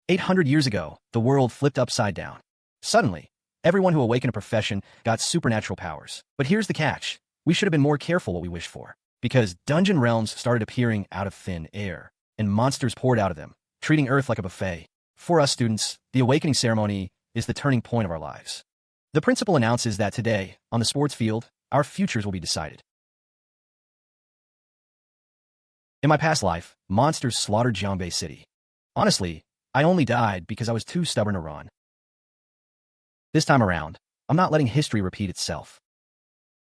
800 years ago, the world flipped upside down. Suddenly, everyone who awakened a profession got supernatural powers. But here's the catch. We should have been more careful what we wished for. Because dungeon realms started appearing out of thin air, and monsters poured out of them, treating Earth like a buffet. For us students, the awakening ceremony is the turning point of our lives. The principal announces that today, on the sports field, our futures will be decided. In my past life, monsters slaughtered Jiangbei City. Honestly, I only died because I was too stubborn to run. This time around, I'm not letting history repeat itself.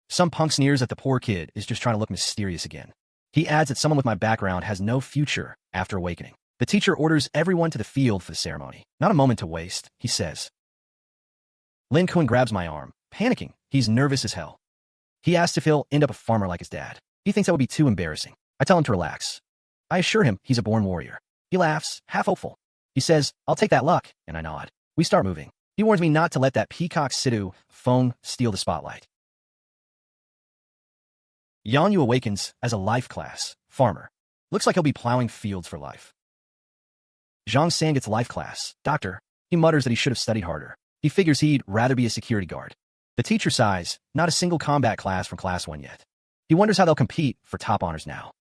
Some punk sneers that the poor kid is just trying to look mysterious again. He adds that someone with my background has no future after awakening. The teacher orders everyone to the field for the ceremony. Not a moment to waste, he says. Lin Kuan grabs my arm, panicking. He's nervous as hell. He asks if he'll end up a farmer like his dad. He thinks that would be too embarrassing. I tell him to relax. I assure him he's a born warrior. He laughs, half hopeful. He says, I'll take that luck, and I nod. We start moving. He warns me not to let that peacock Situ phone steal the spotlight. Yan Yu awakens as a life class, farmer. Looks like he'll be plowing fields for life. Zhang San gets life class, doctor. He mutters that he should have studied harder. He figures he'd rather be a security guard. The teacher sighs, not a single combat class from class 1 yet. He wonders how they'll compete for top honors now.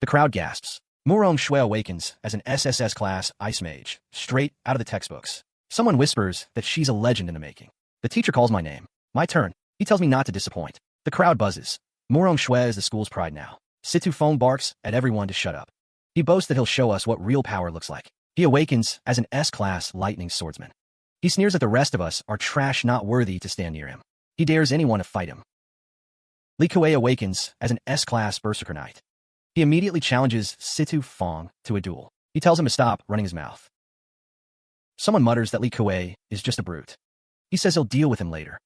The crowd gasps. Murong Shui awakens as an SSS class ice mage, straight out of the textbooks. Someone whispers that she's a legend in the making. The teacher calls my name. My turn. He tells me not to disappoint. The crowd buzzes. Murong Shui is the school's pride now. Situ phone barks at everyone to shut up. He boasts that he'll show us what real power looks like. He awakens as an S-class lightning swordsman. He sneers that the rest of us are trash not worthy to stand near him. He dares anyone to fight him. Li Kuei awakens as an S-class berserker knight. He immediately challenges Situ Fong to a duel. He tells him to stop running his mouth. Someone mutters that Li Kuei is just a brute. He says he'll deal with him later.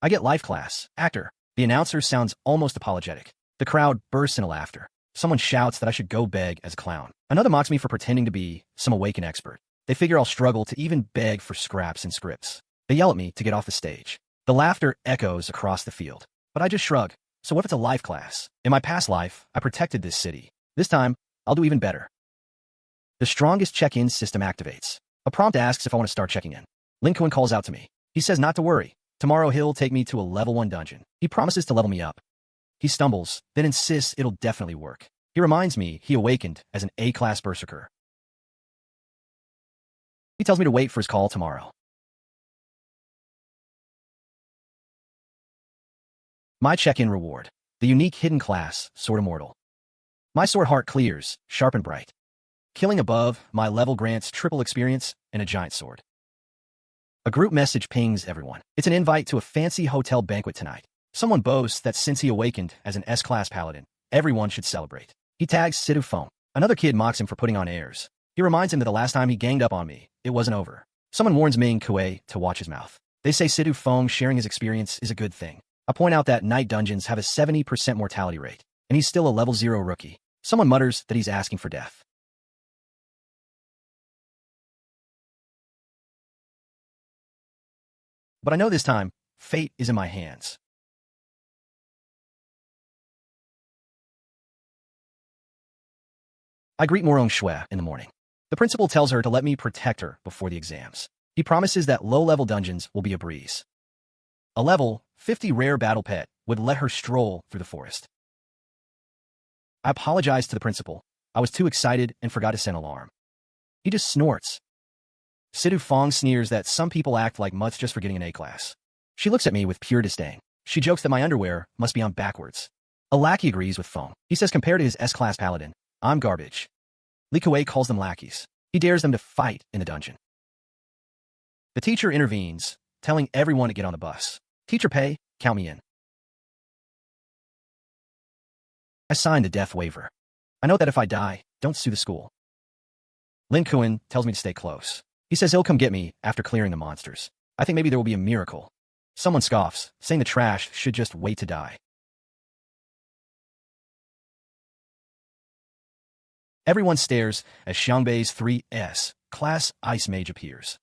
I get life class, actor. The announcer sounds almost apologetic. The crowd bursts into laughter. Someone shouts that I should go beg as a clown. Another mocks me for pretending to be some awaken expert. They figure I'll struggle to even beg for scraps and scripts. They yell at me to get off the stage. The laughter echoes across the field. But I just shrug. So what if it's a life class? In my past life, I protected this city. This time, I'll do even better. The strongest check-in system activates. A prompt asks if I want to start checking in. Lin Kuan calls out to me. He says not to worry. Tomorrow he'll take me to a level 1 dungeon. He promises to level me up. He stumbles, then insists it'll definitely work. He reminds me he awakened as an A-class berserker. He tells me to wait for his call tomorrow. My check-in reward. The unique hidden class, Sword Immortal. My sword heart clears, sharp and bright. Killing above, my level grants triple experience and a giant sword. A group message pings everyone. It's an invite to a fancy hotel banquet tonight. Someone boasts that since he awakened as an S-class paladin, everyone should celebrate. He tags Situ Fong. Another kid mocks him for putting on airs. He reminds him that the last time he ganged up on me, it wasn't over. Someone warns Ming Kuei to watch his mouth. They say Situ Fong sharing his experience is a good thing. I point out that night dungeons have a 70% mortality rate, and he's still a level 0 rookie. Someone mutters that he's asking for death. But I know this time, fate is in my hands. I greet Murong Shui in the morning. The principal tells her to let me protect her before the exams. He promises that low-level dungeons will be a breeze. A level 50 rare battle pet would let her stroll through the forest. I apologize to the principal. I was too excited and forgot to set an alarm. He just snorts. Situ Fong sneers that some people act like mutts just for getting an A-class. She looks at me with pure disdain. She jokes that my underwear must be on backwards. A lackey agrees with Fong. He says compared to his S-class paladin, I'm garbage. Li Kuei calls them lackeys. He dares them to fight in the dungeon. The teacher intervenes, telling everyone to get on the bus. Teacher pay, count me in. I sign the death waiver. I note that if I die, don't sue the school. Lin Kuan tells me to stay close. He says he'll come get me after clearing the monsters. I think maybe there will be a miracle. Someone scoffs, saying the trash should just wait to die. Everyone stares as Xiangbei's 3S class ice mage appears.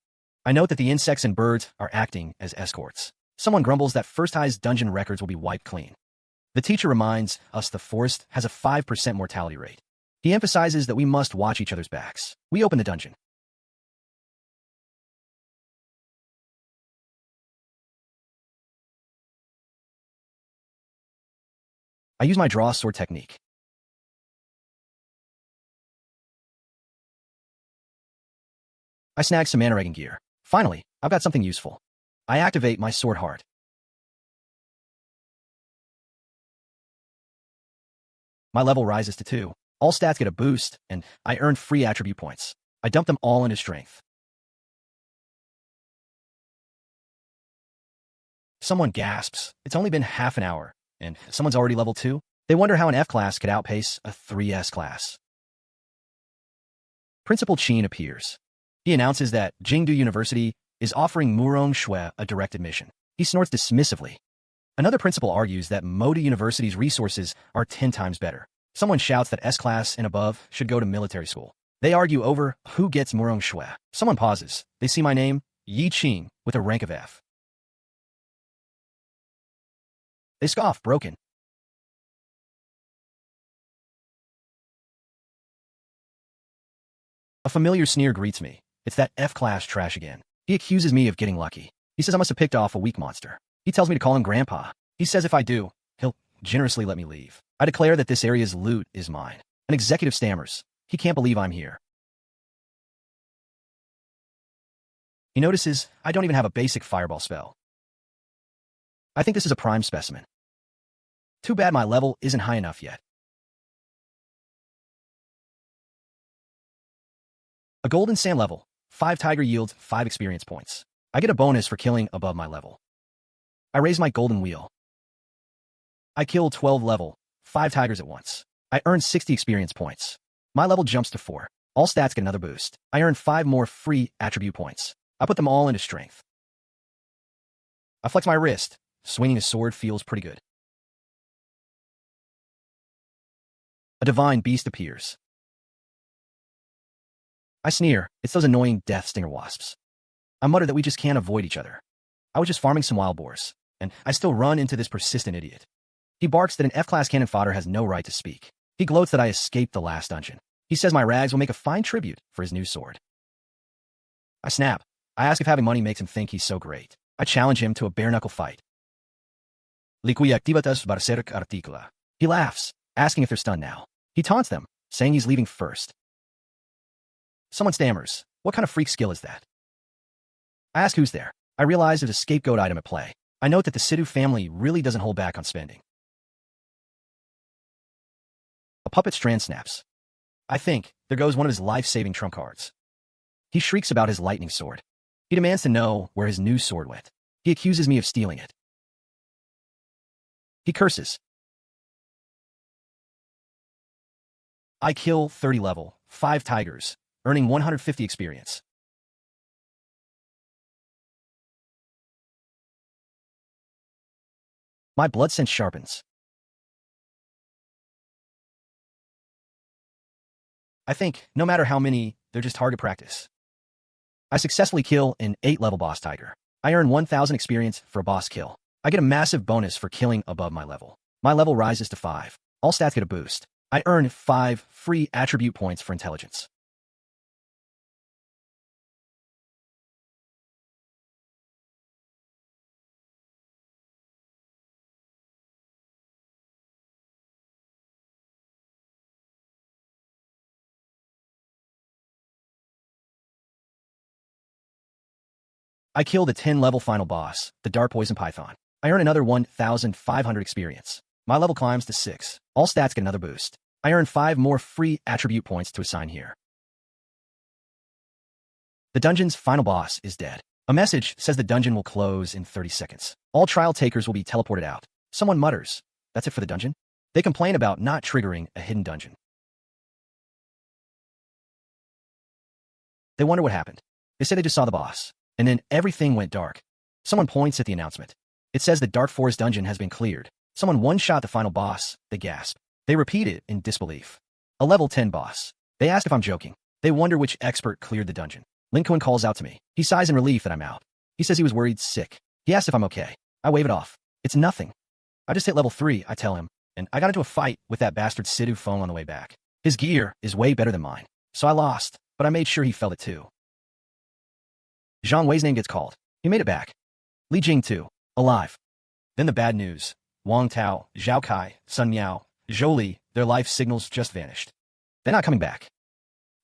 I note that the insects and birds are acting as escorts. Someone grumbles that First High's dungeon records will be wiped clean. The teacher reminds us the forest has a 5% mortality rate. He emphasizes that we must watch each other's backs. We open the dungeon. I use my draw sword technique. I snag some mana-regging gear. Finally, I've got something useful. I activate my sword heart. My level rises to 2. All stats get a boost, and I earn free attribute points. I dump them all into strength. Someone gasps. It's only been half an hour, and someone's already level 2? They wonder how an F class could outpace a 3S class. Principal Qing appears. He announces that Jingdu University is offering Murong Shui a direct admission. He snorts dismissively. Another principal argues that Moda University's resources are 10 times better. Someone shouts that S-class and above should go to military school. They argue over who gets Murong Shui. Someone pauses. They see my name, Yi Qing, with a rank of F. They scoff, broken. A familiar sneer greets me. It's that F-class trash again. He accuses me of getting lucky. He says I must have picked off a weak monster. He tells me to call him Grandpa. He says if I do, he'll generously let me leave. I declare that this area's loot is mine. An executive stammers. He can't believe I'm here. He notices I don't even have a basic fireball spell. I think this is a prime specimen. Too bad my level isn't high enough yet. A golden sand level. 5 tiger yields 5 experience points. I get a bonus for killing above my level. I raise my golden wheel. I kill 12 level, 5 tigers at once. I earn 60 experience points. My level jumps to 4. All stats get another boost. I earn 5 more free attribute points. I put them all into strength. I flex my wrist. Swinging a sword feels pretty good. A divine beast appears. I sneer. It's those annoying death stinger wasps. I mutter that we just can't avoid each other. I was just farming some wild boars, and I still run into this persistent idiot. He barks that an F-class cannon fodder has no right to speak. He gloats that I escaped the last dungeon. He says my rags will make a fine tribute for his new sword. I snap. I ask if having money makes him think he's so great. I challenge him to a bare-knuckle fight. Liqui activitas berserk articula. He laughs, asking if they're stunned now. He taunts them, saying he's leaving first. Someone stammers. What kind of freak skill is that? I ask who's there. I realize there's a scapegoat item at play. I note that the Situ family really doesn't hold back on spending. A puppet strand snaps. I think there goes one of his life-saving trump cards. He shrieks about his lightning sword. He demands to know where his new sword went. He accuses me of stealing it. He curses. I kill 30 level, 5 tigers, earning 150 experience. My blood sense sharpens. I think, no matter how many, they're just target practice. I successfully kill an 8-level boss tiger. I earn 1,000 experience for a boss kill. I get a massive bonus for killing above my level. My level rises to 5. All stats get a boost. I earn 5 free attribute points for intelligence. I kill the 10-level final boss, the Dark Poison Python. I earn another 1,500 experience. My level climbs to 6. All stats get another boost. I earn 5 more free attribute points to assign here. The dungeon's final boss is dead. A message says the dungeon will close in 30 seconds. All trial takers will be teleported out. Someone mutters, "That's it for the dungeon?" They complain about not triggering a hidden dungeon. They wonder what happened. They say they just saw the boss. And then everything went dark. Someone points at the announcement. It says the Dark Forest dungeon has been cleared. Someone one-shot the final boss. They gasp. They repeat it in disbelief. A level 10 boss. They ask if I'm joking. They wonder which expert cleared the dungeon. Lincoln calls out to me. He sighs in relief that I'm out. He says he was worried sick. He asks if I'm okay. I wave it off. It's nothing. I just hit level 3, I tell him. and I got into a fight with that bastard Situ phone on the way back. His gear is way better than mine, so I lost, but I made sure he felt it too. Zhang Wei's name gets called. He made it back. Li Jing too. Alive. Then the bad news. Wang Tao, Zhao Kai, Sun Miao, Zhou Li, their life signals just vanished. They're not coming back.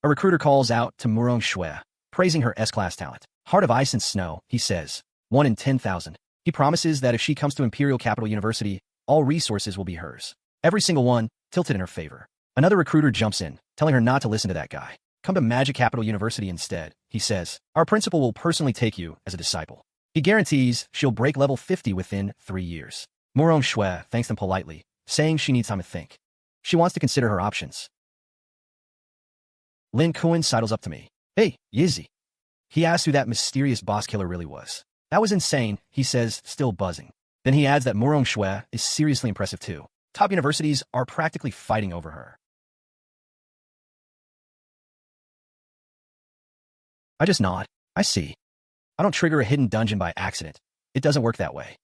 A recruiter calls out to Murong Shui, praising her S-class talent. Heart of ice and snow, he says. 1 in 10,000. He promises that if she comes to Imperial Capital University, all resources will be hers. Every single one, tilted in her favor. Another recruiter jumps in, telling her not to listen to that guy. Come to Magic Capital University instead, he says. Our principal will personally take you as a disciple. He guarantees she'll break level 50 within 3 years. Murong Shui thanks them politely, saying she needs time to think. She wants to consider her options. Lin Kuan sidles up to me. Hey, Yizzy. He asks who that mysterious boss killer really was. That was insane, he says, still buzzing. Then he adds that Murong Shui is seriously impressive too. Top universities are practically fighting over her. I just nod. I see. I don't trigger a hidden dungeon by accident. It doesn't work that way.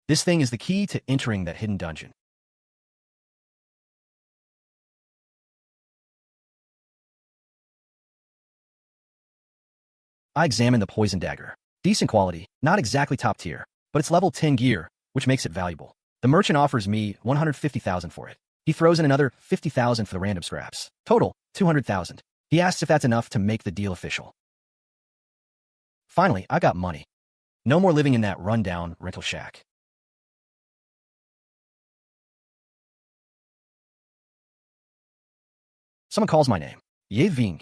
This thing is the key to entering that hidden dungeon. I examine the poison dagger. Decent quality, not exactly top tier, but it's level 10 gear, which makes it valuable. The merchant offers me 150,000 for it. He throws in another 50,000 for the random scraps. Total, 200,000. He asks if that's enough to make the deal official. Finally, I got money. No more living in that rundown rental shack. Someone calls my name. Ye Ving.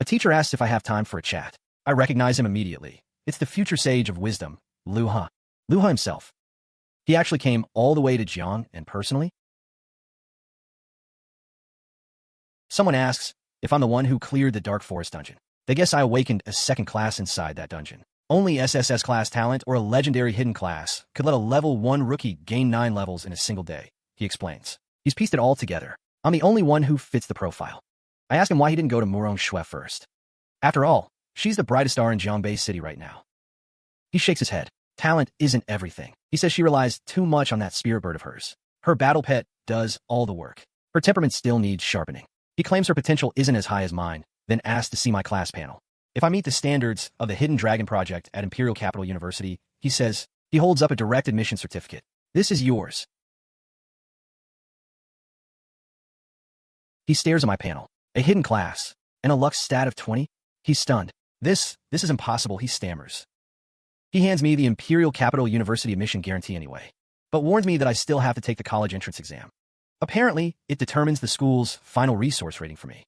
A teacher asks if I have time for a chat. I recognize him immediately. It's the future sage of wisdom, Lu He. Lu He himself. He actually came all the way to Jiang and personally. Someone asks if I'm the one who cleared the Dark Forest dungeon. They guess I awakened a second class inside that dungeon. Only SSS class talent or a legendary hidden class could let a level 1 rookie gain 9 levels in a single day, he explains. He's pieced it all together. I'm the only one who fits the profile. I ask him why he didn't go to Murong Shui first. After all, she's the brightest star in Jiangbei City right now. He shakes his head. Talent isn't everything. He says she relies too much on that spirit bird of hers. Her battle pet does all the work. Her temperament still needs sharpening. He claims her potential isn't as high as mine, then asks to see my class panel. If I meet the standards of the Hidden Dragon Project at Imperial Capital University, he says, he holds up a direct admission certificate. This is yours. He stares at my panel. A hidden class, and a Lux stat of 20? He's stunned. This is impossible, he stammers. He hands me the Imperial Capital University admission guarantee anyway, but warns me that I still have to take the college entrance exam. Apparently, it determines the school's final resource rating for me.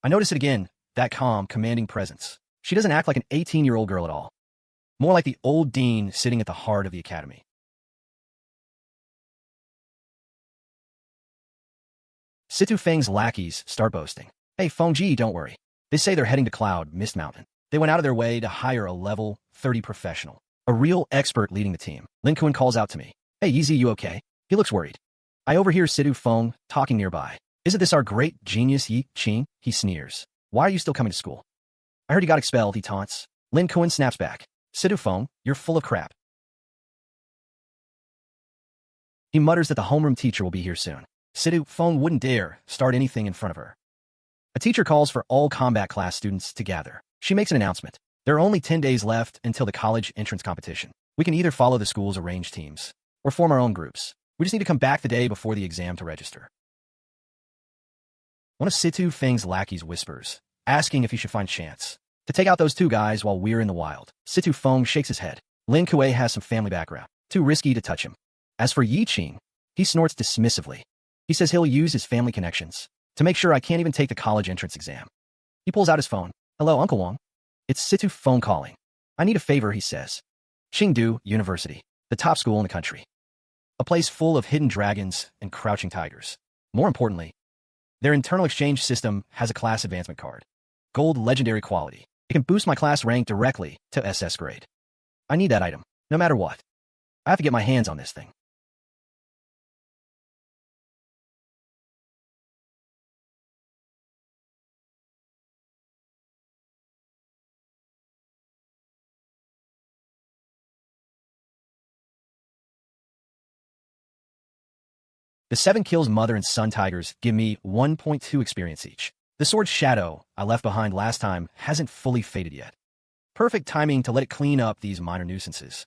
I notice it again, that calm, commanding presence. She doesn't act like an 18-year-old girl at all. More like the old dean sitting at the heart of the academy. Situ Feng's lackeys start boasting. Hey, Fengji, don't worry. They say they're heading to Cloud Mist Mountain. They went out of their way to hire a level 30 professional. A real expert leading the team. Lin Kuan calls out to me. Hey, Yeezy, you okay? He looks worried. I overhear Situ Feng talking nearby. Isn't this our great genius Yi Qing? He sneers. Why are you still coming to school? I heard you got expelled, he taunts. Lin Kuan snaps back. Situ Feng, you're full of crap. He mutters that the homeroom teacher will be here soon. Situ Feng wouldn't dare start anything in front of her. A teacher calls for all combat class students to gather. She makes an announcement. There are only 10 days left until the college entrance competition. We can either follow the school's arranged teams or form our own groups. We just need to come back the day before the exam to register. One of Situ Feng's lackeys whispers, asking if he should find chance to take out those two guys while we're in the wild. Situ Feng shakes his head. Lin Kuei has some family background. Too risky to touch him. As for Yi Qing, he snorts dismissively. He says he'll use his family connections to make sure I can't even take the college entrance exam. He pulls out his phone. Hello, Uncle Wang. It's Situ Feng calling. I need a favor, he says. Qingdu University, the top school in the country. A place full of hidden dragons and crouching tigers. More importantly, their internal exchange system has a class advancement card. Gold legendary quality. It can boost my class rank directly to SS grade. I need that item, no matter what. I have to get my hands on this thing. The 7 kills Mother and Son Tigers give me 1.2 experience each. The sword's shadow I left behind last time hasn't fully faded yet. Perfect timing to let it clean up these minor nuisances.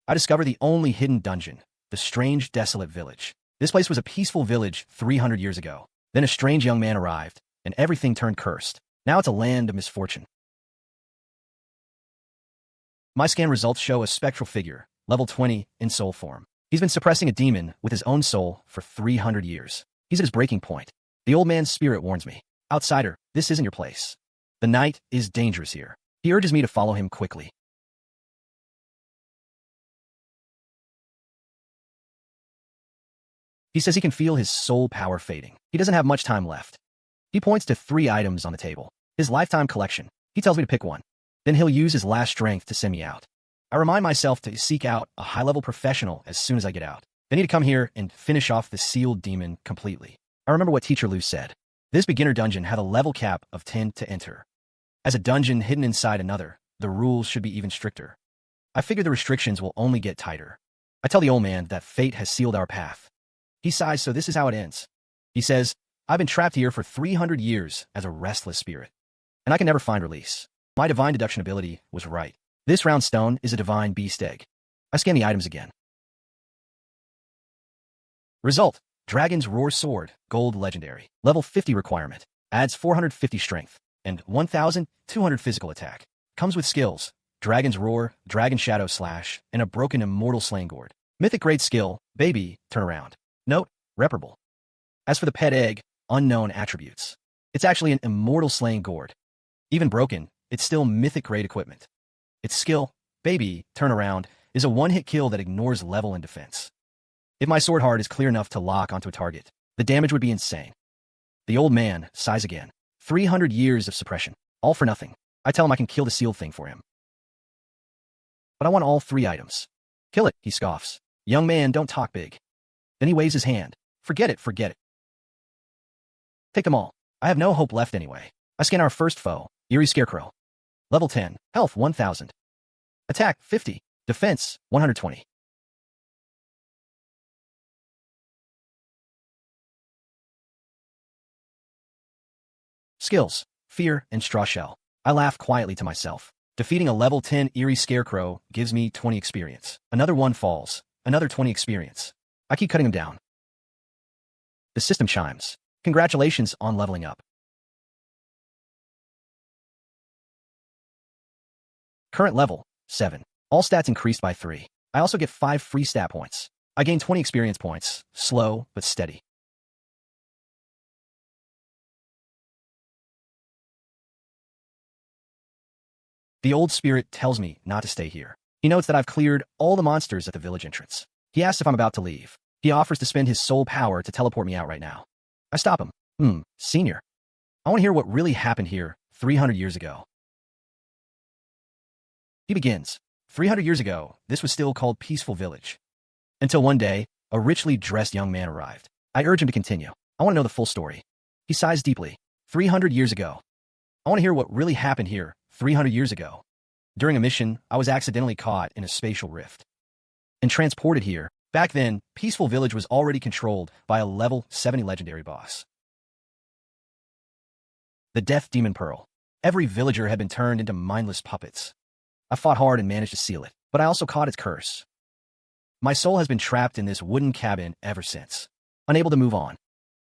I discovered the only hidden dungeon, the strange, desolate village. This place was a peaceful village 300 years ago. Then a strange young man arrived, and everything turned cursed. Now it's a land of misfortune. My scan results show a spectral figure, level 20, in soul form. He's been suppressing a demon with his own soul for 300 years. He's at his breaking point. The old man's spirit warns me. Outsider, this isn't your place. The night is dangerous here. He urges me to follow him quickly. He says he can feel his soul power fading. He doesn't have much time left. He points to 3 items on the table. His lifetime collection. He tells me to pick one. Then he'll use his last strength to send me out. I remind myself to seek out a high-level professional as soon as I get out. They need to come here and finish off the sealed demon completely. I remember what Teacher Lu said. This beginner dungeon had a level cap of 10 to enter. As a dungeon hidden inside another, the rules should be even stricter. I figure the restrictions will only get tighter. I tell the old man that fate has sealed our path. He sighs, so this is how it ends. He says, I've been trapped here for 300 years as a restless spirit, and I can never find release. My divine deduction ability was right. This round stone is a divine beast egg. I scan the items again. Result, Dragon's Roar Sword, Gold Legendary. Level 50 requirement. Adds 450 strength and 1,200 physical attack. Comes with skills, Dragon's Roar, Dragon Shadow Slash, and a broken Immortal Slaying Gourd. Mythic grade skill, Baby, Turnaround. Note, reparable. As for the pet egg, unknown attributes. It's actually an Immortal Slaying Gourd. Even broken, it's still mythic grade equipment. Its skill, Baby, Turnaround, is a one-hit kill that ignores level and defense. If my sword heart is clear enough to lock onto a target, the damage would be insane. The old man sighs again. 300 years of suppression, all for nothing. I tell him I can kill the sealed thing for him. But I want all 3 items. Kill it, he scoffs. Young man, don't talk big. Then he waves his hand. Forget it, forget it. Take them all. I have no hope left anyway. I scan our first foe, Eerie Scarecrow. Level 10, health 1,000. Attack 50, defense 120. Skills, Fear and Straw Shell. I laugh quietly to myself. Defeating a level 10 Eerie Scarecrow gives me 20 experience. Another one falls, another 20 experience. I keep cutting him down. The system chimes. Congratulations on leveling up. Current level, 7. All stats increased by 3. I also get 5 free stat points. I gain 20 experience points, slow but steady. The old spirit tells me not to stay here. He notes that I've cleared all the monsters at the village entrance. He asks if I'm about to leave. He offers to spend his soul power to teleport me out right now. I stop him. Senior. I want to hear what really happened here 300 years ago. He begins. 300 years ago, this was still called Peaceful Village. Until one day, a richly dressed young man arrived. I urge him to continue. I want to know the full story. He sighs deeply. 300 years ago. I want to hear what really happened here 300 years ago. During a mission, I was accidentally caught in a spatial rift and transported here. Back then, Peaceful Village was already controlled by a level 70 legendary boss. The Death Demon Pearl. Every villager had been turned into mindless puppets. I fought hard and managed to seal it, but I also caught its curse. My soul has been trapped in this wooden cabin ever since, unable to move on.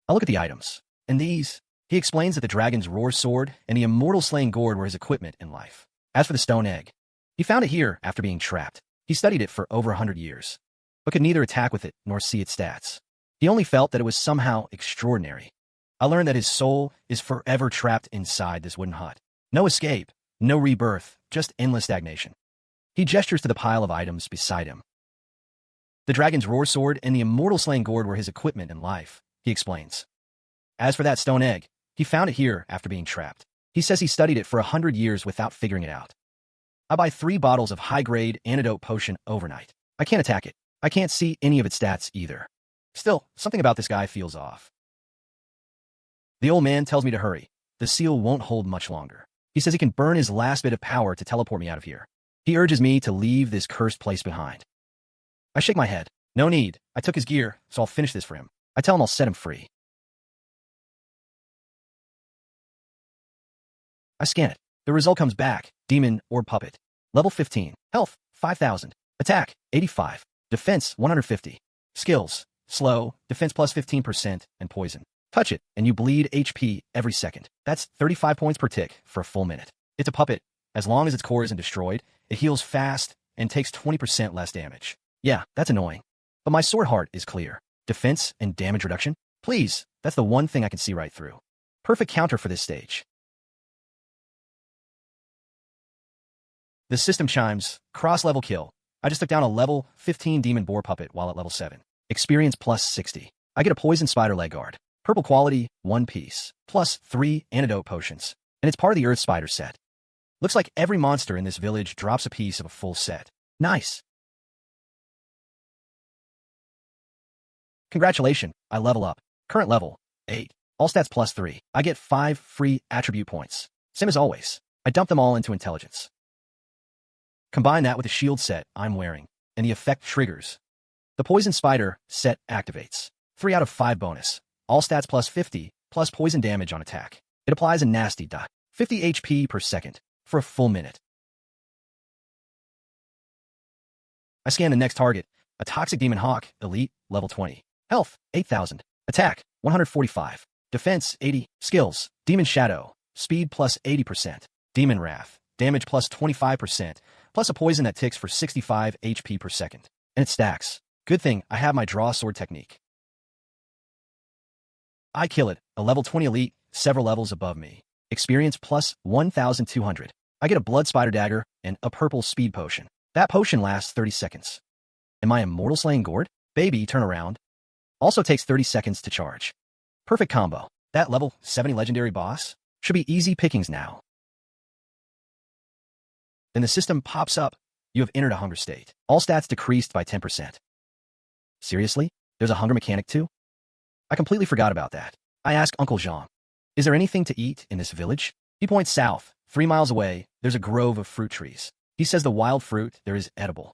I look at the items, and these. He explains that the Dragon's Roar Sword and the Immortal Slaying Gourd were his equipment in life. As for the stone egg, he found it here after being trapped. He studied it for over 100 years, but could neither attack with it nor see its stats. He only felt that it was somehow extraordinary. I learned that his soul is forever trapped inside this wooden hut. No escape, no rebirth, just endless stagnation. He gestures to the pile of items beside him. The Dragon's Roar Sword and the Immortal Slaying Gourd were his equipment in life, he explains. As for that stone egg, he found it here after being trapped. He says he studied it for 100 years without figuring it out. I buy 3 bottles of high-grade antidote potion overnight. I can't attack it. I can't see any of its stats either. Still, something about this guy feels off. The old man tells me to hurry. The seal won't hold much longer. He says he can burn his last bit of power to teleport me out of here. He urges me to leave this cursed place behind. I shake my head. No need. I took his gear, so I'll finish this for him. I tell him I'll set him free. I scan it. The result comes back. Demon or puppet. Level 15. Health, 5,000. Attack, 85. Defense, 150. Skills, slow, defense plus 15%, and poison. Touch it, and you bleed HP every second. That's 35 points per tick for a full minute. It's a puppet. As long as its core isn't destroyed, it heals fast and takes 20% less damage. Yeah, that's annoying. But my sword heart is clear. Defense and damage reduction? Please, that's the one thing I can see right through. Perfect counter for this stage. The system chimes. Cross-level kill. I just took down a level 15 demon boar puppet while at level 7. Experience plus 60. I get a poison spider leg guard. Purple quality, 1 piece. Plus 3 antidote potions. And it's part of the earth spider set. Looks like every monster in this village drops a piece of a full set. Nice. Congratulations, I level up. Current level, 8. All stats plus 3. I get 5 free attribute points. Same as always. I dump them all into intelligence. Combine that with the shield set I'm wearing, and the effect triggers. The poison spider set activates. 3 out of 5 bonus. All stats plus 50, plus poison damage on attack. It applies a nasty dot. 50 HP per second, for a full minute. I scan the next target, a toxic demon hawk, elite, level 20. Health, 8,000. Attack, 145. Defense, 80. Skills, demon shadow, speed plus 80%. Demon wrath, damage plus 25%, plus a poison that ticks for 65 HP per second. And it stacks. Good thing I have my draw sword technique. I kill it, a level 20 elite, several levels above me. Experience plus 1,200. I get a blood spider dagger and a purple speed potion. That potion lasts 30 seconds. Am I immortal slaying gourd? Baby, turn around. Also takes 30 seconds to charge. Perfect combo. That level 70 legendary boss should be easy pickings now. Then the system pops up. You have entered a hunger state. All stats decreased by 10%. Seriously? There's a hunger mechanic too? I completely forgot about that. I ask Uncle Jean, is there anything to eat in this village? He points south. 3 miles away, there's a grove of fruit trees. He says the wild fruit there is edible.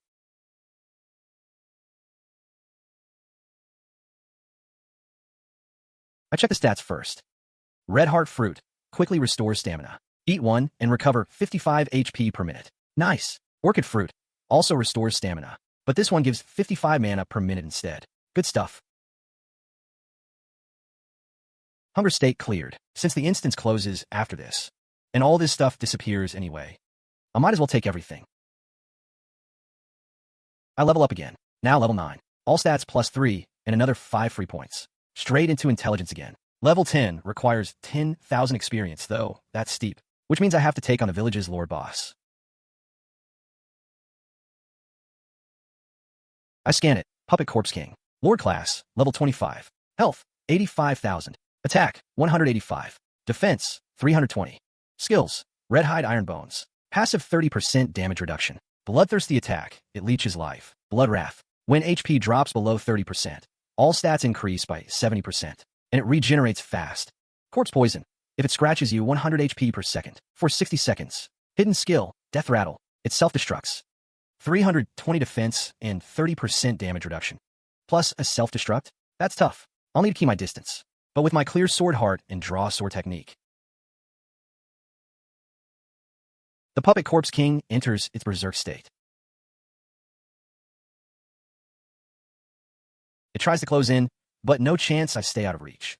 I check the stats first. Red heart fruit quickly restores stamina. Eat 1 and recover 55 HP per minute. Nice. Orchid fruit also restores stamina, but this one gives 55 mana per minute instead. Good stuff. Hunger state cleared, since the instance closes after this. And all this stuff disappears anyway. I might as well take everything. I level up again. Now level 9. All stats plus 3 and another 5 free points. Straight into intelligence again. Level 10 requires 10,000 experience, though that's steep, which means I have to take on the village's lord boss. I scan it. Puppet Corpse King. Lord class, level 25. Health, 85,000. Attack, 185. Defense, 320. Skills, Red Hide Iron Bones. Passive 30% damage reduction. Bloodthirsty attack, it leeches life. Blood Wrath. When HP drops below 30%, all stats increase by 70%, and it regenerates fast. Corpse Poison. If it scratches you 100 HP per second for 60 seconds. Hidden skill, Death Rattle. It self-destructs. 320 defense and 30% damage reduction. Plus a self-destruct? That's tough. I'll need to keep my distance. But with my clear sword heart and draw sword technique. The Puppet Corpse King enters its berserk state. It tries to close in, but no chance I stay out of reach.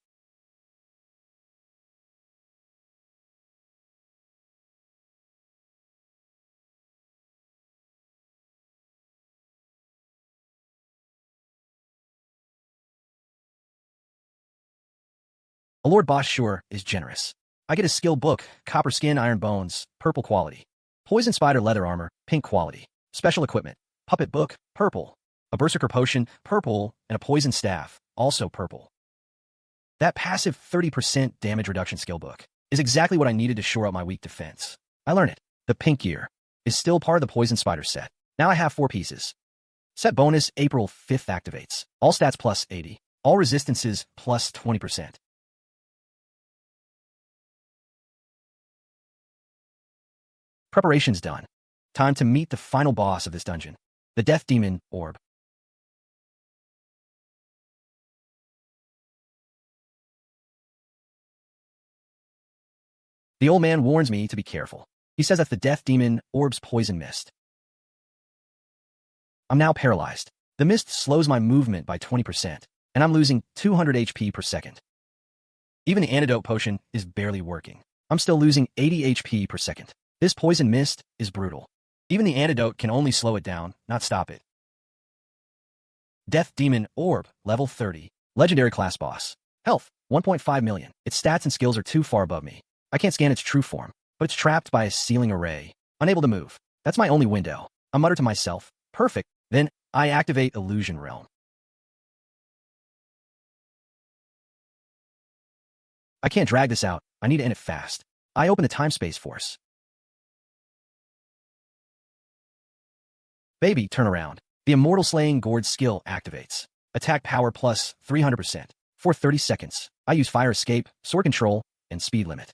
A Lord Boss sure is generous. I get a skill book, copper skin, iron bones, purple quality. Poison spider leather armor, pink quality. Special equipment, puppet book, purple. A berserker potion, purple, and a poison staff, also purple. That passive 30% damage reduction skill book is exactly what I needed to shore up my weak defense. I learn it. The pink gear is still part of the poison spider set. Now I have 4 pieces. Set bonus April 5th activates. All stats plus 80. All resistances plus 20%. Preparation's done. Time to meet the final boss of this dungeon, the Death Demon Orb. The old man warns me to be careful. He says that the Death Demon Orb's poison mist. I'm now paralyzed. The mist slows my movement by 20%, and I'm losing 200 HP per second. Even the antidote potion is barely working. I'm still losing 80 HP per second. This poison mist is brutal. Even the antidote can only slow it down, not stop it. Death Demon Orb, level 30. Legendary class boss. Health, 1.5 million. Its stats and skills are too far above me. I can't scan its true form, but it's trapped by a ceiling array. Unable to move. That's my only window. I mutter to myself, perfect. Then I activate Illusion Realm. I can't drag this out. I need to end it fast. I open the time-space force. Baby, turn around. The Immortal Slaying Gourd skill activates. Attack power plus 300%. For 30 seconds, I use Fire Escape, Sword Control, and Speed Limit.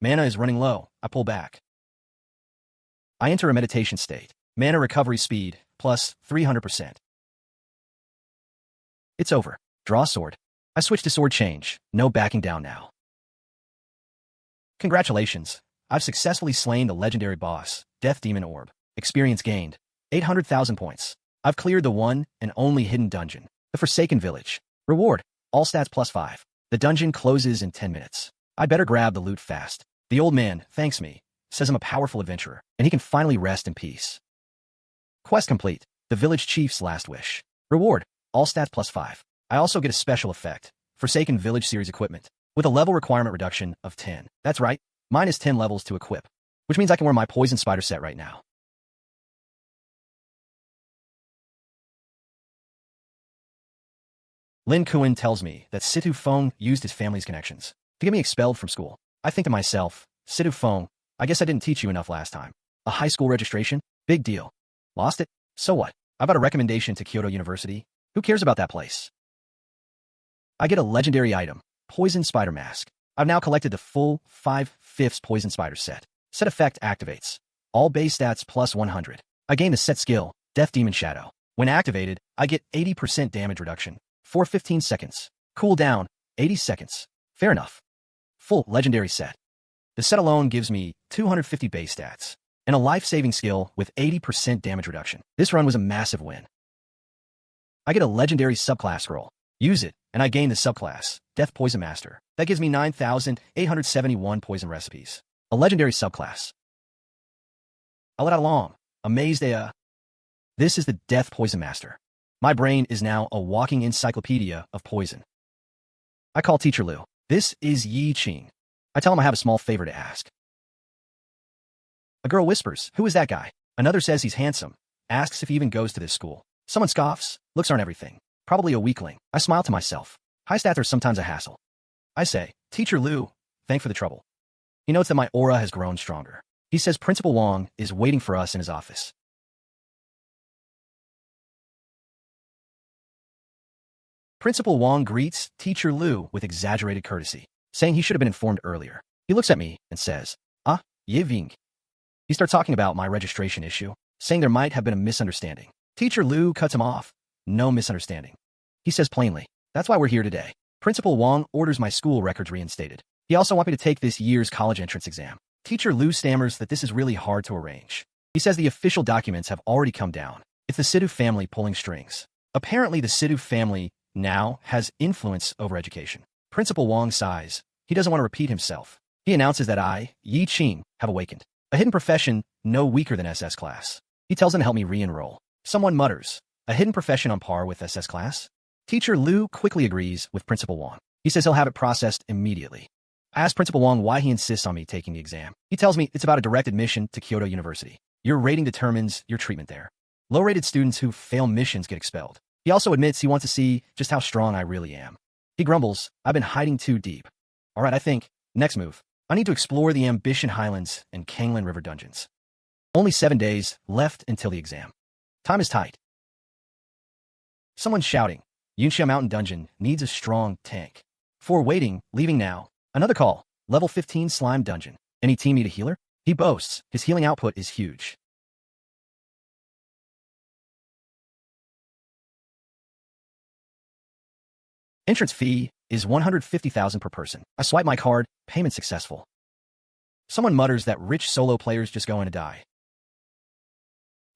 Mana is running low. I pull back. I enter a meditation state. Mana recovery speed, plus 300%. It's over. Draw sword. I switch to sword change. No backing down now. Congratulations. I've successfully slain the legendary boss, Death Demon Orb. Experience gained. 800,000 points. I've cleared the one and only hidden dungeon, the Forsaken Village. Reward. All stats plus 5. The dungeon closes in 10 minutes. I'd better grab the loot fast. The old man thanks me, says I'm a powerful adventurer, and he can finally rest in peace. Quest complete. The village chief's last wish. Reward. All stats plus 5. I also get a special effect. Forsaken Village series equipment. With a level requirement reduction of 10. That's right. Mine is 10 levels to equip. Which means I can wear my Poison Spider set right now. Lin Kuan tells me that Situ used his family's connections to get me expelled from school. I think to myself, Situ, I guess I didn't teach you enough last time. A high school registration? Big deal. Lost it? So what? I got a recommendation to Kyoto University. Who cares about that place? I get a legendary item, Poison Spider Mask. I've now collected the full 5/5 Poison Spider set. Set effect activates. All base stats plus 100. I gain the set skill, Death Demon Shadow. When activated, I get 80% damage reduction for 15 seconds. Cool down, 80 seconds. Fair enough. Full legendary set. The set alone gives me 250 base stats and a life-saving skill with 80% damage reduction. This run was a massive win. I get a legendary subclass scroll. Use it, and I gain the subclass, Death Poison Master. That gives me 9,871 poison recipes. A legendary subclass. I let out a long, amazed This is the Death Poison Master. My brain is now a walking encyclopedia of poison. I call Teacher Liu. This is Qing. I tell him I have a small favor to ask. A girl whispers, "Who is that guy?" Another says he's handsome, asks if he even goes to this school. Someone scoffs, looks aren't everything. Probably a weakling. I smile to myself. High stats are sometimes a hassle. I say, "Teacher Liu, thanks for the trouble." He notes that my aura has grown stronger. He says Principal Wang is waiting for us in his office. Principal Wang greets Teacher Liu with exaggerated courtesy, saying he should have been informed earlier. He looks at me and says, Yeving. He starts talking about my registration issue, saying there might have been a misunderstanding. Teacher Liu cuts him off. No misunderstanding. He says plainly, "That's why we're here today." Principal Wang orders my school records reinstated. He also wants me to take this year's college entrance exam. Teacher Liu stammers that this is really hard to arrange. He says the official documents have already come down. It's the Situ family pulling strings. Apparently the Situ family now has influence over education. Principal Wang sighs. He doesn't want to repeat himself. He announces that I, Qing, have awakened. A hidden profession no weaker than SS class. He tells them to help me re-enroll. Someone mutters, "A hidden profession on par with SS class?" Teacher Liu quickly agrees with Principal Wang. He says he'll have it processed immediately. I ask Principal Wang why he insists on me taking the exam. He tells me it's about a direct admission to Kyoto University. Your rating determines your treatment there. Low-rated students who fail missions get expelled. He also admits he wants to see just how strong I really am. He grumbles, "I've been hiding too deep." All right, I think, next move. I need to explore the Ambition Highlands and Kanglan River dungeons. Only 7 days left until the exam. Time is tight. Someone's shouting. Yunxia Mountain Dungeon needs a strong tank. For waiting, leaving now. Another call. Level 15 Slime Dungeon. Any team need a healer? He boasts. His healing output is huge. Entrance fee is 150,000 per person. I swipe my card. Payment successful. Someone mutters that rich solo players just going to die.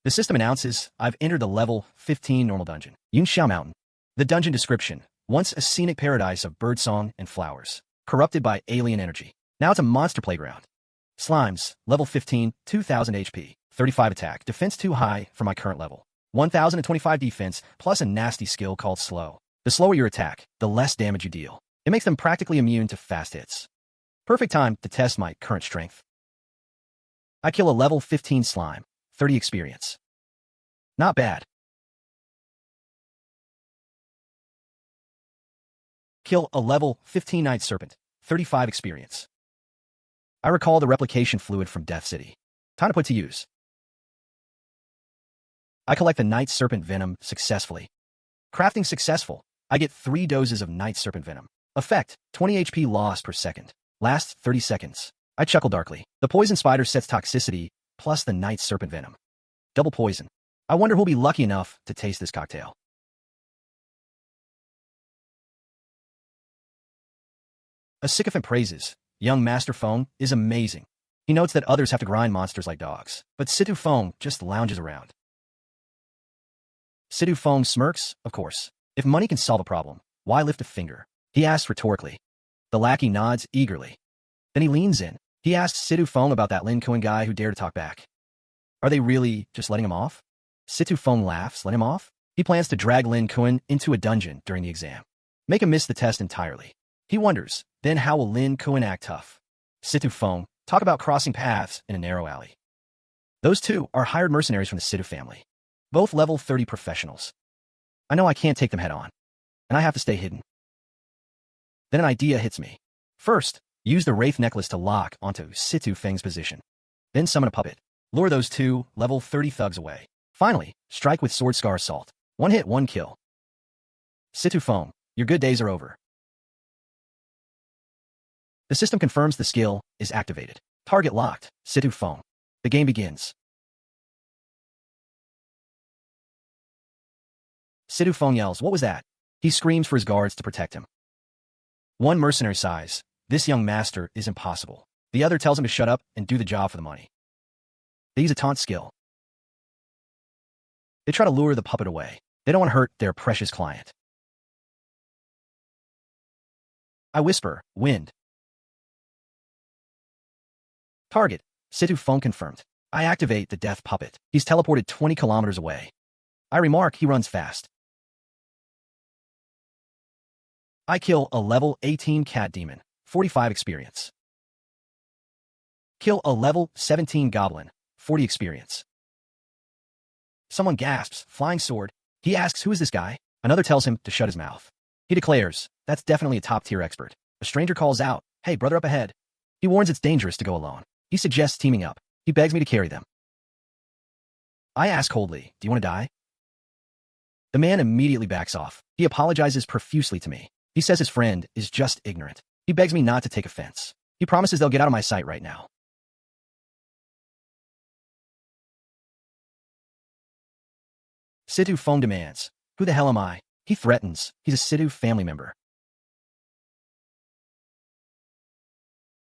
The system announces, I've entered the level 15 normal dungeon. Yunxia Mountain. The dungeon description. Once a scenic paradise of birdsong and flowers. Corrupted by alien energy. Now it's a monster playground. Slimes. Level 15, 2,000 HP. 35 attack. Defense too high for my current level. 1,025 defense, plus a nasty skill called slow. The slower your attack, the less damage you deal. It makes them practically immune to fast hits. Perfect time to test my current strength. I kill a level 15 slime. 30 experience. Not bad. Kill a level 15 Night Serpent. 35 experience. I recall the replication fluid from Death City. Time to put to use. I collect the Night Serpent Venom successfully. Crafting successful. I get 3 doses of Night Serpent Venom. Effect, 20 HP loss per second. Lasts 30 seconds. I chuckle darkly. The poison spider sets toxicity, plus the Night Serpent Venom. Double poison. I wonder who'll be lucky enough to taste this cocktail. A sycophant praises. Young Master Feng is amazing. He notes that others have to grind monsters like dogs, but Situ Feng just lounges around. Situ Feng smirks, of course. If money can solve a problem, why lift a finger? He asks rhetorically. The lackey nods eagerly. Then he leans in. He asks Situ Feng about that Lin Kuan guy who dared to talk back. Are they really just letting him off? Situ Feng laughs. Let him off? He plans to drag Lin Kuan into a dungeon during the exam. Make him miss the test entirely. He wonders, then how will Lin Kuan act tough? Situ Feng, talk about crossing paths in a narrow alley. Those two are hired mercenaries from the Situ family. Both level 30 professionals. I know I can't take them head on, and I have to stay hidden. Then an idea hits me. First, use the Wraith necklace to lock onto Situ Feng's position. Then summon a puppet. Lure those two level 30 thugs away. Finally, strike with Sword Scar Assault. 1 hit, 1 kill. Situ Feng, your good days are over. The system confirms the skill is activated. Target locked. Situ Feng. The game begins. Situ Feng yells, what was that? He screams for his guards to protect him. One mercenary sighs. This young master is impossible. The other tells him to shut up and do the job for the money. They use a taunt skill. They try to lure the puppet away. They don't want to hurt their precious client. I whisper, wind. Target. Situ Feng confirmed. I activate the death puppet. He's teleported 20 kilometers away. I remark he runs fast. I kill a level 18 cat demon. 45 experience. Kill a level 17 goblin. 40 experience. Someone gasps, flying sword. He asks, who is this guy? Another tells him to shut his mouth. He declares, that's definitely a top-tier expert. A stranger calls out, hey, brother up ahead. He warns it's dangerous to go alone. He suggests teaming up. He begs me to carry them. I ask coldly, do you want to die? The man immediately backs off. He apologizes profusely to me. He says his friend is just ignorant. He begs me not to take offense. He promises they'll get out of my sight right now. Situ Feng demands, who the hell am I? He threatens. He's a Situ family member.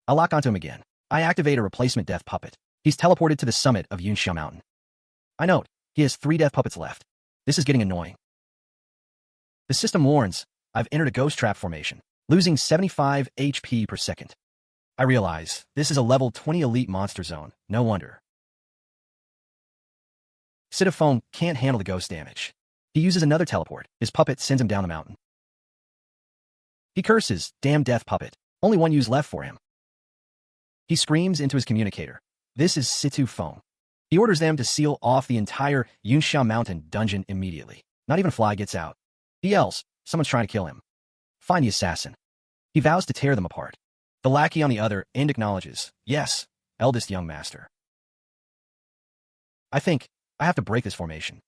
I lock onto him again. I activate a replacement death puppet. He's teleported to the summit of Yunxia Mountain. I note, he has 3 death puppets left. This is getting annoying. The system warns, I've entered a ghost trap formation, losing 75 HP per second. I realize, this is a level 20 elite monster zone, no wonder. Situ Feng can't handle the ghost damage. He uses another teleport. His puppet sends him down the mountain. He curses, damn death puppet. Only 1 use left for him. He screams into his communicator. This is Situ Feng. He orders them to seal off the entire Yunxia Mountain dungeon immediately. Not even a fly gets out. He yells, someone's trying to kill him. Find the assassin. He vows to tear them apart. The lackey on the other end acknowledges, yes, eldest young master. I think I have to break this formation.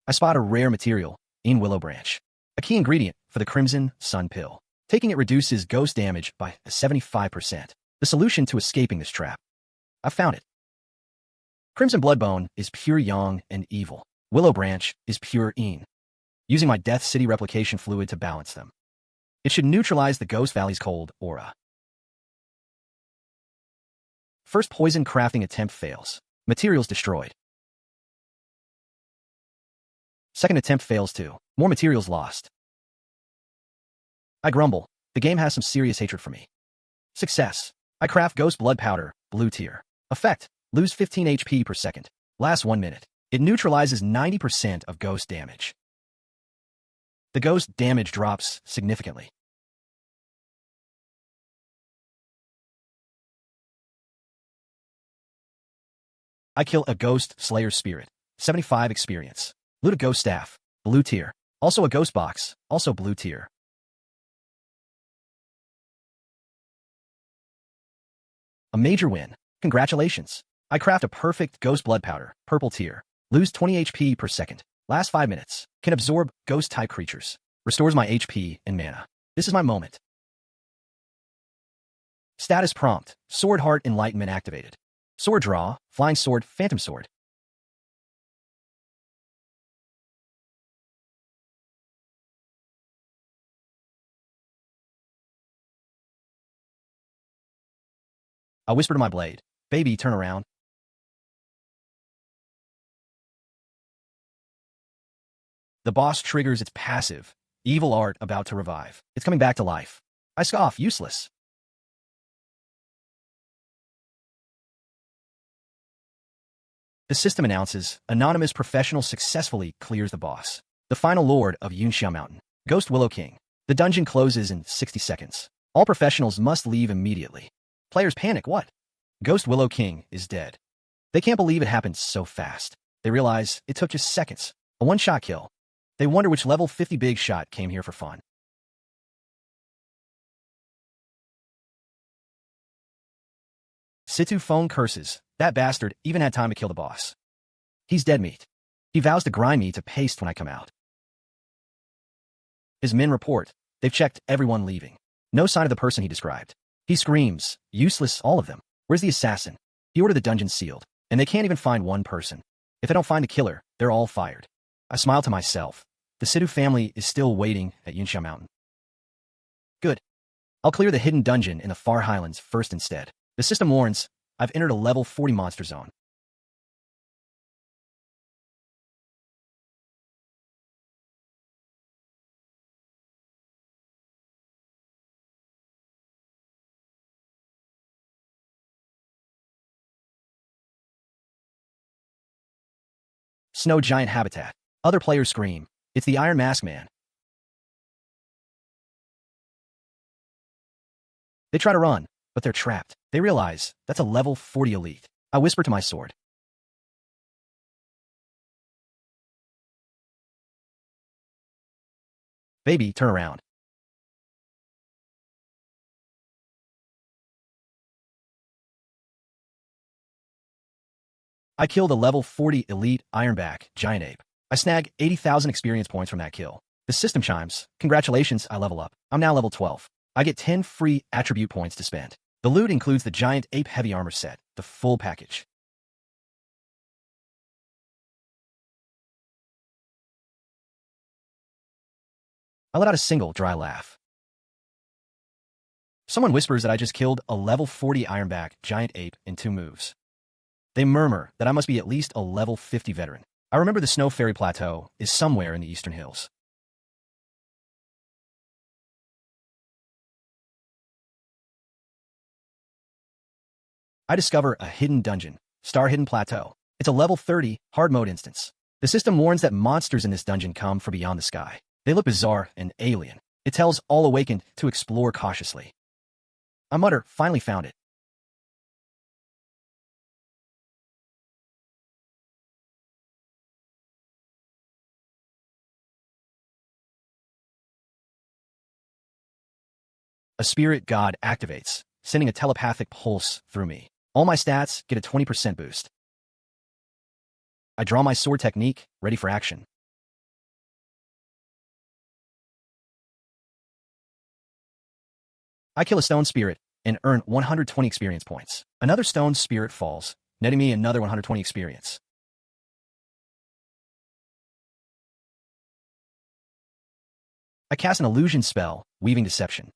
I spot a rare material in willow branch, a key ingredient for the Crimson Sun Pill. Taking it reduces ghost damage by 75%. The solution to escaping this trap. I found it. Crimson Bloodbone is pure yang and evil. Willow Branch is pure yin. Using my Death City replication fluid to balance them. It should neutralize the Ghost Valley's cold aura. First poison crafting attempt fails. Materials destroyed. Second attempt fails too. More materials lost. I grumble. The game has some serious hatred for me. Success. I craft Ghost Blood Powder, blue tier. Effect. Lose 15 HP per second. Lasts 1 minute. It neutralizes 90% of ghost damage. The ghost damage drops significantly. I kill a Ghost Slayer Spirit. 75 experience. Loot a Ghost Staff. Blue tier. Also a Ghost Box. Also blue tier. A major win. Congratulations. I craft a perfect Ghost Blood Powder. Purple tier. Lose 20 HP per second. Last 5 minutes. Can absorb Ghost-type creatures. Restores my HP and mana. This is my moment. Status prompt. Sword Heart Enlightenment activated. Sword draw. Flying Sword. Phantom Sword. I whisper to my blade. Baby, turn around. The boss triggers its passive. Evil art about to revive. It's coming back to life. I scoff. Useless. The system announces, anonymous professional successfully clears the boss. The final lord of Yunxia Mountain. Ghost Willow King. The dungeon closes in 60 seconds. All professionals must leave immediately. Players panic. What? Ghost Willow King is dead. They can't believe it happened so fast. They realize it took just seconds. A one-shot kill. They wonder which level 50 big shot came here for fun. Situ phone curses. That bastard even had time to kill the boss. He's dead meat. He vows to grind me to paste when I come out. His men report. They've checked everyone leaving. No sign of the person he described. He screams. Useless, all of them. Where's the assassin? He ordered the dungeon sealed, and they can't even find one person. If they don't find the killer, they're all fired. I smile to myself. The Situ family is still waiting at Yunxia Mountain. Good. I'll clear the hidden dungeon in the Far Highlands first instead. The system warns, I've entered a level 40 monster zone. Snow Giant Habitat. Other players scream. It's the Iron Mask Man. They try to run, but they're trapped. They realize that's a level 40 elite. I whisper to my sword. Baby, turn around. I killed a level 40 elite Ironback Giant Ape. I snag 80,000 experience points from that kill. The system chimes. Congratulations, I level up. I'm now level 12. I get 10 free attribute points to spend. The loot includes the Giant Ape Heavy Armor set, the full package. I let out a single dry laugh. Someone whispers that I just killed a level 40 Ironback Giant Ape in 2 moves. They murmur that I must be at least a level 50 veteran. I remember the Snow Fairy Plateau is somewhere in the Eastern Hills. I discover a hidden dungeon, Star Hidden Plateau. It's a level 30 hard mode instance. The system warns that monsters in this dungeon come from beyond the sky. They look bizarre and alien. It tells all awakened to explore cautiously. I mutter, finally found it. A spirit god activates, sending a telepathic pulse through me. All my stats get a 20% boost. I draw my sword technique, ready for action. I kill a stone spirit and earn 120 experience points. Another stone spirit falls, netting me another 120 experience. I cast an illusion spell, Weaving Deception.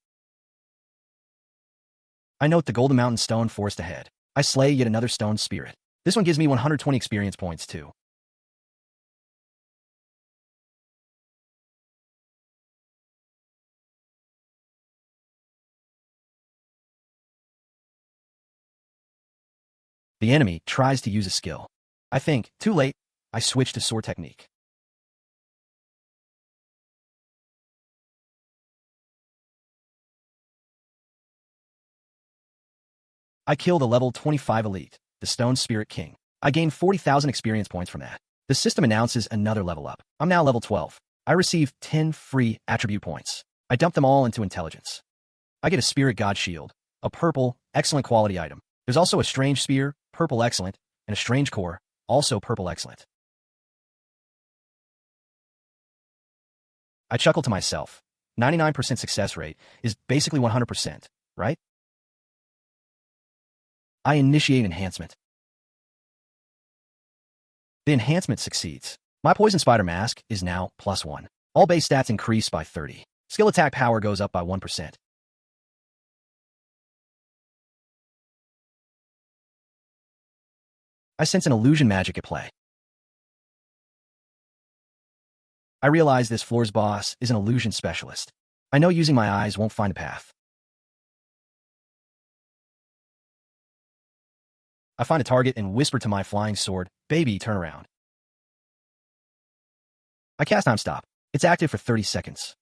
I note the Golden Mountain Stone forest ahead. I slay yet another stone spirit. This one gives me 120 experience points too. The enemy tries to use a skill. I think, too late, I switch to sword technique. I kill the level 25 elite, the Stone Spirit King. I gain 40,000 experience points from that. The system announces another level up. I'm now level 12. I receive 10 free attribute points. I dump them all into intelligence. I get a Spirit God Shield, a purple, excellent quality item. There's also a Strange Spear, purple excellent, and a Strange Core, also purple excellent. I chuckle to myself. 99% success rate is basically 100%, right? I initiate enhancement. The enhancement succeeds. My Poison Spider Mask is now +1. All base stats increase by 30. Skill attack power goes up by 1%. I sense an illusion magic at play. I realize this floor's boss is an illusion specialist. I know using my eyes won't find a path. I find a target and whisper to my flying sword, "Baby, turn around." I cast Time Stop. It's active for 30 seconds.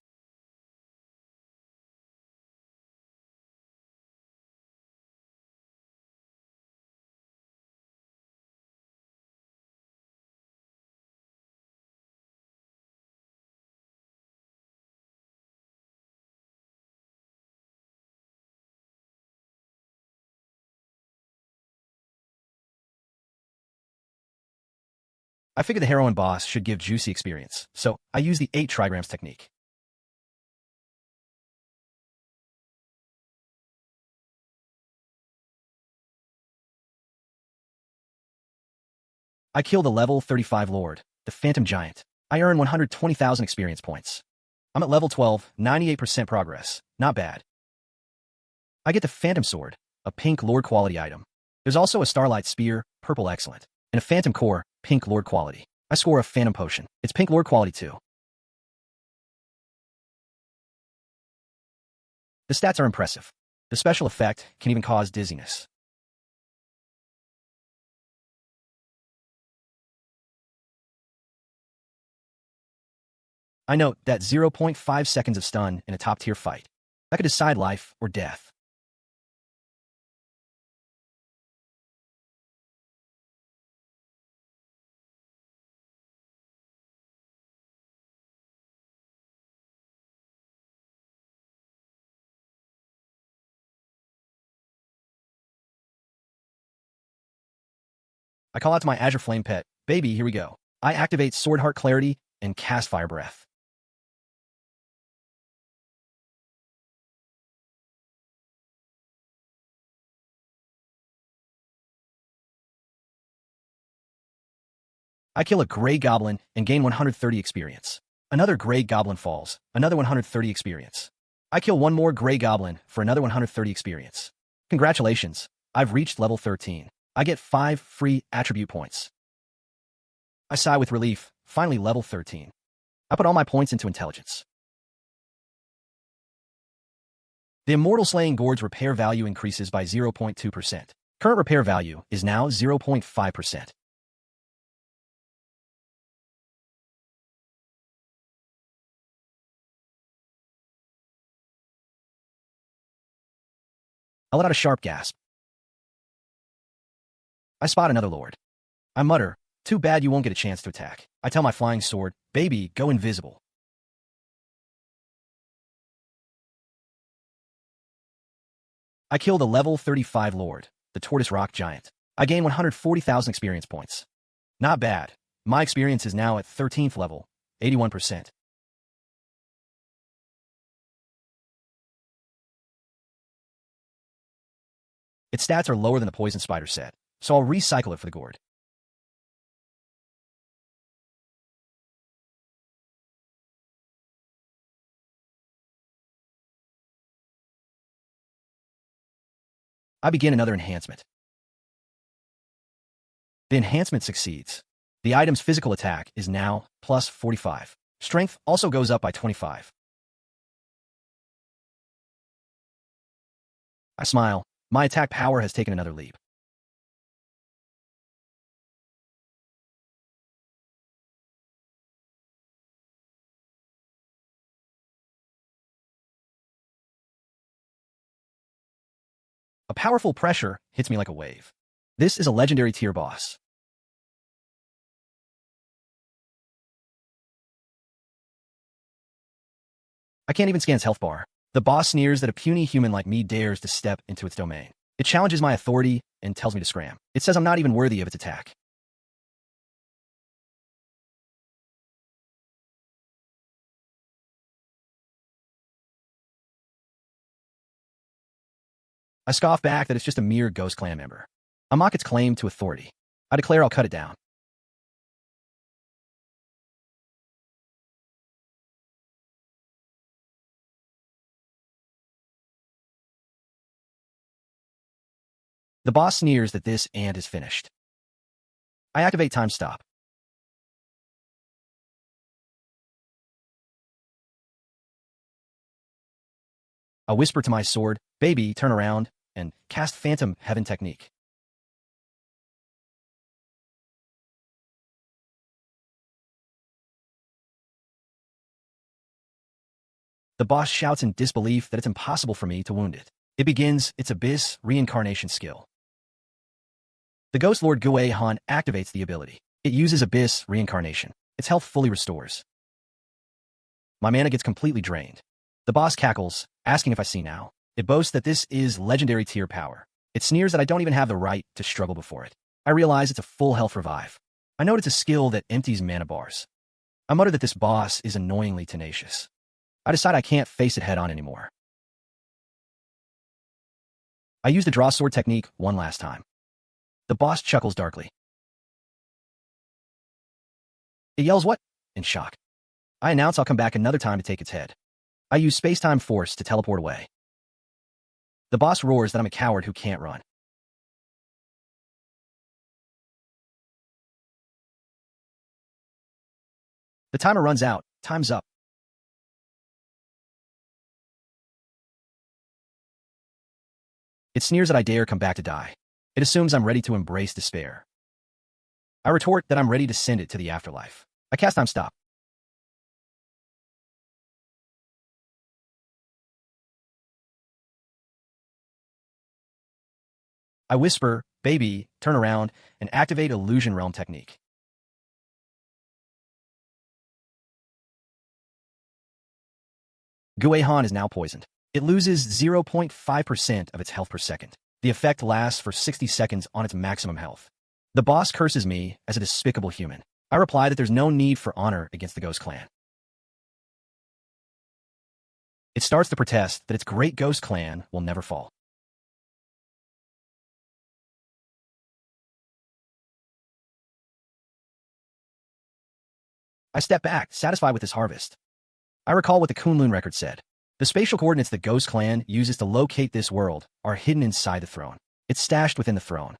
I figure the heroine boss should give juicy experience, so I use the 8 trigrams technique. I kill the level 35 lord, the Phantom Giant. I earn 120,000 experience points. I'm at level 12, 98% progress. Not bad. I get the Phantom Sword, a pink lord quality item. There's also a Starlight Spear, purple excellent, and a Phantom Core, pink lord quality. I score a Phantom Potion. It's pink lord quality too. The stats are impressive. The special effect can even cause dizziness. I note that 0.5 seconds of stun in a top-tier fight. That could decide life or death. I call out to my Azure Flame pet, "Baby, here we go." I activate Sword Heart Clarity and cast Fire Breath. I kill a Grey Goblin and gain 130 experience. Another Grey Goblin falls, another 130 experience. I kill one more Grey Goblin for another 130 experience. Congratulations, I've reached level 13. I get 5 free attribute points. I sigh with relief, finally level 13. I put all my points into intelligence. The Immortal Slaying Gourd's repair value increases by 0.2%. Current repair value is now 0.5%. I let out a sharp gasp. I spot another lord. I mutter, "Too bad you won't get a chance to attack." I tell my flying sword, "Baby, go invisible." I kill the level 35 lord, the Tortoise Rock Giant. I gain 140,000 experience points. Not bad. My experience is now at 13th level, 81%. Its stats are lower than the poison spider set, so I'll recycle it for the gourd. I begin another enhancement. The enhancement succeeds. The item's physical attack is now plus 45. Strength also goes up by 25. I smile. My attack power has taken another leap. A powerful pressure hits me like a wave. This is a legendary tier boss. I can't even scan its health bar. The boss sneers that a puny human like me dares to step into its domain. It challenges my authority and tells me to scram. It says I'm not even worthy of its attack. I scoff back that it's just a mere Ghost Clan member. I mock its claim to authority. I declare I'll cut it down. The boss sneers that this and is finished. I activate time stop. I whisper to my sword, baby, turn around, and cast Phantom Heaven technique. The boss shouts in disbelief that it's impossible for me to wound it. It begins its Abyss reincarnation skill. The Ghost Lord Gui Han activates the ability. It uses Abyss reincarnation. Its health fully restores. My mana gets completely drained. The boss cackles, asking if I see now. It boasts that this is legendary tier power. It sneers that I don't even have the right to struggle before it. I realize it's a full health revive. I note it's a skill that empties mana bars. I mutter that this boss is annoyingly tenacious. I decide I can't face it head-on anymore. I use the draw sword technique one last time. The boss chuckles darkly. It yells what? In shock. I announce I'll come back another time to take its head. I use space-time force to teleport away. The boss roars that I'm a coward who can't run. The timer runs out. Time's up. It sneers that I dare come back to die. It assumes I'm ready to embrace despair. I retort that I'm ready to send it to the afterlife. I cast time stop. I whisper, baby, turn around, and activate Illusion Realm technique. Gui Han is now poisoned. It loses 0.5% of its health per second. The effect lasts for 60 seconds on its maximum health. The boss curses me as a despicable human. I reply that there's no need for honor against the Ghost Clan. It starts to protest that its great Ghost Clan will never fall. I step back, satisfied with this harvest. I recall what the Kunlun record said. The spatial coordinates the Ghost Clan uses to locate this world are hidden inside the throne. It's stashed within the throne.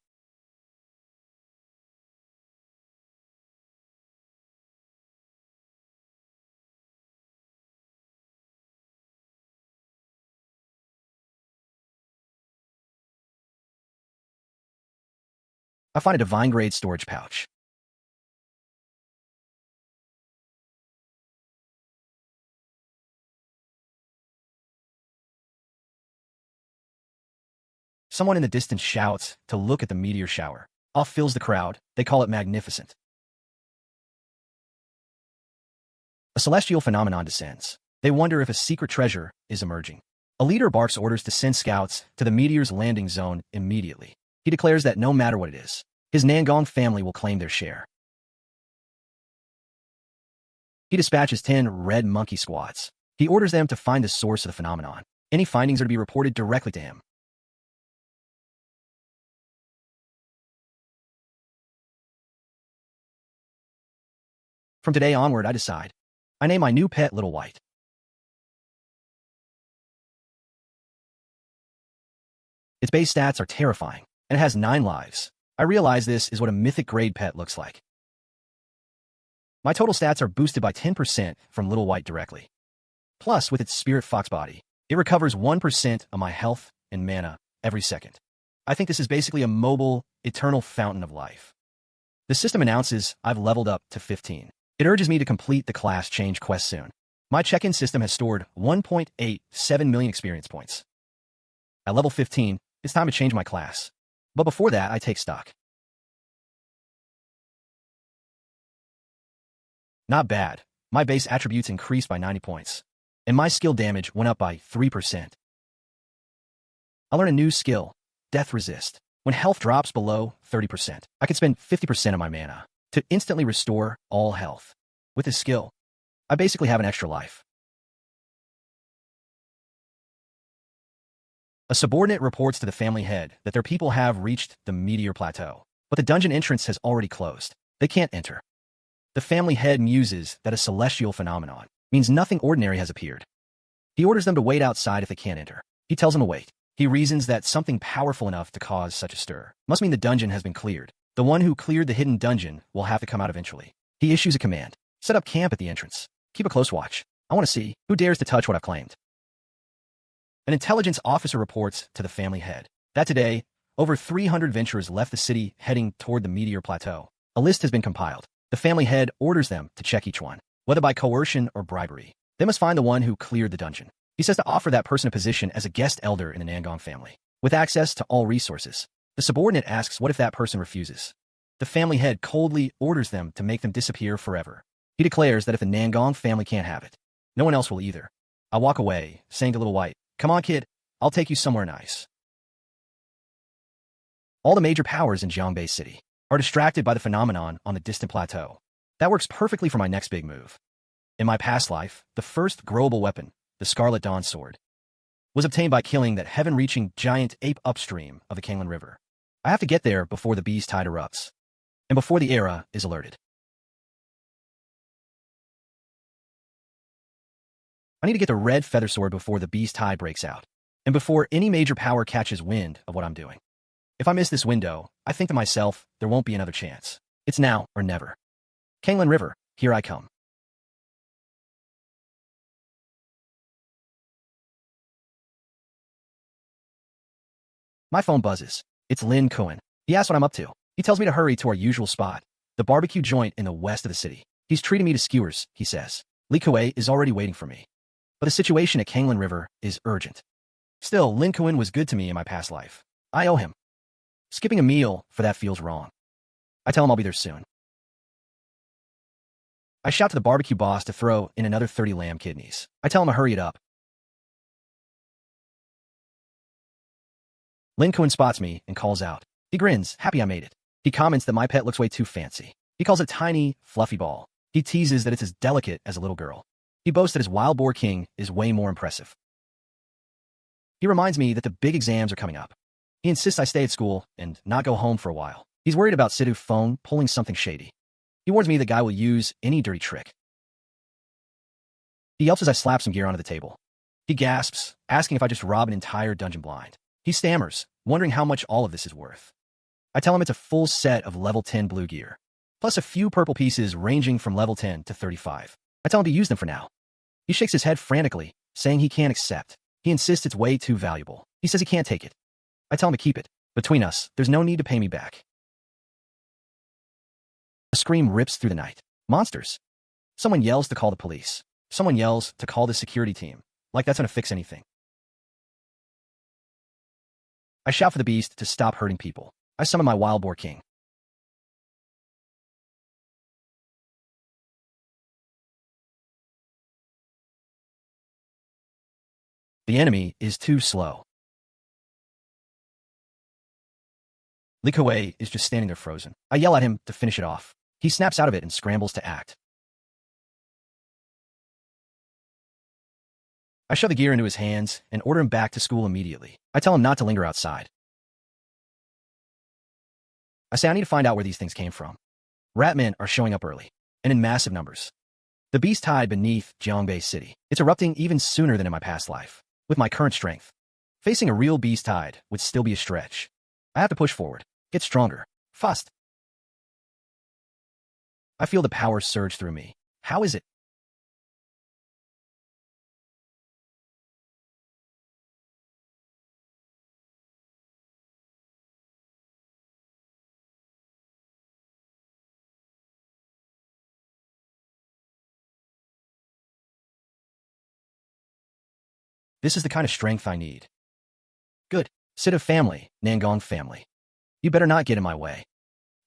I find a divine-grade storage pouch. Someone in the distance shouts to look at the meteor shower. Awe fills the crowd. They call it magnificent. A celestial phenomenon descends. They wonder if a secret treasure is emerging. A leader barks orders to send scouts to the meteor's landing zone immediately. He declares that no matter what it is, his Nangong family will claim their share. He dispatches 10 red monkey squads. He orders them to find the source of the phenomenon. Any findings are to be reported directly to him. From today onward, I decide. I name my new pet Little White. Its base stats are terrifying, and it has 9 lives. I realize this is what a mythic grade pet looks like. My total stats are boosted by 10% from Little White directly. Plus, with its spirit fox body, it recovers 1% of my health and mana every second. I think this is basically a mobile, eternal fountain of life. The system announces I've leveled up to 15. It urges me to complete the class change quest soon. My check-in system has stored 1.87 million experience points. At level 15, it's time to change my class. But before that, I take stock. Not bad. My base attributes increased by 90 points. And my skill damage went up by 3%. I learn a new skill, Death Resist. When health drops below 30%, I can spend 50% of my mana to instantly restore all health. With this skill, I basically have an extra life. A subordinate reports to the family head that their people have reached the Meteor Plateau, but the dungeon entrance has already closed. They can't enter. The family head muses that a celestial phenomenon means nothing ordinary has appeared. He orders them to wait outside if they can't enter. He tells them to wait. He reasons that something powerful enough to cause such a stir must mean the dungeon has been cleared. The one who cleared the hidden dungeon will have to come out eventually. He issues a command. Set up camp at the entrance. Keep a close watch. I want to see who dares to touch what I've claimed. An intelligence officer reports to the family head that today, over 300 venturers left the city heading toward the Meteor Plateau. A list has been compiled. The family head orders them to check each one, whether by coercion or bribery. They must find the one who cleared the dungeon. He says to offer that person a position as a guest elder in the Nangong family, with access to all resources. The subordinate asks what if that person refuses. The family head coldly orders them to make them disappear forever. He declares that if the Nangong family can't have it, no one else will either. I walk away, saying to Little White, "Come on, kid, I'll take you somewhere nice." All the major powers in Jiangbei City are distracted by the phenomenon on the distant plateau. That works perfectly for my next big move. In my past life, the first growable weapon, the Scarlet Dawn Sword, was obtained by killing that heaven-reaching giant ape upstream of the Qing River. I have to get there before the beast tide erupts, and before the era is alerted. I need to get the red feather sword before the beast tide breaks out, and before any major power catches wind of what I'm doing. If I miss this window, I think to myself, there won't be another chance. It's now or never. Qing River, here I come. My phone buzzes. It's Lin Kuan. He asks what I'm up to. He tells me to hurry to our usual spot, the barbecue joint in the west of the city. He's treating me to skewers, he says. Li Kuei is already waiting for me. But the situation at Qing River is urgent. Still, Lin Kuan was good to me in my past life. I owe him. Skipping a meal for that feels wrong. I tell him I'll be there soon. I shout to the barbecue boss to throw in another 30 lamb kidneys. I tell him to hurry it up. Lin Kuan spots me and calls out. He grins, happy I made it. He comments that my pet looks way too fancy. He calls it tiny, fluffy ball. He teases that it's as delicate as a little girl. He boasts that his wild boar king is way more impressive. He reminds me that the big exams are coming up. He insists I stay at school and not go home for a while. He's worried about Situ phone pulling something shady. He warns me the guy will use any dirty trick. He yelps as I slap some gear onto the table. He gasps, asking if I just robbed an entire dungeon blind. He stammers, wondering how much all of this is worth. I tell him it's a full set of level 10 blue gear, plus a few purple pieces ranging from level 10 to 35. I tell him to use them for now. He shakes his head frantically, saying he can't accept. He insists it's way too valuable. He says he can't take it. I tell him to keep it. Between us, there's no need to pay me back. A scream rips through the night. Monsters. Someone yells to call the police. Someone yells to call the security team. Like that's gonna fix anything. I shout for the beast to stop hurting people. I summon my wild boar king. The enemy is too slow. Li Kuei is just standing there frozen. I yell at him to finish it off. He snaps out of it and scrambles to act. I shove the gear into his hands and order him back to school immediately. I tell him not to linger outside. I say I need to find out where these things came from. Ratmen are showing up early, and in massive numbers. The beast tide beneath Jiangbei City. It's erupting even sooner than in my past life. With my current strength, facing a real beast tide would still be a stretch. I have to push forward, get stronger, fast. I feel the power surge through me. How is it? This is the kind of strength I need. Good. Situ family, Nangong family. You better not get in my way.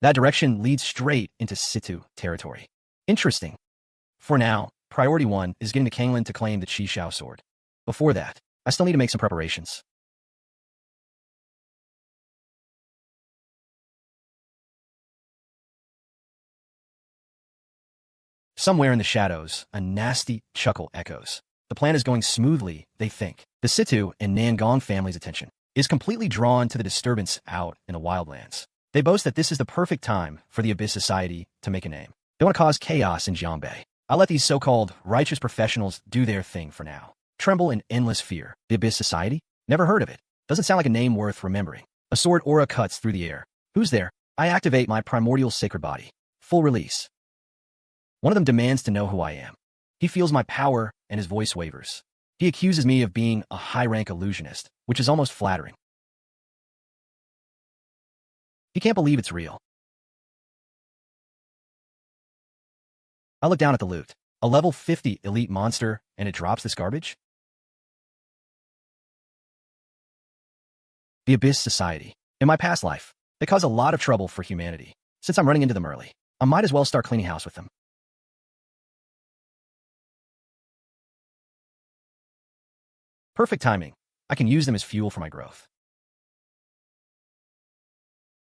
That direction leads straight into Situ territory. Interesting. For now, priority 1 is getting the Qinglan to claim the Qishao sword. Before that, I still need to make some preparations. Somewhere in the shadows, a nasty chuckle echoes. The plan is going smoothly, they think. The Situ and Nangong family's attention is completely drawn to the disturbance out in the wildlands. They boast that this is the perfect time for the Abyss Society to make a name. They want to cause chaos in Jiangbei. I'll let these so-called righteous professionals do their thing for now. Tremble in endless fear. The Abyss Society? Never heard of it. Doesn't sound like a name worth remembering. A sword aura cuts through the air. Who's there? I activate my primordial sacred body. Full release. One of them demands to know who I am. He feels my power and his voice wavers. He accuses me of being a high-rank illusionist, which is almost flattering. He can't believe it's real. I look down at the loot. A level 50 elite monster, and it drops this garbage? The Abyss Society. In my past life, they cause a lot of trouble for humanity. Since I'm running into them early, I might as well start cleaning house with them. Perfect timing. I can use them as fuel for my growth.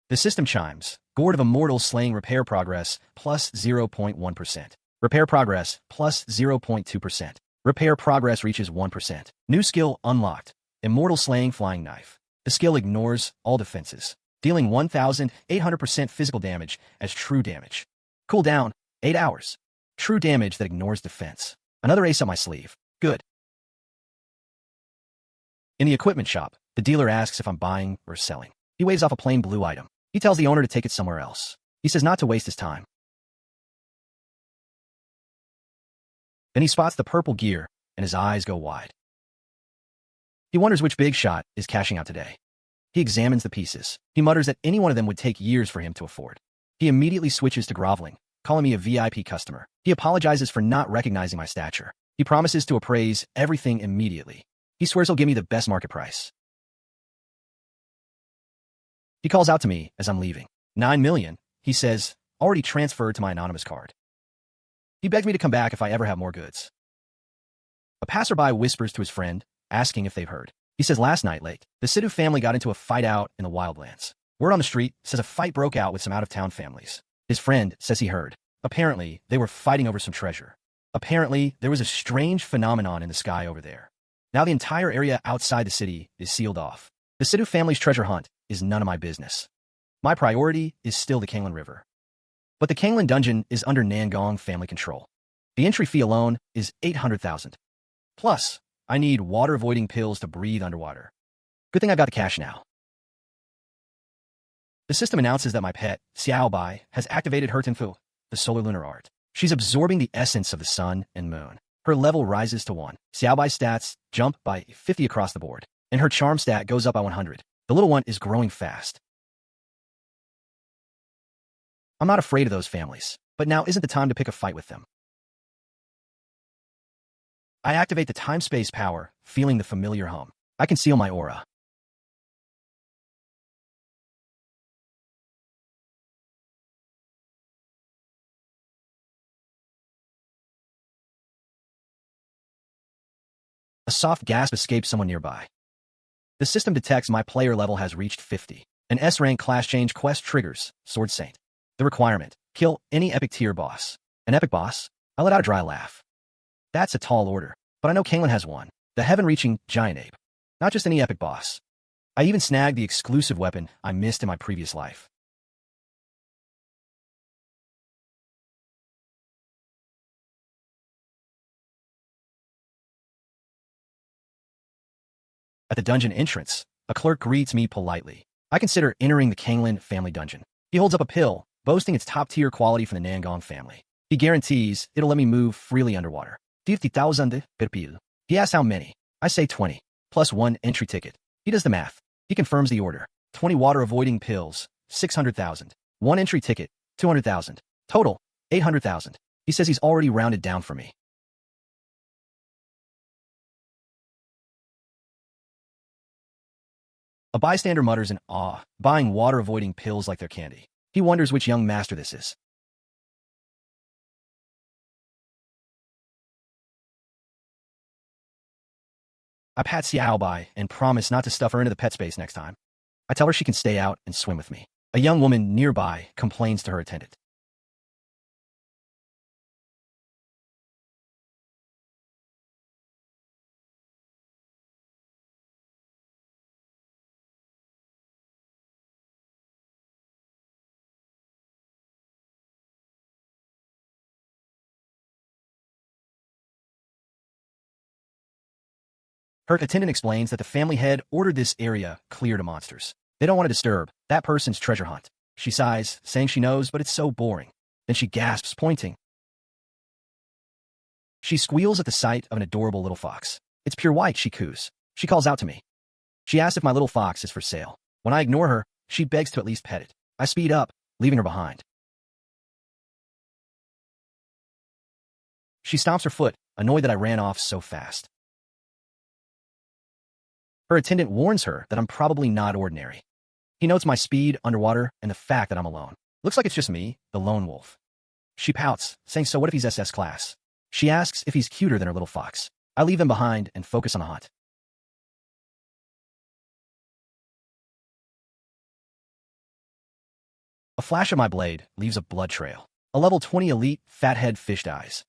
The system chimes. Gourd of Immortal slaying repair progress plus 0.1%. Repair progress plus 0.2%. Repair progress reaches 1%. New skill unlocked. Immortal slaying flying knife. The skill ignores all defenses, dealing 1,800% physical damage as true damage. Cooldown 8 hours. True damage that ignores defense. Another ace up my sleeve. Good. In the equipment shop, the dealer asks if I'm buying or selling. He waves off a plain blue item. He tells the owner to take it somewhere else. He says not to waste his time. Then he spots the purple gear, and his eyes go wide. He wonders which big shot is cashing out today. He examines the pieces. He mutters that any one of them would take years for him to afford. He immediately switches to groveling, calling me a VIP customer. He apologizes for not recognizing my stature. He promises to appraise everything immediately. He swears he'll give me the best market price. He calls out to me as I'm leaving. 9 million, he says, already transferred to my anonymous card. He begs me to come back if I ever have more goods. A passerby whispers to his friend, asking if they've heard. He says last night late, the Situ family got into a fight out in the wildlands. Word on the street says a fight broke out with some out-of-town families. His friend says he heard. Apparently, they were fighting over some treasure. Apparently, there was a strange phenomenon in the sky over there. Now the entire area outside the city is sealed off. The Situ family's treasure hunt is none of my business. My priority is still the Qinglan River. But the Qinglan dungeon is under Nangong family control. The entry fee alone is 800,000. Plus, I need water-avoiding pills to breathe underwater. Good thing I've got the cash now. The system announces that my pet, Xiaobai, has activated her Tenfu, the solar lunar art. She's absorbing the essence of the sun and moon. Her level rises to 1. Xiaobai's stats jump by 50 across the board, and her charm stat goes up by 100. The little one is growing fast. I'm not afraid of those families, but now isn't the time to pick a fight with them. I activate the time-space power, feeling the familiar hum. I conceal my aura. A soft gasp escapes someone nearby. The system detects my player level has reached 50. An S-rank class change quest triggers, Sword Saint. The requirement, kill any epic tier boss. An epic boss? I let out a dry laugh. That's a tall order, but I know Qinglan has one. The heaven-reaching giant ape. Not just any epic boss. I even snagged the exclusive weapon I missed in my previous life. At the dungeon entrance, a clerk greets me politely. I consider entering the Kanglan family dungeon. He holds up a pill, boasting its top-tier quality from the Nangong family. He guarantees it'll let me move freely underwater. 50,000 per pill. He asks how many. I say 20, plus 1 entry ticket. He does the math. He confirms the order. 20 water-avoiding pills, 600,000. 1 entry ticket, 200,000. Total, 800,000. He says he's already rounded down for me. A bystander mutters in awe, buying water-avoiding pills like they're candy. He wonders which young master this is. I pat Xiao by and promise not to stuff her into the pet space next time. I tell her she can stay out and swim with me. A young woman nearby complains to her attendant. Her attendant explains that the family head ordered this area clear to monsters. They don't want to disturb that person's treasure hunt. She sighs, saying she knows, but it's so boring. Then she gasps, pointing. She squeals at the sight of an adorable little fox. It's pure white, she coos. She calls out to me. She asks if my little fox is for sale. When I ignore her, she begs to at least pet it. I speed up, leaving her behind. She stomps her foot, annoyed that I ran off so fast. Her attendant warns her that I'm probably not ordinary. He notes my speed underwater and the fact that I'm alone. Looks like it's just me, the lone wolf. She pouts, saying, so what if he's SS class? She asks if he's cuter than her little fox. I leave them behind and focus on the hunt. A flash of my blade leaves a blood trail. A level 20 elite fathead fish dies.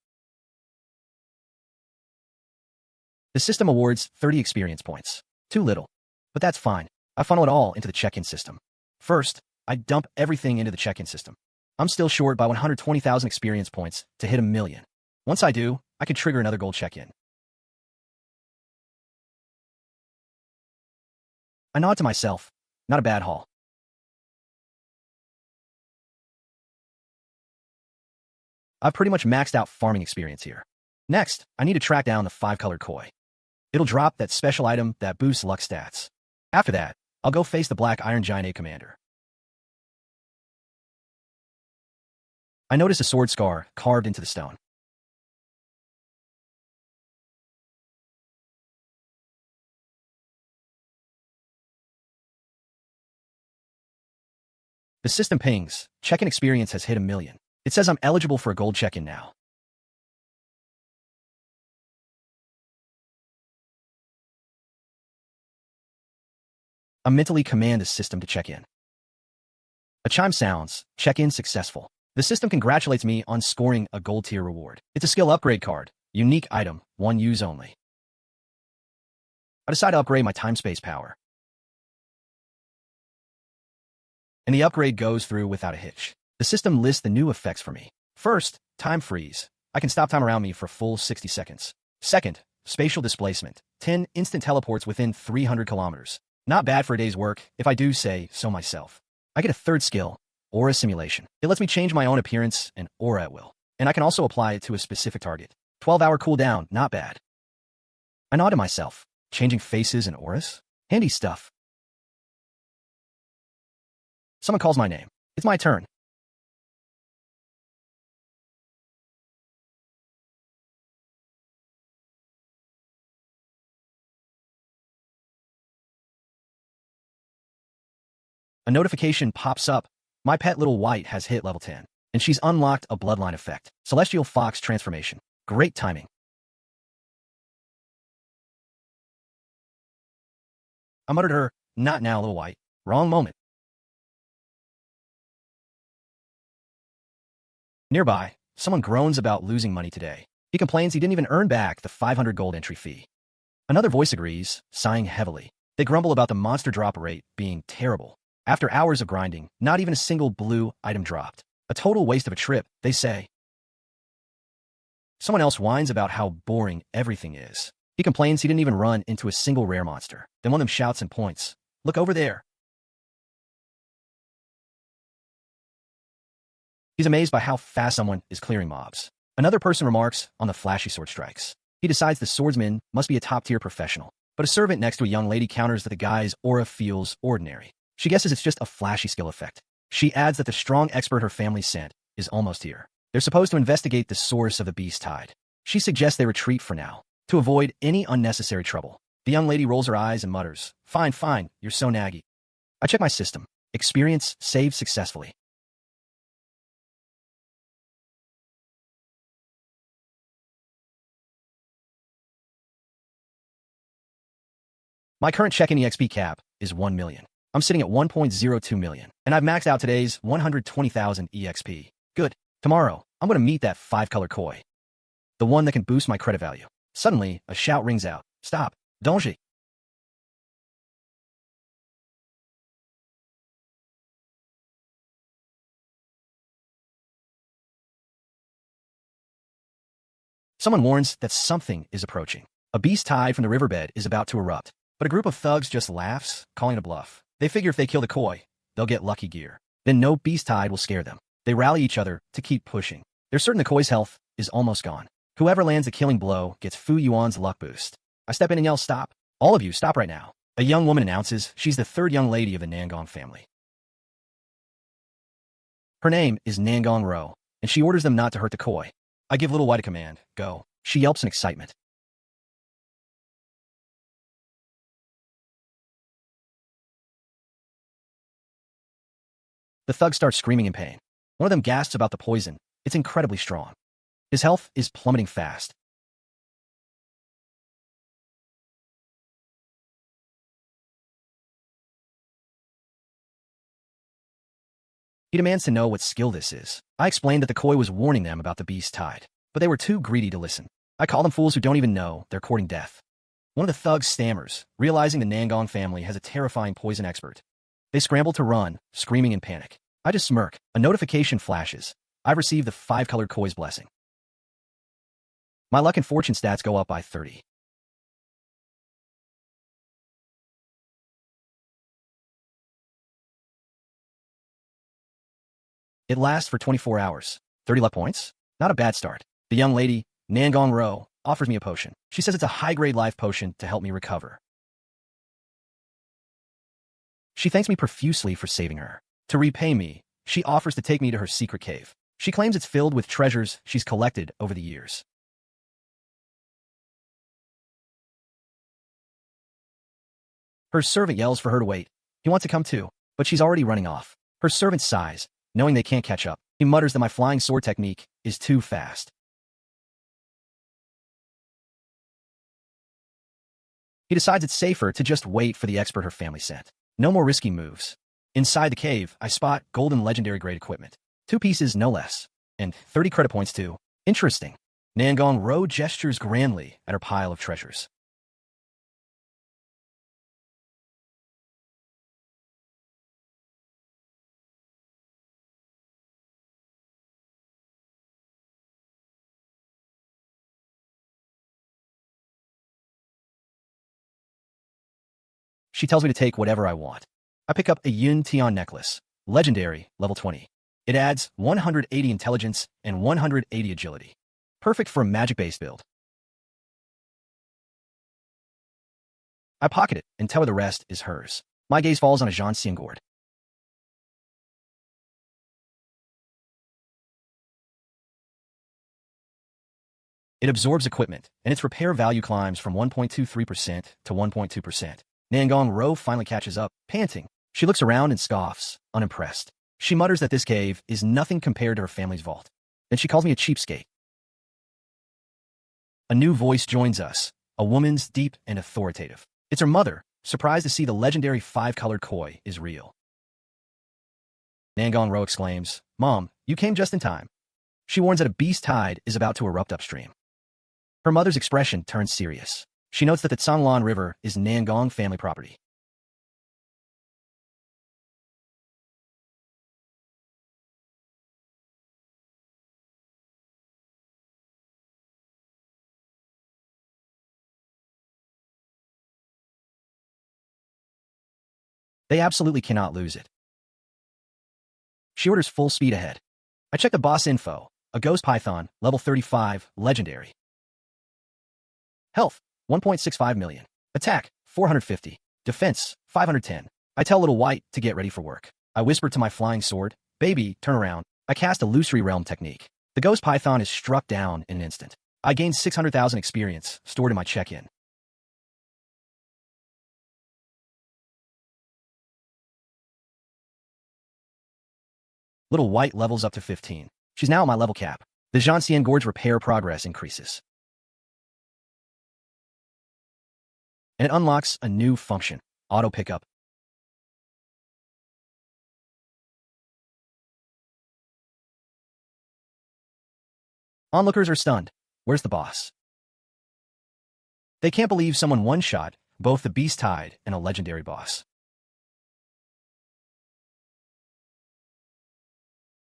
The system awards 30 experience points. Too little. But that's fine. I funnel it all into the check-in system. First, I dump everything into the check-in system. I'm still short by 120,000 experience points to hit 1 million. Once I do, I can trigger another gold check-in. I nod to myself. Not a bad haul. I've pretty much maxed out farming experience here. Next, I need to track down the 5-colored koi. It'll drop that special item that boosts luck stats. After that, I'll go face the Black Iron Giant A commander. I notice a sword scar carved into the stone. The system pings. Check-in experience has hit 1 million. It says I'm eligible for a gold check-in now. I mentally command the system to check in. A chime sounds. Check-in successful. The system congratulates me on scoring a gold tier reward. It's a skill upgrade card. Unique item. 1 use only. I decide to upgrade my time-space power. And the upgrade goes through without a hitch. The system lists the new effects for me. First, time freeze. I can stop time around me for a full 60 seconds. Second, spatial displacement. 10 instant teleports within 300 kilometers. Not bad for a day's work, if I do say so myself. I get a third skill, aura simulation. It lets me change my own appearance and aura at will. And I can also apply it to a specific target. 12-hour cooldown, not bad. I nod to myself. Changing faces and auras? Handy stuff. Someone calls my name. It's my turn. A notification pops up. My pet little white has hit level 10, and she's unlocked a bloodline effect. Celestial Fox transformation. Great timing. I muttered to her, not now, little white. Wrong moment. Nearby, someone groans about losing money today. He complains he didn't even earn back the 500 gold entry fee. Another voice agrees, sighing heavily. They grumble about the monster drop rate being terrible. After hours of grinding, not even a single blue item dropped. A total waste of a trip, they say. Someone else whines about how boring everything is. He complains he didn't even run into a single rare monster. Then one of them shouts and points. Look over there. He's amazed by how fast someone is clearing mobs. Another person remarks on the flashy sword strikes. He decides the swordsman must be a top-tier professional. But a servant next to a young lady counters that the guy's aura feels ordinary. She guesses it's just a flashy skill effect. She adds that the strong expert her family sent is almost here. They're supposed to investigate the source of the beast tide. She suggests they retreat for now, to avoid any unnecessary trouble. The young lady rolls her eyes and mutters, Fine, fine, you're so naggy. I check my system. Experience saved successfully. My current check-in EXP cap is 1 million. I'm sitting at 1.02 million, and I've maxed out today's 120,000 EXP. Good. Tomorrow, I'm going to meet that 5-color koi. The one that can boost my credit value. Suddenly, a shout rings out. Stop. Donji. Someone warns that something is approaching. A beast tide from the riverbed is about to erupt, but a group of thugs just laughs, calling it a bluff. They figure if they kill the koi, they'll get lucky gear. Then no beast tide will scare them. They rally each other to keep pushing. They're certain the koi's health is almost gone. Whoever lands the killing blow gets Fu Yuan's luck boost. I step in and yell, Stop. All of you, stop right now. A young woman announces she's the third young lady of the Nangong family. Her name is Nangong Ro, and she orders them not to hurt the koi. I give Little White a command. Go. She yelps in excitement. The thugs start screaming in pain. One of them gasps about the poison. It's incredibly strong. His health is plummeting fast. He demands to know what skill this is. I explained that the koi was warning them about the beast tide, but they were too greedy to listen. I call them fools who don't even know they're courting death. One of the thugs stammers, realizing the Nangong family has a terrifying poison expert. They scramble to run, screaming in panic. I just smirk. A notification flashes. I've received the 5-colored koi's blessing. My luck and fortune stats go up by 30. It lasts for 24 hours. 30 luck points? Not a bad start. The young lady, Nangong Ro, offers me a potion. She says it's a high-grade life potion to help me recover. She thanks me profusely for saving her. To repay me, she offers to take me to her secret cave. She claims it's filled with treasures she's collected over the years. Her servant yells for her to wait. He wants to come too, but she's already running off. Her servant sighs, knowing they can't catch up. He mutters that my flying sword technique is too fast. He decides it's safer to just wait for the expert her family sent. No more risky moves. Inside the cave, I spot golden legendary grade equipment. 2 pieces, no less. And 30 credit points too. Interesting. Nangong Ro gestures grandly at her pile of treasures. She tells me to take whatever I want. I pick up a Yun Tian necklace, legendary, level 20. It adds 180 intelligence and 180 agility. Perfect for a magic-based build. I pocket it and tell her the rest is hers. My gaze falls on a Zhanxian gourd. It absorbs equipment, and its repair value climbs from 1.23% to 1.2%. Nangong Ro finally catches up, panting. She looks around and scoffs, unimpressed. She mutters that this cave is nothing compared to her family's vault. Then she calls me a cheapskate. A new voice joins us, a woman's deep and authoritative. It's her mother, surprised to see the legendary 5-colored koi is real. Nangong Ro exclaims, Mom, you came just in time. She warns that a beast tide is about to erupt upstream. Her mother's expression turns serious. She notes that the Tsanglan River is Nangong family property. They absolutely cannot lose it. She orders full speed ahead. I check the boss info. A ghost python, level 35, legendary. Health, 1.65 million. Attack, 450. Defense, 510. I tell Little White to get ready for work. I whisper to my flying sword, baby, turn around. I cast illusory realm technique. The ghost python is struck down in an instant. I gained 600,000 experience, stored in my check-in. Little White levels up to 15. She's now at my level cap. The Zhanxian Gorge repair progress increases. And it unlocks a new function, auto pickup. Onlookers are stunned. Where's the boss? They can't believe someone one-shot both the Beast Tide and a legendary boss.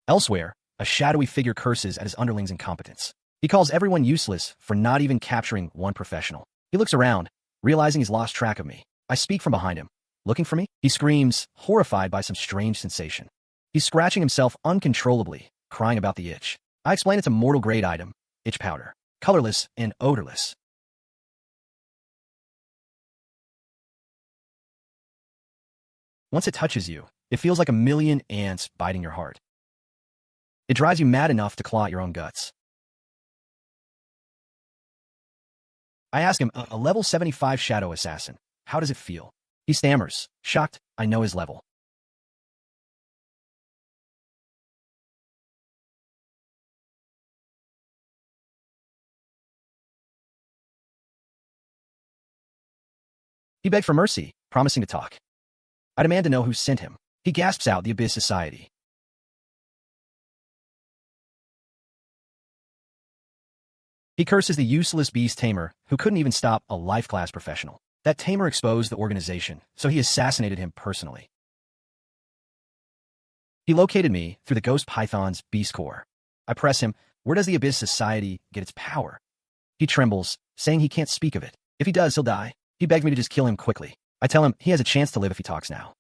Elsewhere, a shadowy figure curses at his underlings' incompetence. He calls everyone useless for not even capturing one professional. He looks around, realizing he's lost track of me. I speak from behind him. Looking for me? He screams, horrified by some strange sensation. He's scratching himself uncontrollably, crying about the itch. I explain it's a mortal-grade item, itch powder, colorless and odorless. Once it touches you, it feels like a million ants biting your heart. It drives you mad enough to claw at your own guts. I ask him, a level 75 shadow assassin, how does it feel? He stammers, shocked, I know his level. He begged for mercy, promising to talk. I demand to know who sent him. He gasps out the Abyss Society. He curses the useless beast tamer who couldn't even stop a life-class professional. That tamer exposed the organization, so he assassinated him personally. He located me through the Ghost Python's beast core. I press him, where does the Abyss Society get its power? He trembles, saying he can't speak of it. If he does, he'll die. He begged me to just kill him quickly. I tell him he has a chance to live if he talks now.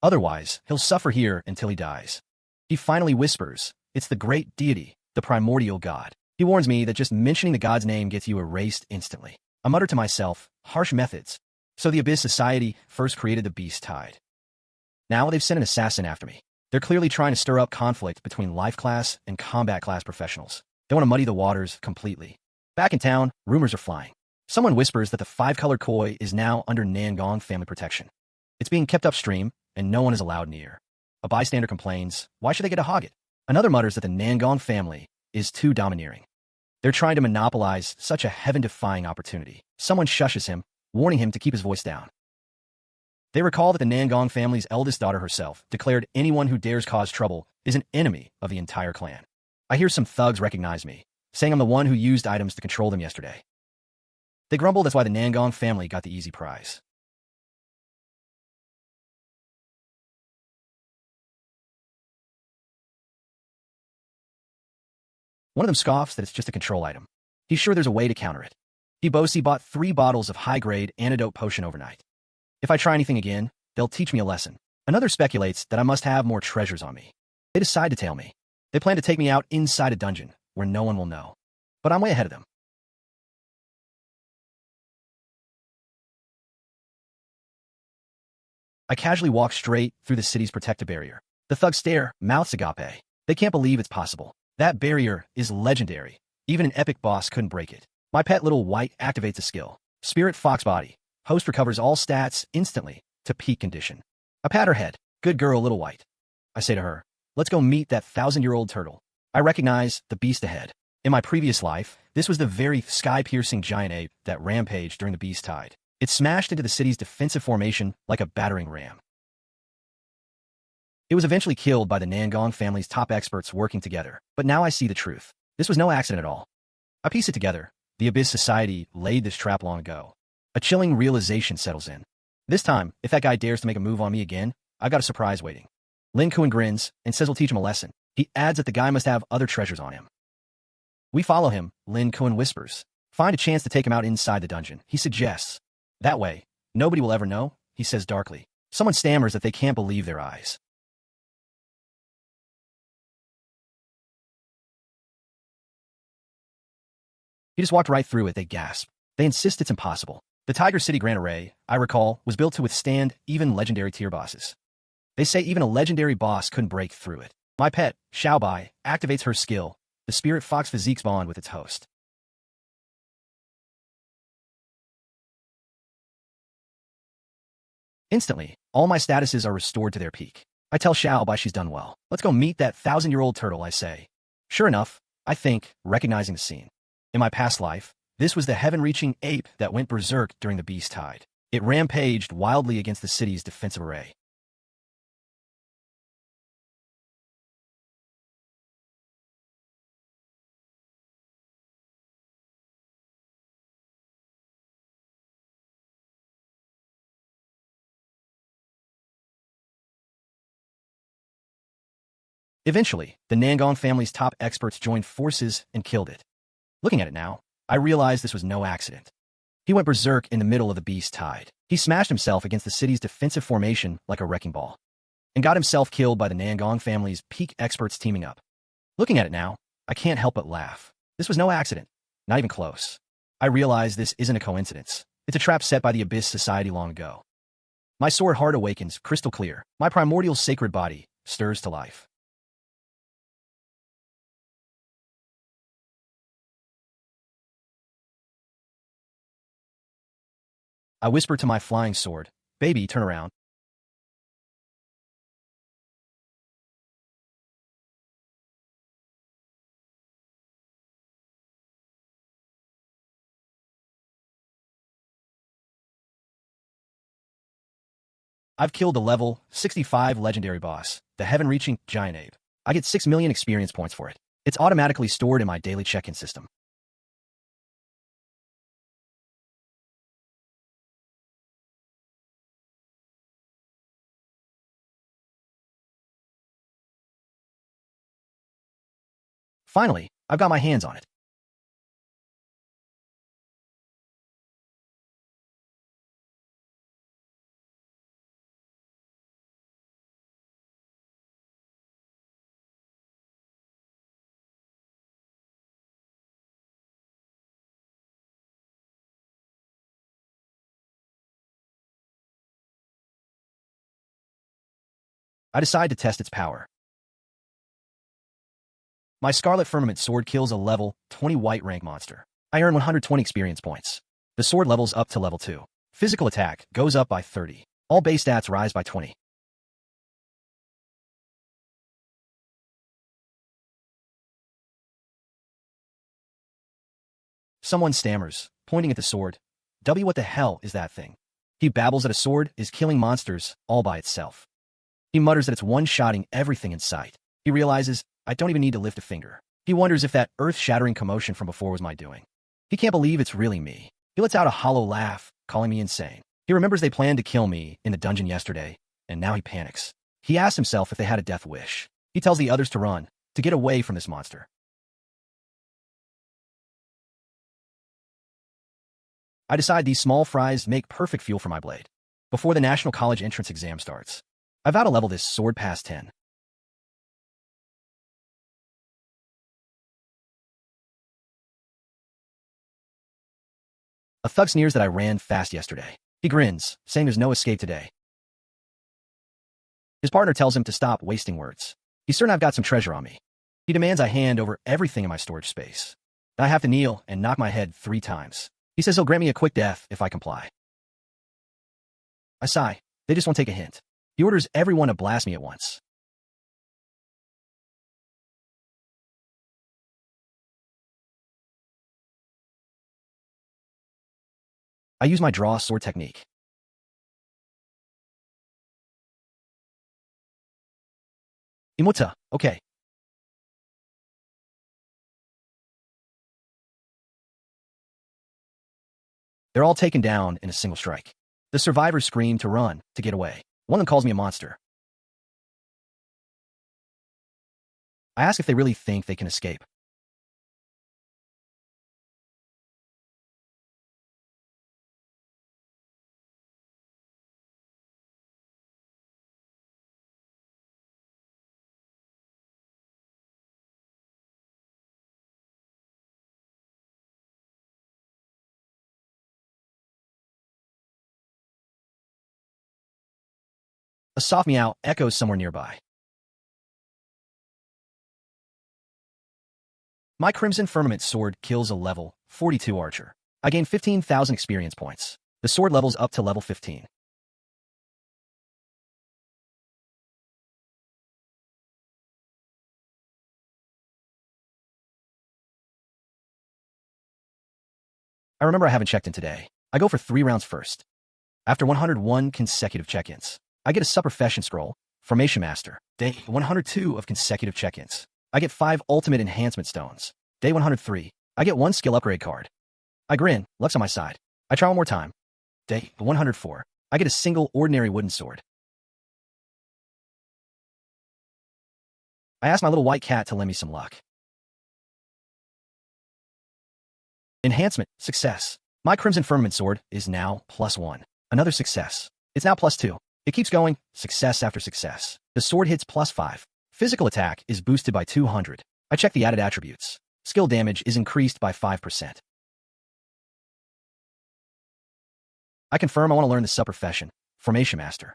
Otherwise, he'll suffer here until he dies. He finally whispers, it's the great deity, the primordial god. He warns me that just mentioning the god's name gets you erased instantly. I mutter to myself, harsh methods. So the Abyss Society first created the Beast Tide. Now they've sent an assassin after me. They're clearly trying to stir up conflict between life class and combat class professionals. They want to muddy the waters completely. Back in town, rumors are flying. Someone whispers that the 5-color koi is now under Nangong family protection. It's being kept upstream, and no one is allowed near. A bystander complains, why should they get to hog it? Another mutters that the Nangong family is too domineering. They're trying to monopolize such a heaven-defying opportunity. Someone shushes him, warning him to keep his voice down. They recall that the Nangong family's eldest daughter herself declared anyone who dares cause trouble is an enemy of the entire clan. I hear some thugs recognize me, saying I'm the one who used items to control them yesterday. They grumble that's why the Nangong family got the easy prize. One of them scoffs that it's just a control item. He's sure there's a way to counter it. He boasts he bought 3 bottles of high-grade antidote potion overnight. If I try anything again, they'll teach me a lesson. Another speculates that I must have more treasures on me. They decide to tail me. They plan to take me out inside a dungeon, where no one will know. But I'm way ahead of them. I casually walk straight through the city's protective barrier. The thugs stare, mouths agape. They can't believe it's possible. That barrier is legendary. Even an epic boss couldn't break it. My pet Little White activates a skill. Spirit Fox Body. Host recovers all stats instantly to peak condition. I pat her head. Good girl, Little White. I say to her, let's go meet that 1,000-year-old turtle. I recognize the beast ahead. In my previous life, this was the very sky-piercing giant ape that rampaged during the Beast Tide. It smashed into the city's defensive formation like a battering ram. It was eventually killed by the Nangong family's top experts working together. But now I see the truth. This was no accident at all. I piece it together. The Abyss Society laid this trap long ago. A chilling realization settles in. This time, if that guy dares to make a move on me again, I've got a surprise waiting. Lin Kuan grins and says we'll teach him a lesson. He adds that the guy must have other treasures on him. We follow him, Lin Kuan whispers. Find a chance to take him out inside the dungeon, he suggests. That way, nobody will ever know, he says darkly. Someone stammers that they can't believe their eyes. He just walked right through it, they gasp. They insist it's impossible. The Tiger City Grand Array, I recall, was built to withstand even legendary tier bosses. They say even a legendary boss couldn't break through it. My pet, Xiaobai, activates her skill, the Spirit Fox Physique's bond with its host. Instantly, all my statuses are restored to their peak. I tell Xiaobai she's done well. Let's go meet that 1,000-year-old turtle, I say. Sure enough, I think, recognizing the scene. In my past life, this was the heaven-reaching ape that went berserk during the beast tide. It rampaged wildly against the city's defensive array. Eventually, the Nangong family's top experts joined forces and killed it. Looking at it now, I realized this was no accident. He went berserk in the middle of the beast tide. He smashed himself against the city's defensive formation like a wrecking ball, and got himself killed by the Nangong family's peak experts teaming up. Looking at it now, I can't help but laugh. This was no accident, not even close. I realize this isn't a coincidence. It's a trap set by the Abyss Society long ago. My sword heart awakens, crystal clear. My primordial sacred body stirs to life. I whisper to my flying sword, "Baby, turn around." I've killed the level 65 legendary boss, the heaven-reaching giant ape. I get 6 million experience points for it. It's automatically stored in my daily check-in system. Finally, I've got my hands on it. I decide to test its power. My Scarlet Firmament sword kills a level 20 white rank monster. I earn 120 experience points. The sword levels up to level 2. Physical attack goes up by 30. All base stats rise by 20. Someone stammers, pointing at the sword. What the hell is that thing? He babbles that a sword is killing monsters all by itself. He mutters that it's one-shotting everything in sight. He realizes, I don't even need to lift a finger. He wonders if that earth-shattering commotion from before was my doing. He can't believe it's really me. He lets out a hollow laugh, calling me insane. He remembers they planned to kill me in the dungeon yesterday, and now he panics. He asks himself if they had a death wish. He tells the others to run, to get away from this monster. I decide these small fries make perfect fuel for my blade. Before the National College entrance exam starts, I vow to level this sword past 10. A thug sneers that I ran fast yesterday. He grins, saying there's no escape today. His partner tells him to stop wasting words. He's certain I've got some treasure on me. He demands I hand over everything in my storage space. I have to kneel and knock my head 3 times. He says he'll grant me a quick death if I comply. I sigh. They just won't take a hint. He orders everyone to blast me at once. I use my draw sword technique. Imuta, okay. They're all taken down in a single strike. The survivors scream to run, to get away. One of them calls me a monster. I ask if they really think they can escape. A soft meow echoes somewhere nearby. My Crimson Firmament sword kills a level 42 archer. I gain 15,000 experience points. The sword levels up to level 15. I remember I haven't checked in today. I go for 3 rounds first. After 101 consecutive check-ins, I get a Subprofession scroll, Formation Master. Day 102 of consecutive check-ins. I get 5 Ultimate Enhancement Stones. Day 103, I get 1 skill upgrade card. I grin, luck's on my side. I try one more time. Day 104, I get a single ordinary wooden sword. I ask my little white cat to lend me some luck. Enhancement, success. My Crimson Firmament sword is now +1. Another success. It's now +2. It keeps going, success after success. The sword hits +5. Physical attack is boosted by 200. I check the added attributes. Skill damage is increased by 5%. I confirm I want to learn the Subprofession, Formation Master.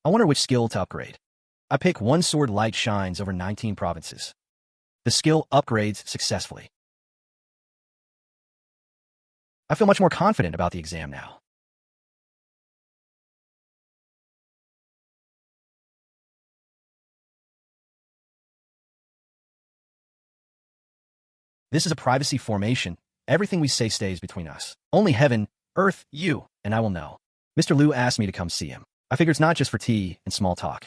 I wonder which skill to upgrade. I pick 1 sword light shines over 19 provinces. The skill upgrades successfully. I feel much more confident about the exam now. This is a privacy formation. Everything we say stays between us. Only heaven, earth, you, and I will know. Mr. Liu asked me to come see him. I figure it's not just for tea and small talk.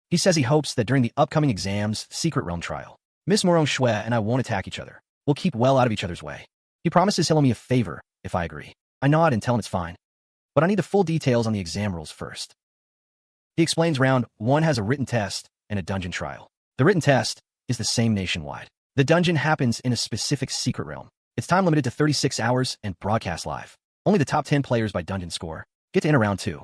He says he hopes that during the upcoming exams, Secret Realm trial, Miss Morong Shui and I won't attack each other. We'll keep well out of each other's way. He promises he'll owe me a favor if I agree. I nod and tell him it's fine. But I need the full details on the exam rules first. He explains round 1 has a written test and a dungeon trial. The written test is the same nationwide. The dungeon happens in a specific secret realm. It's time limited to 36 hours and broadcast live. Only the top 10 players by dungeon score get to enter round 2.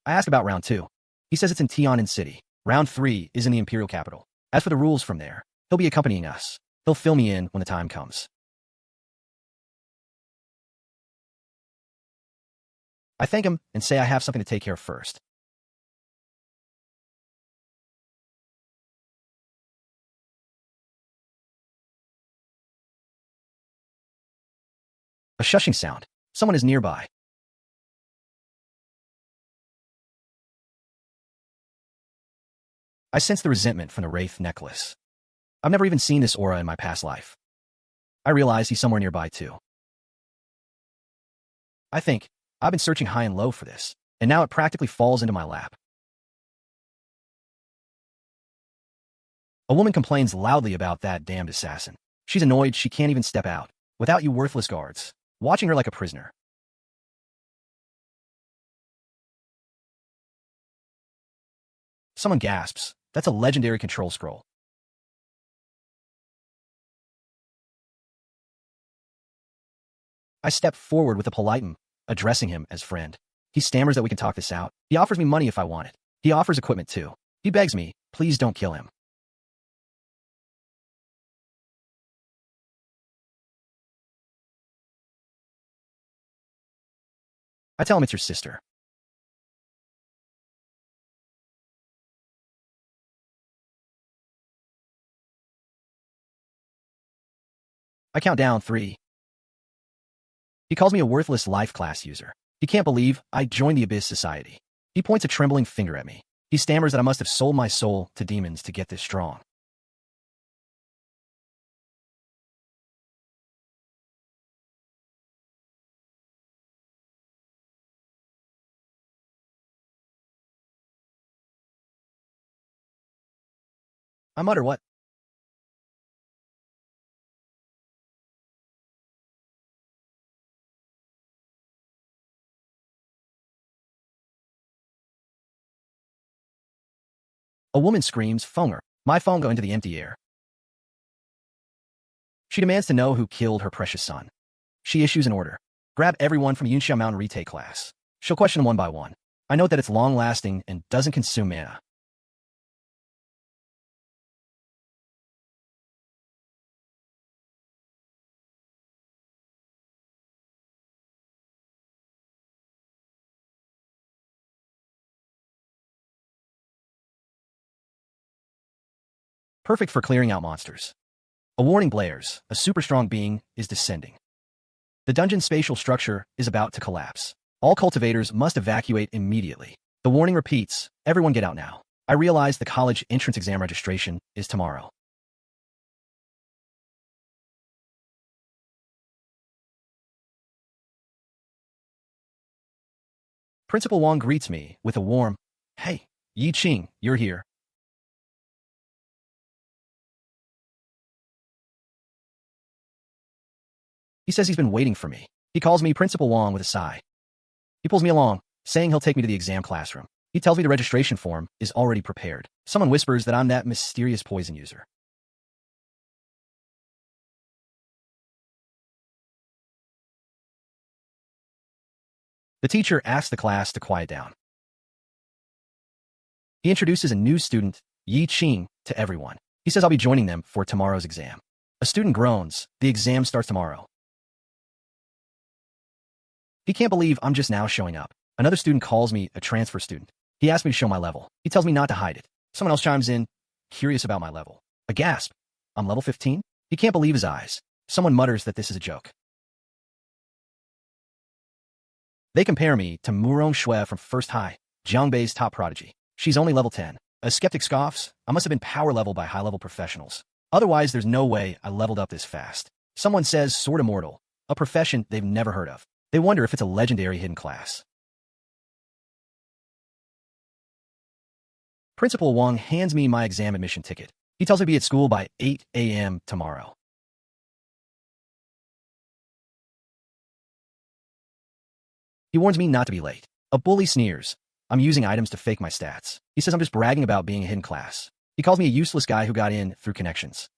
I ask about round 2. He says it's in Tian'an City. Round 3 is in the Imperial Capital. As for the rules from there, he'll be accompanying us. He'll fill me in when the time comes. I thank him and say I have something to take care of first. A shushing sound. Someone is nearby. I sense the resentment from the Wraith necklace. I've never even seen this aura in my past life. I realize he's somewhere nearby too. I think, I've been searching high and low for this, and now it practically falls into my lap. A woman complains loudly about that damned assassin. She's annoyed she can't even step out. Without you worthless guards, watching her like a prisoner. Someone gasps. That's a legendary control scroll. I step forward with a polite addressing him as friend. He stammers that we can talk this out. He offers me money if I want it. He offers equipment too. He begs me, please don't kill him. I tell him it's your sister. I count down 3. He calls me a worthless life class user. He can't believe I joined the Abyss Society. He points a trembling finger at me. He stammers that I must have sold my soul to demons to get this strong. I mutter what? A woman screams, phone her. My phone go into the empty air. She demands to know who killed her precious son. She issues an order. Grab everyone from Yunxia Mountain retake class. She'll question them one by one. I note that it's long-lasting and doesn't consume mana. perfect for clearing out monsters. A warning blares, a super strong being is descending. The dungeon's spatial structure is about to collapse. All cultivators must evacuate immediately. The warning repeats, everyone get out now. I realize the college entrance exam registration is tomorrow. Principal Wang greets me with a warm, "Hey, Yi Qing, you're here." He says he's been waiting for me. He calls me Principal Wang with a sigh. He pulls me along, saying he'll take me to the exam classroom. He tells me the registration form is already prepared. Someone whispers that I'm that mysterious poison user. The teacher asks the class to quiet down. He introduces a new student, Yi Qing, to everyone. He says I'll be joining them for tomorrow's exam. A student groans. The exam starts tomorrow. He can't believe I'm just now showing up. Another student calls me a transfer student. He asks me to show my level. He tells me not to hide it. Someone else chimes in, curious about my level. A gasp. I'm level 15? He can't believe his eyes. Someone mutters that this is a joke. They compare me to Murong Shui from First High, Jiangbei's top prodigy. She's only level 10. A skeptic scoffs, I must have been power leveled by high-level professionals. Otherwise, there's no way I leveled up this fast. Someone says Sword Immortal, a profession they've never heard of. They wonder if it's a legendary hidden class. Principal Wang hands me my exam admission ticket. He tells me to be at school by 8 a.m. tomorrow. He warns me not to be late. A bully sneers. I'm using items to fake my stats. He says I'm just bragging about being a hidden class. He calls me a useless guy who got in through connections.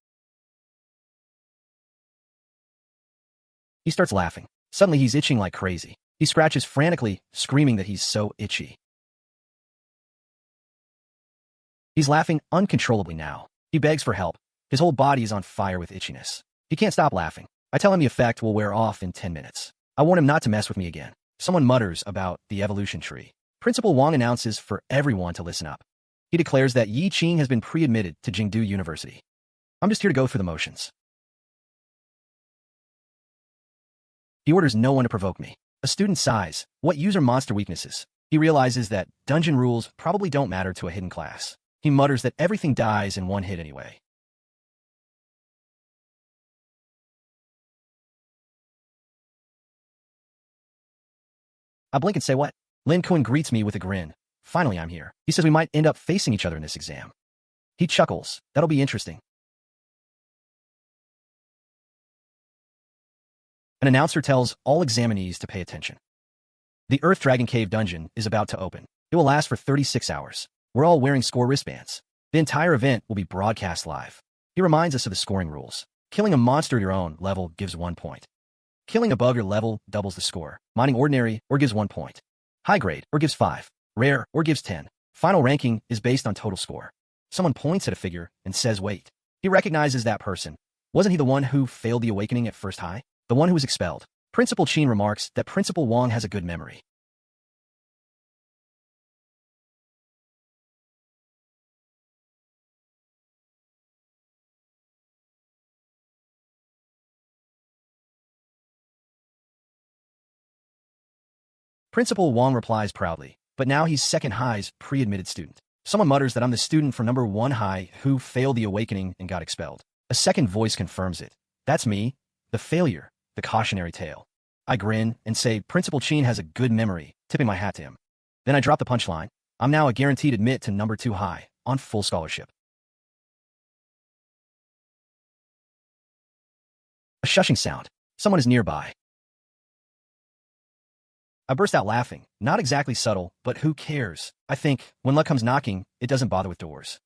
He starts laughing. Suddenly he's itching like crazy. He scratches frantically, screaming that he's so itchy. He's laughing uncontrollably now. He begs for help. His whole body is on fire with itchiness. He can't stop laughing. I tell him the effect will wear off in 10 minutes. I warn him not to mess with me again. Someone mutters about the evolution tree. Principal Wang announces for everyone to listen up. He declares that Yi Qing has been pre-admitted to Jingdu University. I'm just here to go through the motions. He orders no one to provoke me. A student sighs. What user monster weaknesses? He realizes that dungeon rules probably don't matter to a hidden class. He mutters that everything dies in one hit anyway. I blink and say what? Lin Kuan greets me with a grin. Finally, I'm here. He says we might end up facing each other in this exam. He chuckles. That'll be interesting. An announcer tells all examinees to pay attention. The Earth Dragon Cave dungeon is about to open. It will last for 36 hours. We're all wearing score wristbands. The entire event will be broadcast live. He reminds us of the scoring rules. Killing a monster at your own level gives 1 point. Killing above your level doubles the score. Mining ordinary or gives 1 point. High grade or gives 5. Rare or gives 10. Final ranking is based on total score. Someone points at a figure and says wait. He recognizes that person. Wasn't he the one who failed the awakening at First High? The one who was expelled. Principal Qin remarks that Principal Wang has a good memory. Principal Wang replies proudly, but now he's second high's pre-admitted student. Someone mutters that I'm the student from number 1 high who failed the awakening and got expelled. A second voice confirms it. That's me, the failure, the cautionary tale. I grin and say Principal Qin has a good memory, tipping my hat to him. Then I drop the punchline. I'm now a guaranteed admit to number 2 high, on full scholarship. A shushing sound. Someone is nearby. I burst out laughing. Not exactly subtle, but who cares? I think, when luck comes knocking, it doesn't bother with doors.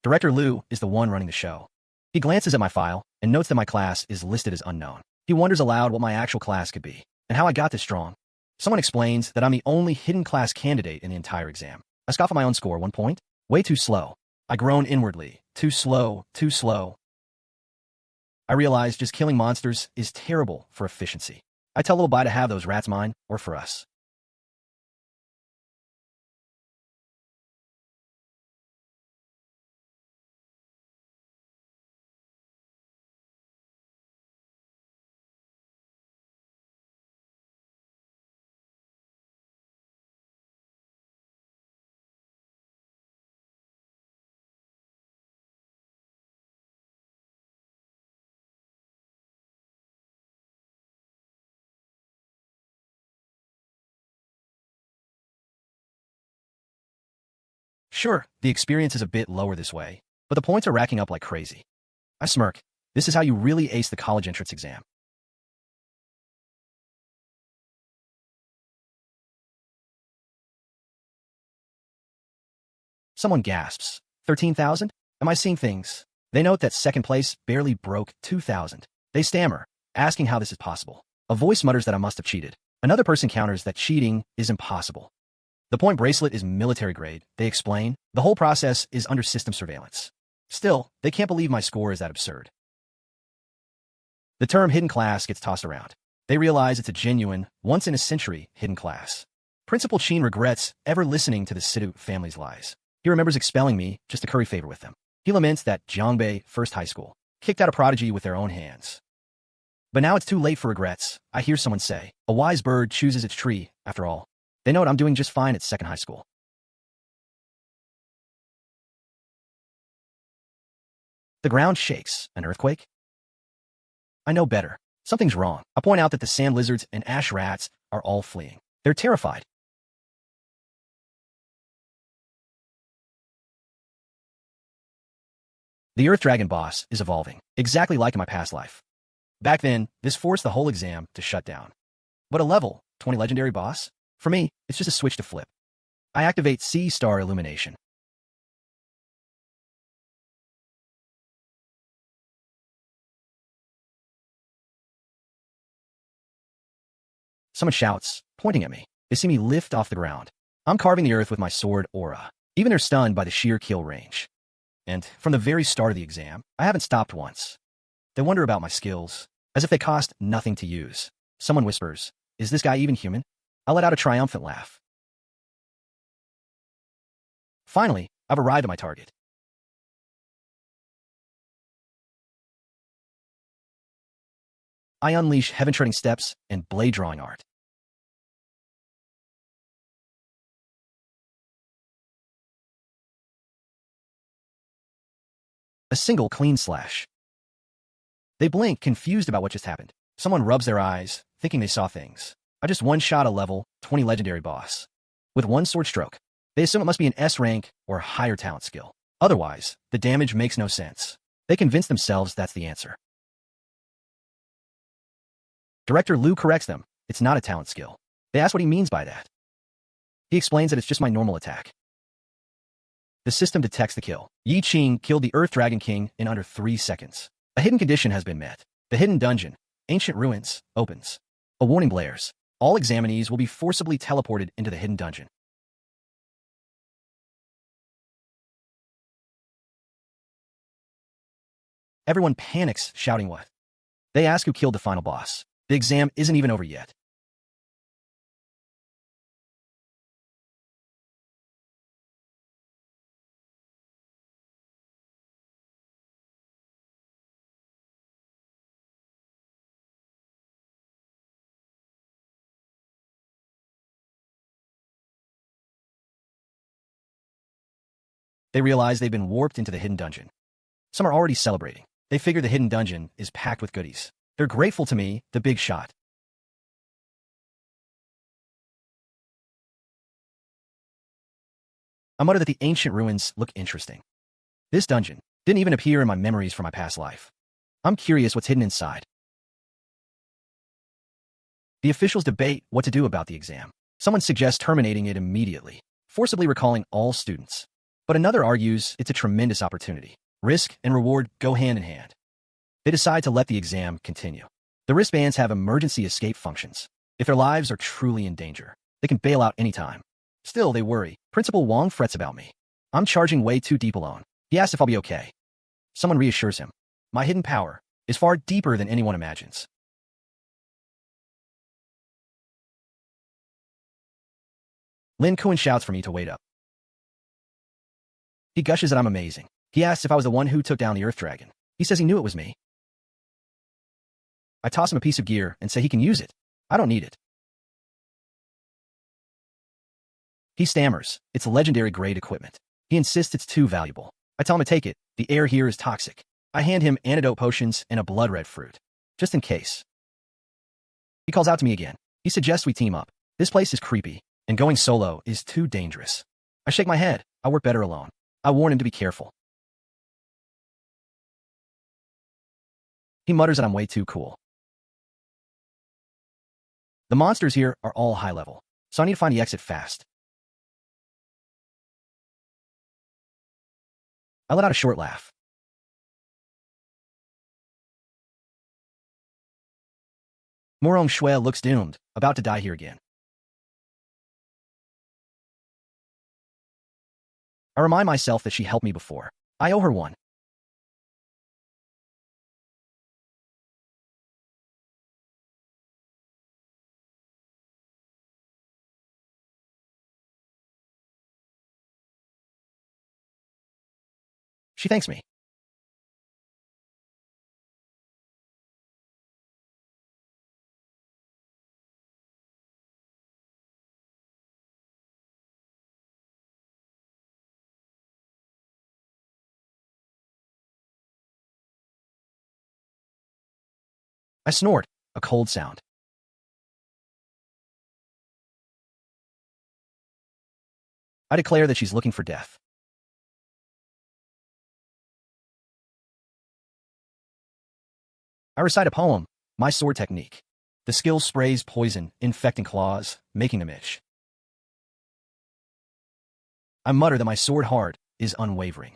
Director Liu is the one running the show. He glances at my file and notes that my class is listed as unknown. He wonders aloud what my actual class could be, and how I got this strong. Someone explains that I'm the only hidden class candidate in the entire exam. I scoff at my own score, 1 point. Way too slow. I groan inwardly. Too slow, too slow. I realize just killing monsters is terrible for efficiency. I tell little Bai to have those rats mine, or for us. Sure, the experience is a bit lower this way, but the points are racking up like crazy. I smirk. This is how you really ace the college entrance exam. Someone gasps. 13,000? Am I seeing things? They note that second place barely broke 2,000. They stammer, asking how this is possible. A voice mutters that I must have cheated. Another person counters that cheating is impossible. The point bracelet is military grade, they explain. The whole process is under system surveillance. Still, they can't believe my score is that absurd. The term hidden class gets tossed around. They realize it's a genuine, once-in-a-century hidden class. Principal Qing regrets ever listening to the Situ family's lies. He remembers expelling me just to curry favor with them. He laments that Jiangbei First High School kicked out a prodigy with their own hands. But now it's too late for regrets, I hear someone say. A wise bird chooses its tree, after all. They note I'm doing just fine at second high school. The ground shakes. An earthquake? I know better. Something's wrong. I point out that the sand lizards and ash rats are all fleeing. They're terrified. The Earth Dragon boss is evolving, exactly like in my past life. Back then, this forced the whole exam to shut down. But a level 20 legendary boss? For me, it's just a switch to flip. I activate C-Star Illumination. Someone shouts, pointing at me. They see me lift off the ground. I'm carving the earth with my sword aura. Even they're stunned by the sheer kill range. And from the very start of the exam, I haven't stopped once. They wonder about my skills, as if they cost nothing to use. Someone whispers, is this guy even human? I let out a triumphant laugh. Finally, I've arrived at my target. I unleash heaven-treading steps and blade-drawing art. A single clean slash. They blink, confused about what just happened. Someone rubs their eyes, thinking they saw things. I just one-shot a level 20 legendary boss. With one sword stroke. They assume it must be an S rank or higher talent skill. Otherwise, the damage makes no sense. They convince themselves that's the answer. Director Liu corrects them. It's not a talent skill. They ask what he means by that. He explains that it's just my normal attack. The system detects the kill. Yi Qing killed the Earth Dragon King in under 3 seconds. A hidden condition has been met. The hidden dungeon, Ancient Ruins, opens. A warning blares. All examinees will be forcibly teleported into the hidden dungeon. Everyone panics, shouting what? They ask who killed the final boss. The exam isn't even over yet. They realize they've been warped into the hidden dungeon. Some are already celebrating. They figure the hidden dungeon is packed with goodies. They're grateful to me, the big shot. I mutter that the ancient ruins look interesting. This dungeon didn't even appear in my memories from my past life. I'm curious what's hidden inside. The officials debate what to do about the exam. Someone suggests terminating it immediately, forcibly recalling all students. But another argues it's a tremendous opportunity. Risk and reward go hand in hand. They decide to let the exam continue. The wristbands have emergency escape functions. If their lives are truly in danger, they can bail out anytime. Still, they worry. Principal Wang frets about me. I'm charging way too deep alone. He asks if I'll be okay. Someone reassures him. My hidden power is far deeper than anyone imagines. Lin Kuan shouts for me to wait up. He gushes that I'm amazing. He asks if I was the one who took down the Earth Dragon. He says he knew it was me. I toss him a piece of gear and say he can use it. I don't need it. He stammers. It's legendary grade equipment. He insists it's too valuable. I tell him to take it. The air here is toxic. I hand him antidote potions and a blood-red fruit. Just in case. He calls out to me again. He suggests we team up. This place is creepy, and going solo is too dangerous. I shake my head. I work better alone. I warn him to be careful. He mutters that I'm way too cool. The monsters here are all high level, so I need to find the exit fast. I let out a short laugh. Morong Shui looks doomed, about to die here again. I remind myself that she helped me before. I owe her one. She thanks me. I snort, a cold sound. I declare that she's looking for death. I recite a poem, my sword technique. The skill sprays poison, infecting claws, making them itch. I mutter that my sword heart is unwavering.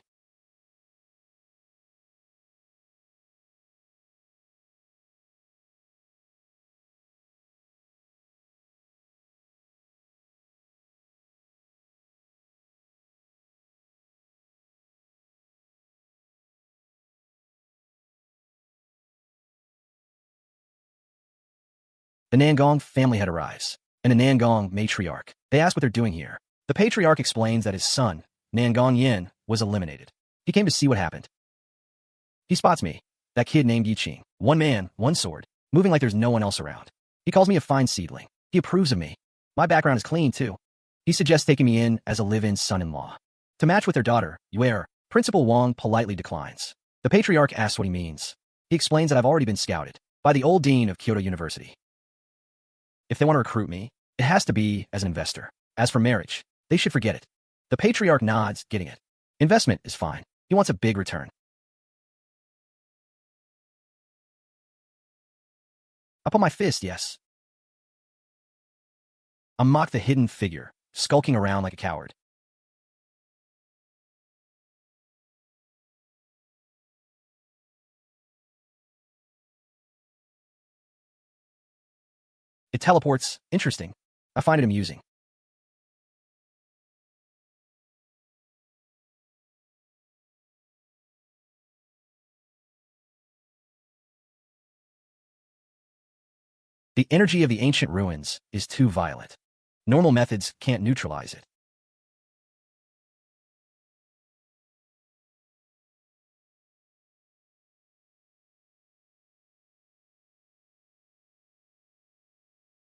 The Nangong family had arrives, and the Nangong matriarch. They ask what they're doing here. The patriarch explains that his son, Nangong Yin, was eliminated. He came to see what happened. He spots me, that kid named Qing. One man, one sword, moving like there's no one else around. He calls me a fine seedling. He approves of me. My background is clean, too. He suggests taking me in as a live-in son-in-law. To match with their daughter, Yue, Principal Wang politely declines. The patriarch asks what he means. He explains that I've already been scouted by the old dean of Kyoto University. If they want to recruit me, it has to be as an investor. As for marriage, they should forget it. The patriarch nods, getting it. Investment is fine. He wants a big return. Up on my fist, yes. I mock the hidden figure, skulking around like a coward. It teleports. Interesting. I find it amusing. The energy of the ancient ruins is too violent. Normal methods can't neutralize it.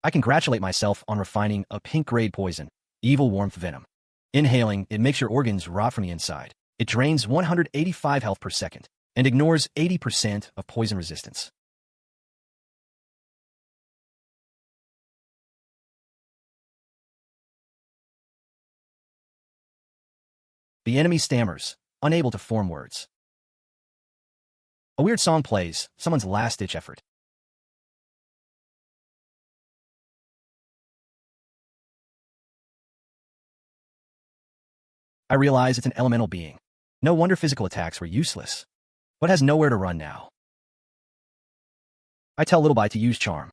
I congratulate myself on refining a pink-grade poison, evil warmth venom. Inhaling, it makes your organs rot from the inside. It drains 185 health per second and ignores 80% of poison resistance. The enemy stammers, unable to form words. A weird song plays, someone's last-ditch effort. I realize it's an elemental being. No wonder physical attacks were useless, but has nowhere to run now. I tell Little Bai to use charm.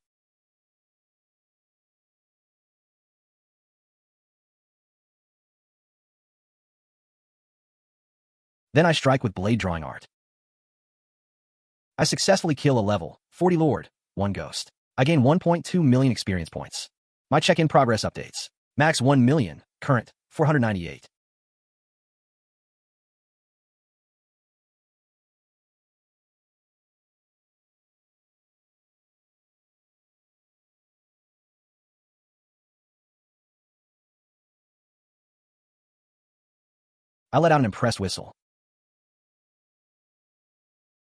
Then I strike with blade drawing art. I successfully kill a level 40 Lord, 1 Ghost. I gain 1.2 million experience points. My check-in progress updates. Max 1 million, current 498. I let out an impressed whistle.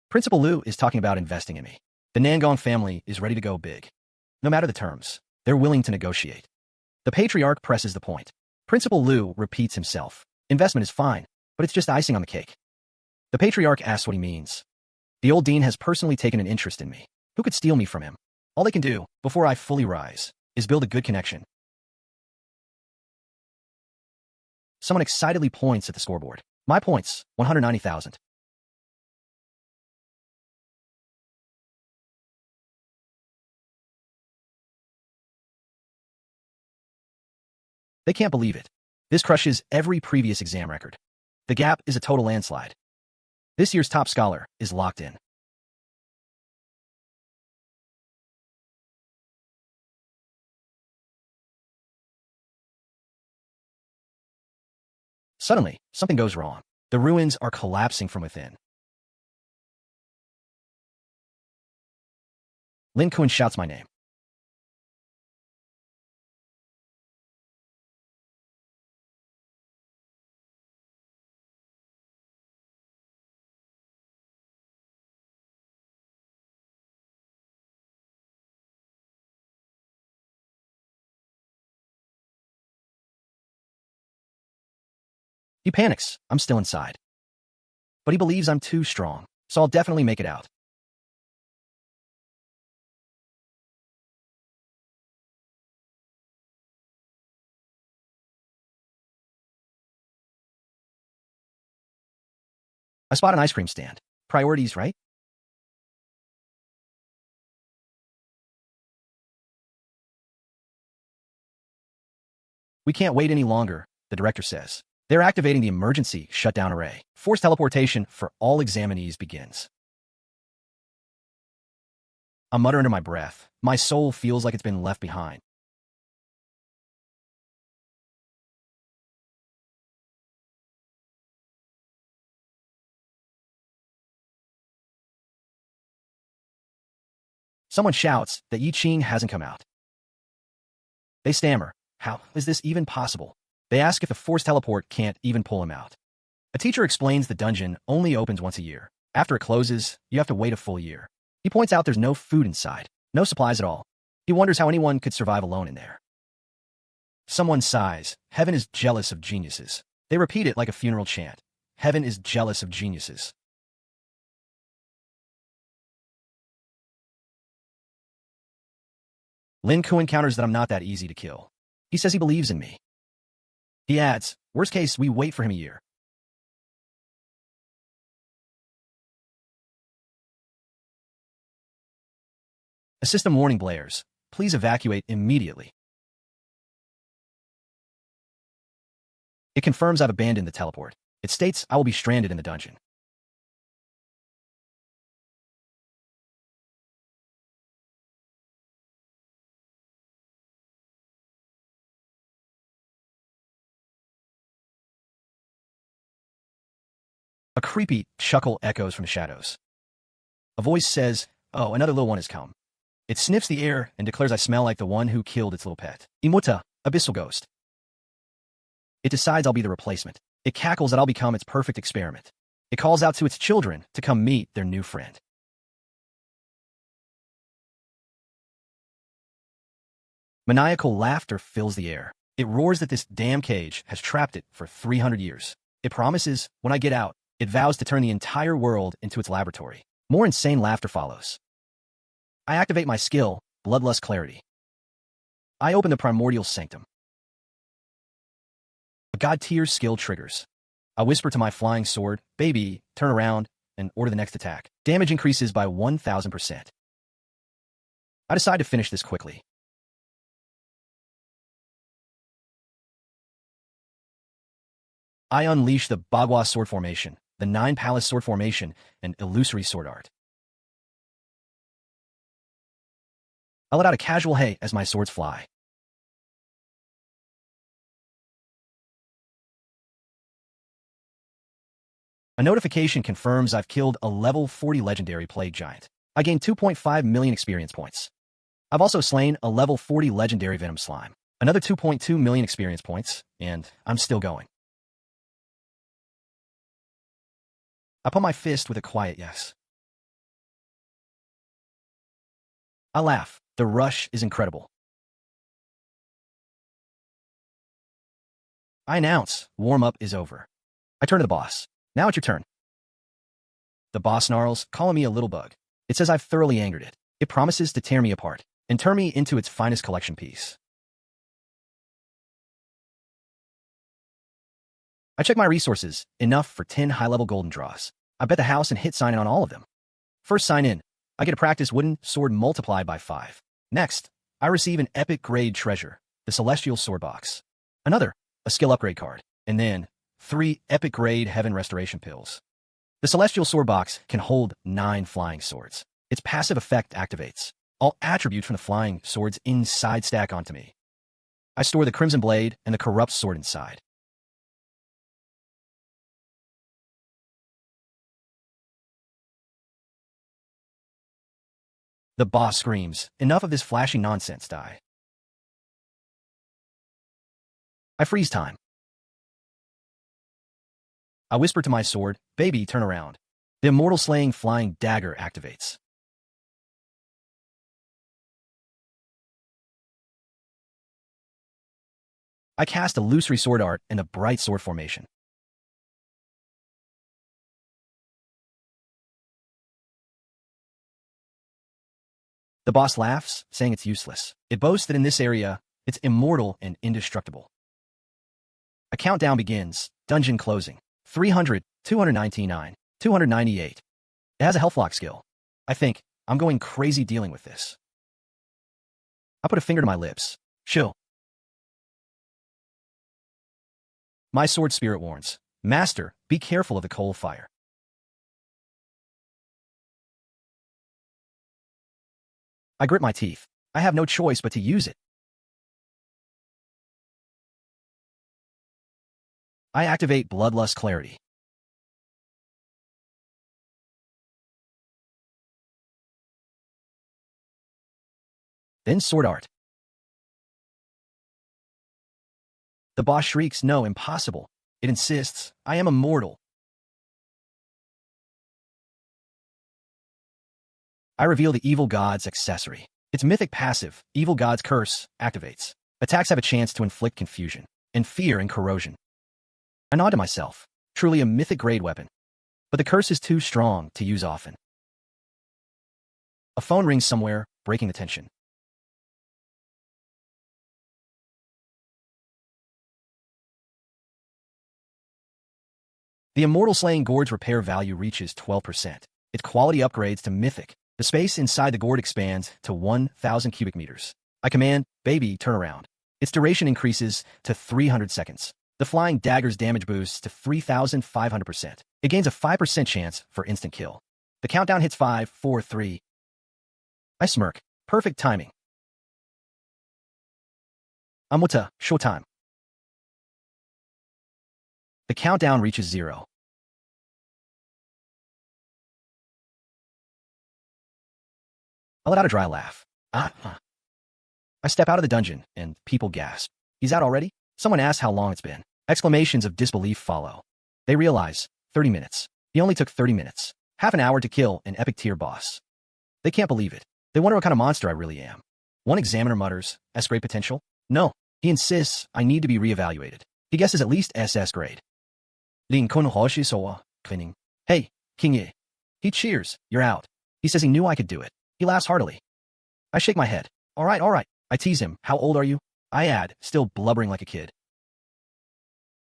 Principal Liu is talking about investing in me. The Nangong family is ready to go big. No matter the terms, they're willing to negotiate. The patriarch presses the point. Principal Liu repeats himself. Investment is fine, but it's just icing on the cake. The patriarch asks what he means. The old dean has personally taken an interest in me. Who could steal me from him? All they can do, before I fully rise, is build a good connection. Someone excitedly points at the scoreboard. My points, 190,000. They can't believe it. This crushes every previous exam record. The gap is a total landslide. This year's top scholar is locked in. Suddenly, something goes wrong. The ruins are collapsing from within. Lin Kuan shouts my name. He panics. I'm still inside. But he believes I'm too strong, so I'll definitely make it out. I spot an ice cream stand. Priorities, right? We can't wait any longer, the director says. They're activating the emergency shutdown array. Forced teleportation for all examinees begins. I mutter under my breath. My soul feels like it's been left behind. Someone shouts that Qing hasn't come out. They stammer. How is this even possible? They ask if the forced teleport can't even pull him out. A teacher explains the dungeon only opens once a year. After it closes, you have to wait a full year. He points out there's no food inside, no supplies at all. He wonders how anyone could survive alone in there. Someone sighs. Heaven is jealous of geniuses. They repeat it like a funeral chant. Heaven is jealous of geniuses. Lin Kuan counters that I'm not that easy to kill. He says he believes in me. He adds, worst case, we wait for him a year. A system warning blares. Please evacuate immediately. It confirms I've abandoned the teleport. It states I will be stranded in the dungeon. A creepy chuckle echoes from the shadows. A voice says, oh, another little one has come. It sniffs the air and declares I smell like the one who killed its little pet. Imuta, abyssal ghost. It decides I'll be the replacement. It cackles that I'll become its perfect experiment. It calls out to its children to come meet their new friend. Maniacal laughter fills the air. It roars that this damn cage has trapped it for 300 years. It promises, when I get out, it vows to turn the entire world into its laboratory. More insane laughter follows. I activate my skill, Bloodlust Clarity. I open the Primordial Sanctum. A God-tier skill triggers. I whisper to my flying sword, baby, turn around, and order the next attack. Damage increases by 1,000%. I decide to finish this quickly. I unleash the Bagua Sword Formation, the Nine Palace Sword Formation, and Illusory Sword Art. I let out a casual hey as my swords fly. A notification confirms I've killed a level 40 legendary plague giant. I gained 2.5 million experience points. I've also slain a level 40 legendary venom slime. Another 2.2 million experience points, and I'm still going. I put my fist with a quiet yes. I laugh. The rush is incredible. I announce, warm-up is over. I turn to the boss. Now it's your turn. The boss snarls, calling me a little bug. It says I've thoroughly angered it. It promises to tear me apart and turn me into its finest collection piece. I check my resources, enough for 10 high-level golden draws. I bet the house and hit sign in on all of them. First sign in, I get to practice wooden sword multiplied by 5. Next, I receive an epic grade treasure, the Celestial Sword Box. Another, a skill upgrade card. And then, 3 epic grade heaven restoration pills. The Celestial Sword Box can hold 9 flying swords. Its passive effect activates. All attributes from the flying swords inside stack onto me. I store the Crimson Blade and the Corrupt Sword inside. The boss screams, enough of this flashy nonsense, die. I freeze time. I whisper to my sword, baby, turn around. The immortal slaying flying dagger activates. I cast illusory sword art and a bright sword formation. The boss laughs, saying it's useless. It boasts that in this area, it's immortal and indestructible. A countdown begins, dungeon closing. 300, 299, 298. It has a health lock skill. I think, I'm going crazy dealing with this. I put a finger to my lips. Chill. My sword spirit warns, Master, be careful of the coal fire. I grit my teeth. I have no choice but to use it. I activate Bloodlust Clarity. Then Sword Art. The boss shrieks, no, impossible. It insists, I am immortal. I reveal the Evil God's accessory. Its mythic passive, Evil God's Curse, activates. Attacks have a chance to inflict confusion, and fear and corrosion. I nod to myself. Truly a mythic grade weapon. But the curse is too strong to use often. A phone rings somewhere, breaking the tension. The Immortal Slaying Gourd's repair value reaches 12%. Its quality upgrades to Mythic. The space inside the gourd expands to 1,000 cubic meters. I command, baby, turn around. Its duration increases to 300 seconds. The flying dagger's damage boosts to 3,500%. It gains a 5% chance for instant kill. The countdown hits 5, 4, 3. I smirk. Perfect timing. Amuta, showtime. The countdown reaches 0. I let out a dry laugh. I step out of the dungeon, and people gasp. He's out already? Someone asks how long it's been. Exclamations of disbelief follow. They realize, 30 minutes. He only took 30 minutes. Half an hour to kill an epic tier boss. They can't believe it. They wonder what kind of monster I really am. One examiner mutters, S grade potential? No. He insists I need to be reevaluated. He guesses at least SS grade. Hey, Qing. He cheers, you're out. He says he knew I could do it. He laughs heartily. I shake my head. All right. I tease him. How old are you? I add, still blubbering like a kid.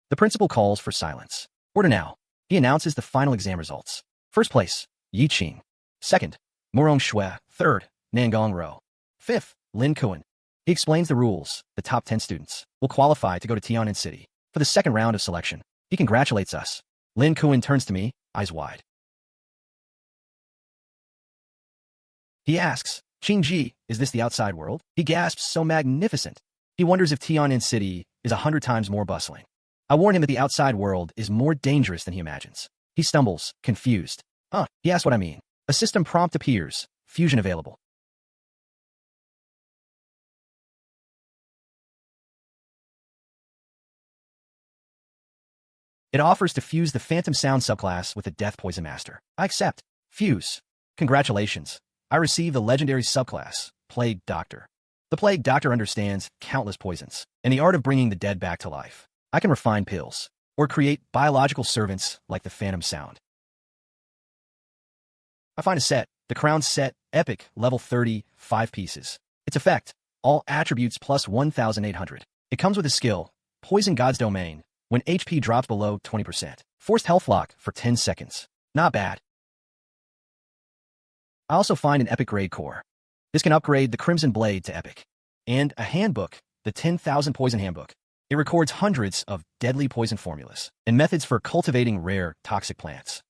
The principal calls for silence. Order now. He announces the final exam results. First place, Yi Qing. Second, Murong Shui. Third, Nangong Ro. Fifth, Lin Kuan. He explains the rules. The top 10 students will qualify to go to Tian'an City for the second round of selection. He congratulates us. Lin Kuan turns to me, eyes wide. He asks, Qing Ji, is this the outside world? He gasps, so magnificent. He wonders if Tian'an City is 100 times more bustling. I warn him that the outside world is more dangerous than he imagines. He stumbles, confused. He asks what I mean. A system prompt appears. Fusion available. It offers to fuse the Phantom Sound subclass with the Death Poison Master. I accept. Fuse. Congratulations. I receive the legendary subclass, Plague Doctor. The Plague Doctor understands countless poisons and the art of bringing the dead back to life. I can refine pills, or create biological servants like the phantom sound. I find a set, the crown set, epic, level 30, 5 pieces. Its effect, all attributes plus 1,800. It comes with a skill, Poison God's Domain, when HP drops below 20%. Forced Health Lock for 10 seconds. Not bad. I also find an epic grade core. This can upgrade the Crimson Blade to epic. And a handbook, the 10,000 Poison Handbook. It records hundreds of deadly poison formulas and methods for cultivating rare, toxic plants.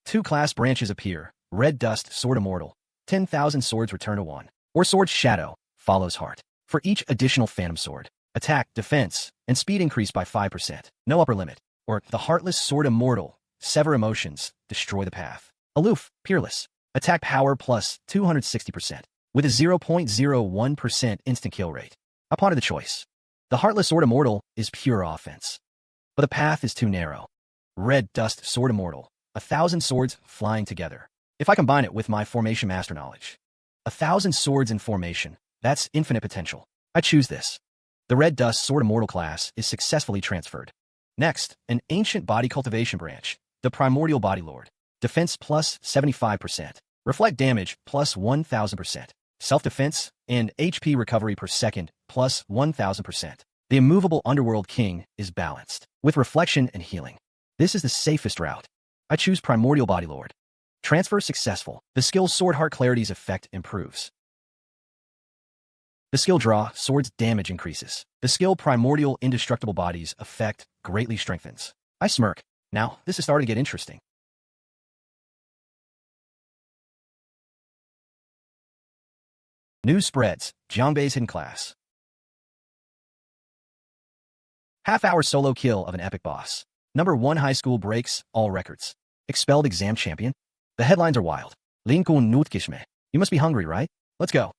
Two class branches appear, Red Dust, Sword Immortal, 10,000 swords return to 1, or Sword Shadow, follows Heart. For each additional Phantom Sword, attack, defense, and speed increase by 5%, no upper limit. Or the Heartless Sword Immortal, sever emotions, destroy the path. Aloof, Peerless, attack power plus 260%, with a 0.01% instant kill rate. Upon the choice, the Heartless Sword Immortal is pure offense, but the path is too narrow. Red Dust, Sword Immortal, 1,000 swords flying together. If I combine it with my Formation Master knowledge, 1,000 swords in formation, that's infinite potential. I choose this. The Red Dust Sword Immortal class is successfully transferred. Next, an Ancient Body Cultivation branch, the Primordial Body Lord. Defense plus 75%. Reflect damage plus 1,000%. Self-defense and HP recovery per second plus 1,000%. The Immovable Underworld King is balanced, with reflection and healing. This is the safest route. I choose Primordial Body Lord. Transfer successful. The skill Sword Heart Clarity's effect improves. The skill Draw Sword's damage increases. The skill Primordial Indestructible Body's effect greatly strengthens. I smirk. Now, this is starting to get interesting. News spreads. Jiangbei's hidden class. Half-hour solo kill of an epic boss. Number 1 high school breaks all records. Expelled exam champion? The headlines are wild. Linkun Nutkishme. You must be hungry, right? Let's go.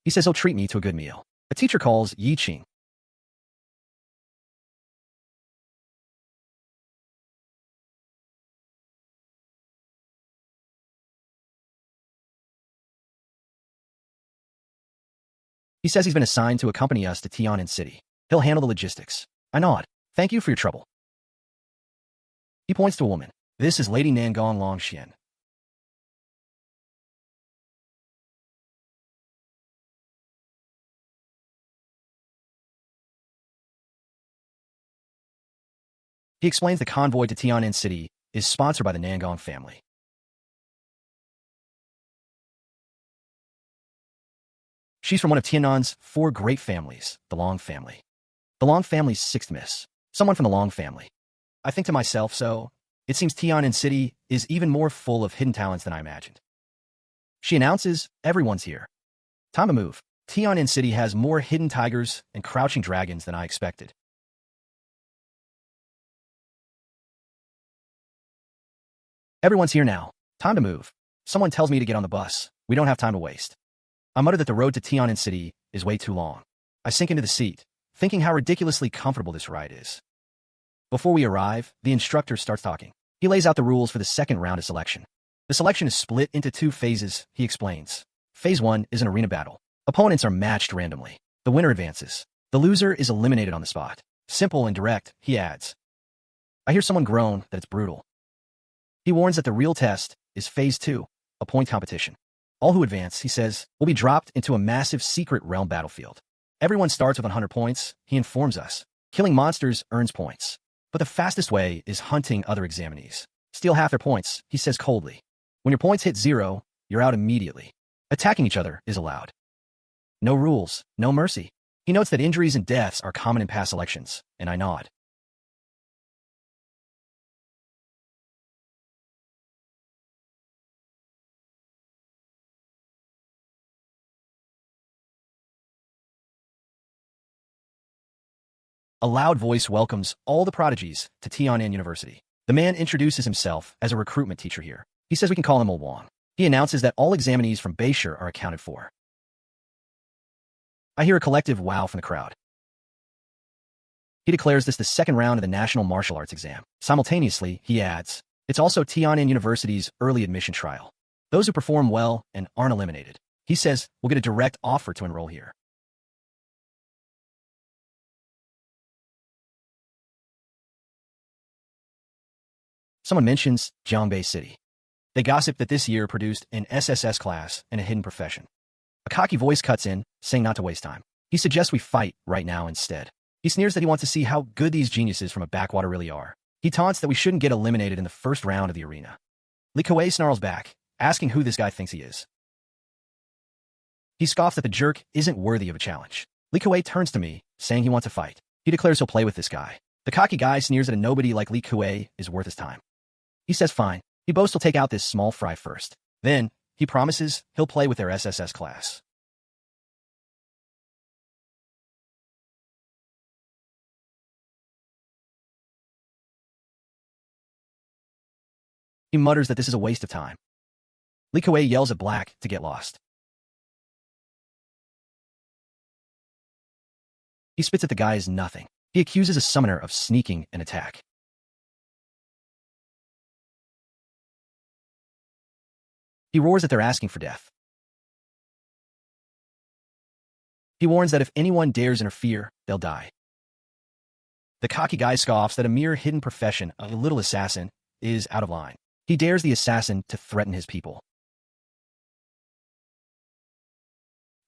He says he'll treat me to a good meal. A teacher calls Yi Qing. He says he's been assigned to accompany us to Tian'an City. He'll handle the logistics. I nod. Thank you for your trouble. He points to a woman. This is Lady Nangong Longxian. He explains the convoy to Tian'an City is sponsored by the Nangong family. She's from one of Tiannan's 4 great families, the Long family. The Long family's 6th miss. Someone from the Long family. I think to myself, so it seems Tian'an City is even more full of hidden talents than I imagined. She announces, everyone's here. Time to move. Tian'an City has more hidden tigers and crouching dragons than I expected. Everyone's here now. Time to move. Someone tells me to get on the bus. We don't have time to waste. I mutter that the road to Tian'an City is way too long. I sink into the seat, thinking how ridiculously comfortable this ride is. Before we arrive, the instructor starts talking. He lays out the rules for the second round of selection. The selection is split into 2 phases, he explains. Phase 1 is an arena battle. Opponents are matched randomly. The winner advances. The loser is eliminated on the spot. Simple and direct, he adds. I hear someone groan that it's brutal. He warns that the real test is Phase 2, a point competition. All who advance, he says, will be dropped into a massive secret realm battlefield. Everyone starts with 100 points, he informs us. Killing monsters earns points. But the fastest way is hunting other examinees. Steal half their points, he says coldly. When your points hit 0, you're out immediately. Attacking each other is allowed. No rules, no mercy. He notes that injuries and deaths are common in past elections, and I nod. A loud voice welcomes all the prodigies to Tian'an University. The man introduces himself as a recruitment teacher here. He says we can call him Wang. He announces that all examinees from Beishir are accounted for. I hear a collective wow from the crowd. He declares this the second round of the National Martial Arts exam. Simultaneously, he adds, it's also Tian'an University's early admission trial. Those who perform well and aren't eliminated, he says, will get a direct offer to enroll here. Someone mentions Jiangbei City. They gossip that this year produced an SSS class and a hidden profession. A cocky voice cuts in, saying not to waste time. He suggests we fight right now instead. He sneers that he wants to see how good these geniuses from a backwater really are. He taunts that we shouldn't get eliminated in the first round of the arena. Li Kuei snarls back, asking who this guy thinks he is. He scoffs that the jerk isn't worthy of a challenge. Li Kuei turns to me, saying he wants to fight. He declares he'll play with this guy. The cocky guy sneers that a nobody like Li Kuei is worth his time. He says fine. He boasts he'll take out this small fry first. Then, he promises he'll play with their SSS class. He mutters that this is a waste of time. Li Kuei yells at Black to get lost. He spits at the guy as nothing. He accuses a summoner of sneaking an attack. He roars that they're asking for death. He warns that if anyone dares interfere, they'll die. The cocky guy scoffs that a mere hidden profession of a little assassin is out of line. He dares the assassin to threaten his people.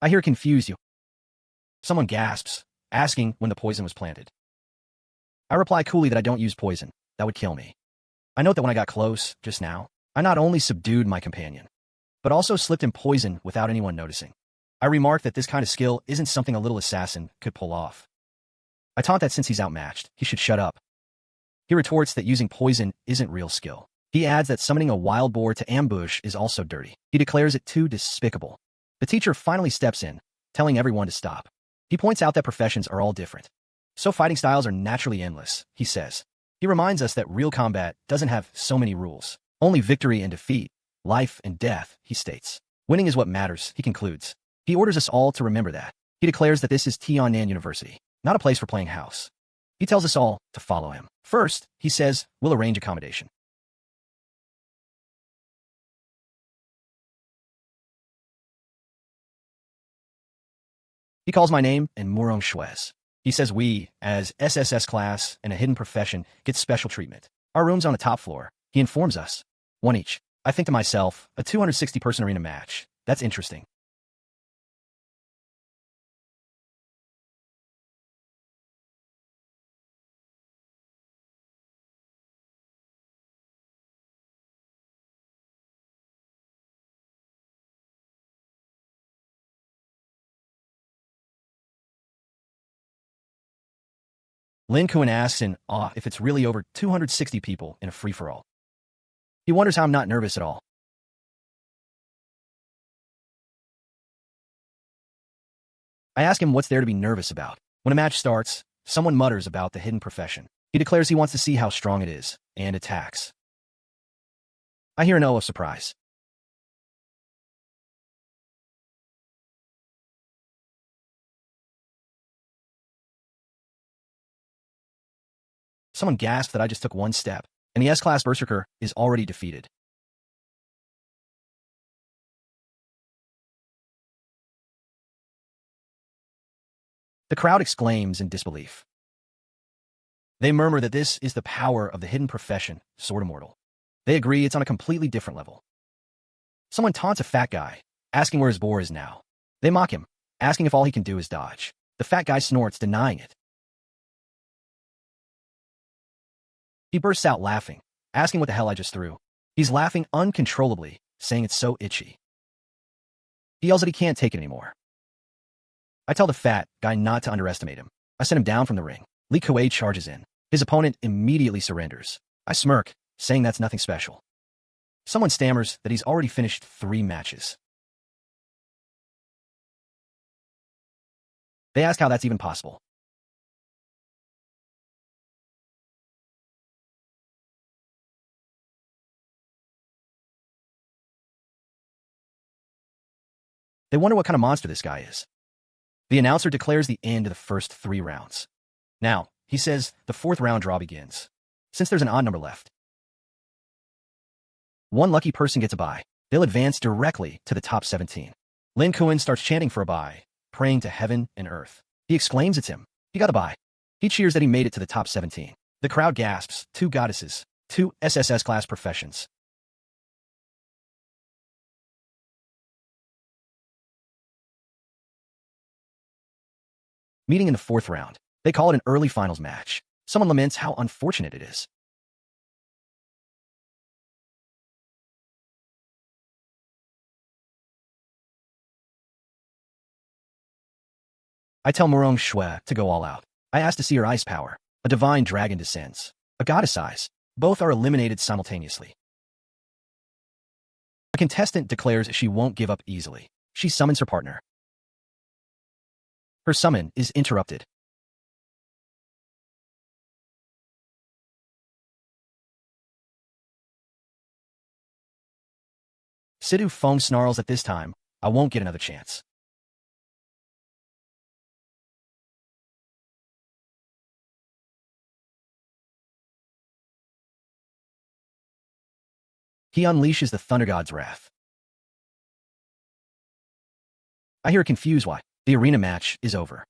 I hear confused you. Someone gasps, asking when the poison was planted. I reply coolly that I don't use poison. That would kill me. I note that when I got close, just now, I not only subdued my companion, but also slipped in poison without anyone noticing. I remark that this kind of skill isn't something a little assassin could pull off. I taunt that since he's outmatched, he should shut up. He retorts that using poison isn't real skill. He adds that summoning a wild boar to ambush is also dirty. He declares it too despicable. The teacher finally steps in, telling everyone to stop. He points out that professions are all different. So fighting styles are naturally endless, he says. He reminds us that real combat doesn't have so many rules. Only victory and defeat, life and death, he states. Winning is what matters, he concludes. He orders us all to remember that. He declares that this is Tian'an University, not a place for playing house. He tells us all to follow him. First, he says, we'll arrange accommodation. He calls my name and Murong Shuez. He says we, as SSS class and a hidden profession, get special treatment. Our room's on the top floor. He informs us. One each. I think to myself, a 260-person arena match. That's interesting. Lin Kuan asks in awe if it's really over 260 people in a free-for-all. He wonders how I'm not nervous at all. I ask him what's there to be nervous about. When a match starts, someone mutters about the hidden profession. He declares he wants to see how strong it is, and attacks. I hear an O of surprise. Someone gasps that I just took one step, and the S-Class Berserker is already defeated. The crowd exclaims in disbelief. They murmur that this is the power of the hidden profession, Sword Immortal. They agree it's on a completely different level. Someone taunts a fat guy, asking where his boar is now. They mock him, asking if all he can do is dodge. The fat guy snorts, denying it. He bursts out laughing, asking what the hell I just threw. He's laughing uncontrollably, saying it's so itchy. He yells that he can't take it anymore. I tell the fat guy not to underestimate him. I send him down from the ring. Li Kuei charges in. His opponent immediately surrenders. I smirk, saying that's nothing special. Someone stammers that he's already finished 3 matches. They ask how that's even possible. They wonder what kind of monster this guy is. The announcer declares the end of the first 3 rounds. Now, He says the 4th round draw begins. Since there's an odd number left, one lucky person gets a bye. They'll advance directly to the top 17. Lin Kuan starts chanting for a bye, praying to heaven and earth. He exclaims it's him. He got a bye. He cheers that he made it to the top 17. The crowd gasps, 2 goddesses, 2 SSS class professions. Meeting in the 4th round. They call it an early finals match. Someone laments how unfortunate it is. I tell Murong Shui to go all out. I ask to see her ice power. A divine dragon descends. A goddess eyes. Both are eliminated simultaneously. A contestant declares she won't give up easily. She summons her partner. Her summon is interrupted. Situ foam snarls at this time. I won't get another chance. He unleashes the Thunder God's wrath. I hear confused why. The arena match is over.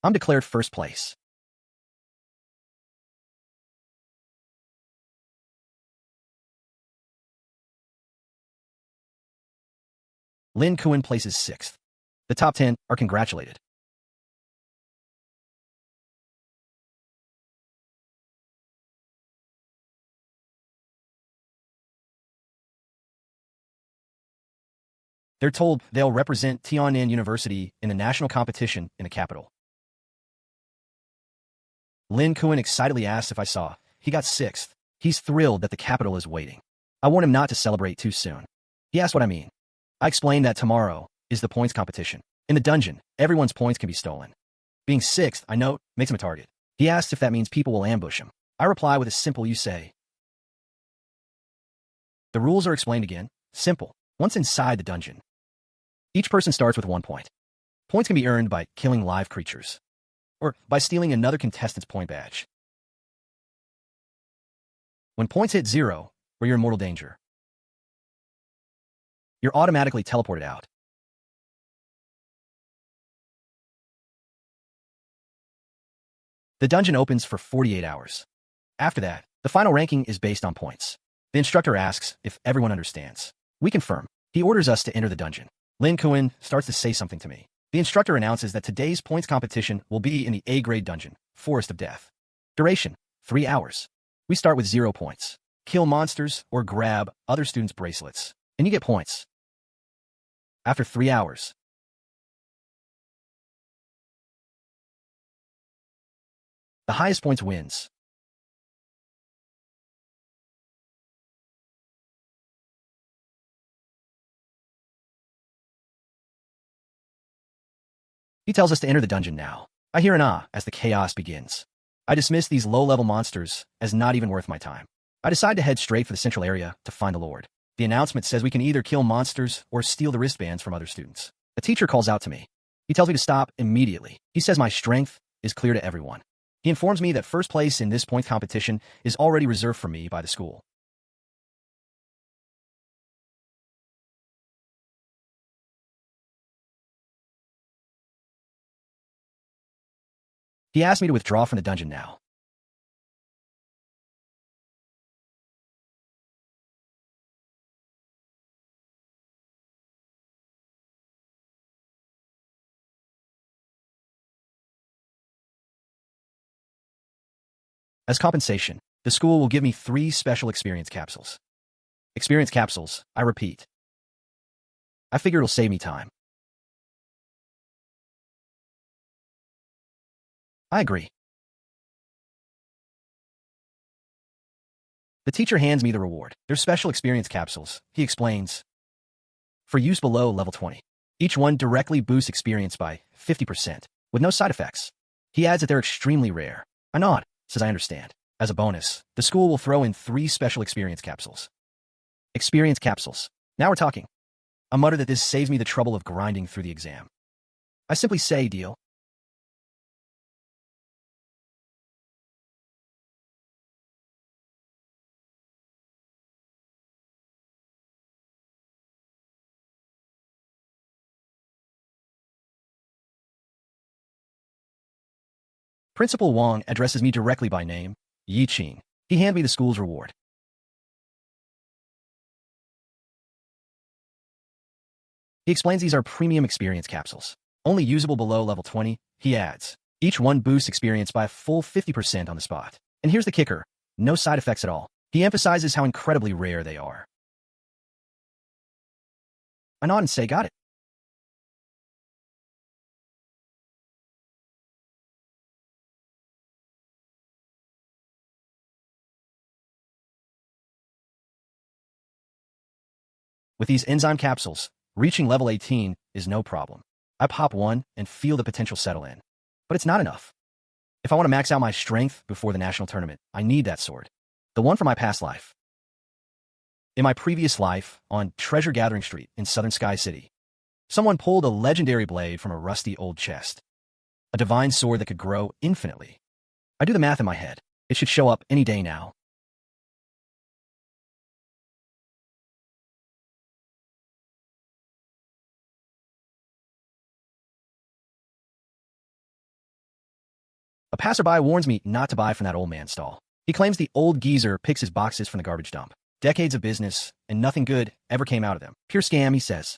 I'm declared first place. Lin Kuan places 6th. The top 10 are congratulated. They're told they'll represent Tian'an University in the national competition in the capital. Lin Kuan excitedly asks if I saw. He got 6th. He's thrilled that the capital is waiting. I warn him not to celebrate too soon. He asks what I mean. I explain that tomorrow is the points competition. In the dungeon, everyone's points can be stolen. Being 6th, I note, makes him a target. He asks if that means people will ambush him. I reply with a simple you say. The rules are explained again. Simple. Once inside the dungeon, each person starts with 1 point. Points can be earned by killing live creatures, or by stealing another contestant's point badge. When points hit 0, or you're in mortal danger, you're automatically teleported out. The dungeon opens for 48 hours. After that, the final ranking is based on points. The instructor asks if everyone understands. We confirm. He orders us to enter the dungeon. Lin Kuan starts to say something to me. The instructor announces that today's points competition will be in the A-grade dungeon, Forest of Death. Duration, 3 hours. We start with 0 points. Kill monsters or grab other students' bracelets, and you get points. After 3 hours, the highest points wins. He tells us to enter the dungeon now. I hear an ah as the chaos begins. I dismiss these low-level monsters as not even worth my time. I decide to head straight for the central area to find the Lord. The announcement says we can either kill monsters or steal the wristbands from other students. A teacher calls out to me. He tells me to stop immediately. He says my strength is clear to everyone. He informs me that first place in this point competition is already reserved for me by the school. He asked me to withdraw from the dungeon now. As compensation, the school will give me 3 special experience capsules. Experience capsules, I repeat. I figure it'll save me time. I agree. The teacher hands me the reward. They're special experience capsules, he explains, for use below level 20. Each one directly boosts experience by 50%, with no side effects. He adds that they're extremely rare. I nod, says I understand. As a bonus, the school will throw in 3 special experience capsules. Experience capsules. Now we're talking. I mutter that this saves me the trouble of grinding through the exam. I simply say, deal. Principal Wang addresses me directly by name, Yi Qing. He handed me the school's reward. He explains these are premium experience capsules, only usable below level 20, he adds. Each one boosts experience by a full 50% on the spot. And here's the kicker, no side effects at all. He emphasizes how incredibly rare they are. I nod and say, got it. With these enzyme capsules, reaching level 18 is no problem. I pop one and feel the potential settle in. But it's not enough. If I want to max out my strength before the national tournament, I need that sword. The one from my past life. In my previous life, on Treasure Gathering Street in Southern Sky City, someone pulled a legendary blade from a rusty old chest. A divine sword that could grow infinitely. I do the math in my head. It should show up any day now. A passerby warns me not to buy from that old man's stall. He claims the old geezer picks his boxes from the garbage dump. Decades of business, and nothing good ever came out of them. Pure scam, he says.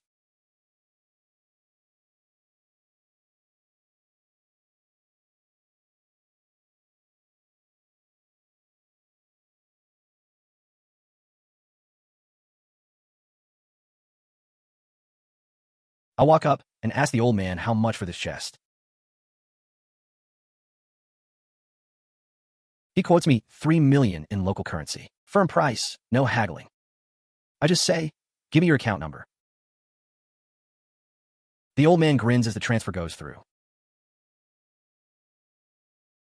I walk up and ask the old man how much for this chest. He quotes me 3 million in local currency. Firm price, no haggling. I just say, give me your account number. The old man grins as the transfer goes through.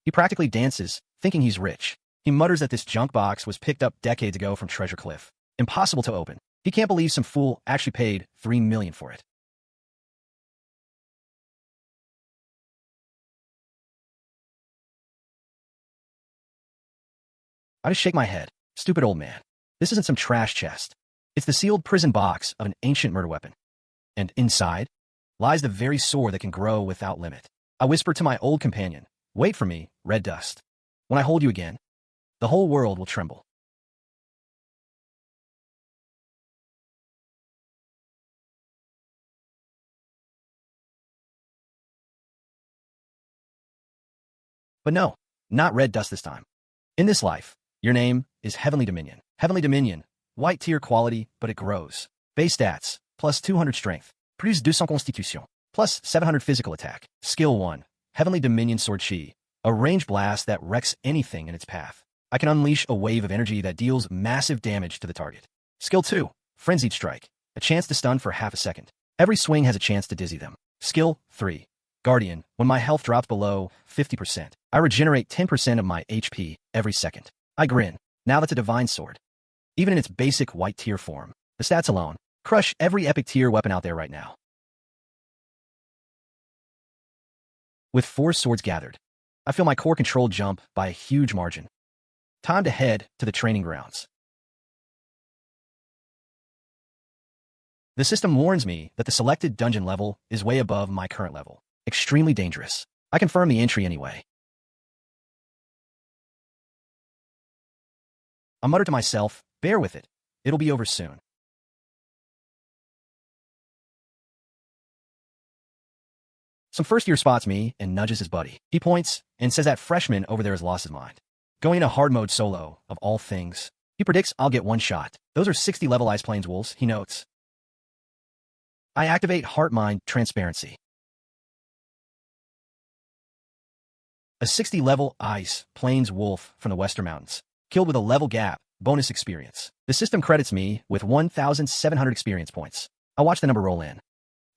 He practically dances, thinking he's rich. He mutters that this junk box was picked up decades ago from Treasure Cliff. Impossible to open. He can't believe some fool actually paid 3 million for it. I just shake my head. Stupid old man. This isn't some trash chest. It's the sealed prison box of an ancient murder weapon. And inside lies the very sword that can grow without limit. I whisper to my old companion, wait for me, red dust. When I hold you again, the whole world will tremble. But no, not red dust this time. In this life, your name is Heavenly Dominion. Heavenly Dominion, white tier quality, but it grows. Base stats, plus 200 strength, plus 200 constitution, plus 700 physical attack. Skill 1, Heavenly Dominion Sword Chi, a range blast that wrecks anything in its path. I can unleash a wave of energy that deals massive damage to the target. Skill 2, Frenzied Strike, a chance to stun for half a second. Every swing has a chance to dizzy them. Skill 3, Guardian, when my health drops below 50%, I regenerate 10% of my HP every second. I grin. Now that's a divine sword. Even in its basic white tier form, the stats alone crush every epic tier weapon out there right now. With 4 swords gathered, I feel my core control jump by a huge margin. Time to head to the training grounds. The system warns me that the selected dungeon level is way above my current level. Extremely dangerous. I confirm the entry anyway. I mutter to myself, bear with it. It'll be over soon. Some first year spots me and nudges his buddy. He points and says that freshman over there has lost his mind. Going into hard mode solo, of all things. He predicts I'll get one shot. Those are 60 level Ice Plains wolves, he notes. I activate Heart Mind Transparency. A 60 level Ice Plains wolf from the Western Mountains. Killed with a level gap, bonus experience. The system credits me with 1,700 experience points. I watch the number roll in.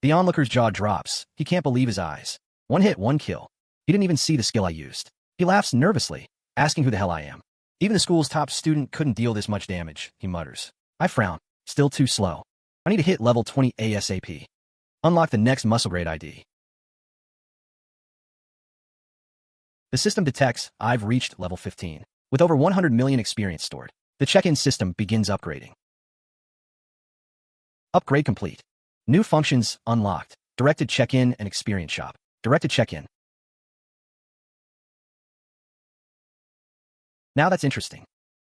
The onlooker's jaw drops. He can't believe his eyes. 1 hit, 1 kill. He didn't even see the skill I used. He laughs nervously, asking who the hell I am. Even the school's top student couldn't deal this much damage, he mutters. I frown. Still too slow. I need to hit level 20 ASAP. Unlock the next muscle grade ID. The system detects I've reached level 15. With over 100 million experience stored, the check-in system begins upgrading. Upgrade complete. New functions unlocked. Directed check-in and experience shop. Directed check-in. Now that's interesting.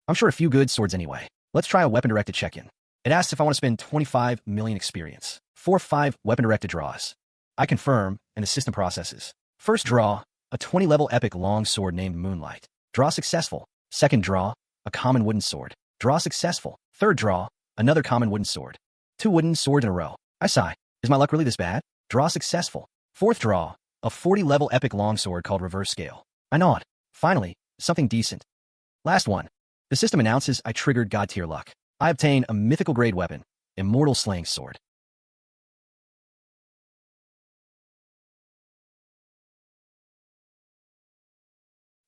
I'm sure a few good swords anyway. Let's try a weapon-directed check-in. It asks if I want to spend 25 million experience. 5 weapon-directed draws. I confirm, and the system processes. First draw, a 20-level epic long sword named Moonlight. Draw successful. Second draw, a common wooden sword. Draw successful. Third draw, another common wooden sword. 2 wooden swords in a row. I sigh. Is my luck really this bad? Draw successful. Fourth draw, a 40-level epic longsword called Reverse Scale. I nod. Finally, something decent. Last one. The system announces I triggered God tier luck. I obtain a mythical grade weapon, Immortal Slaying Sword.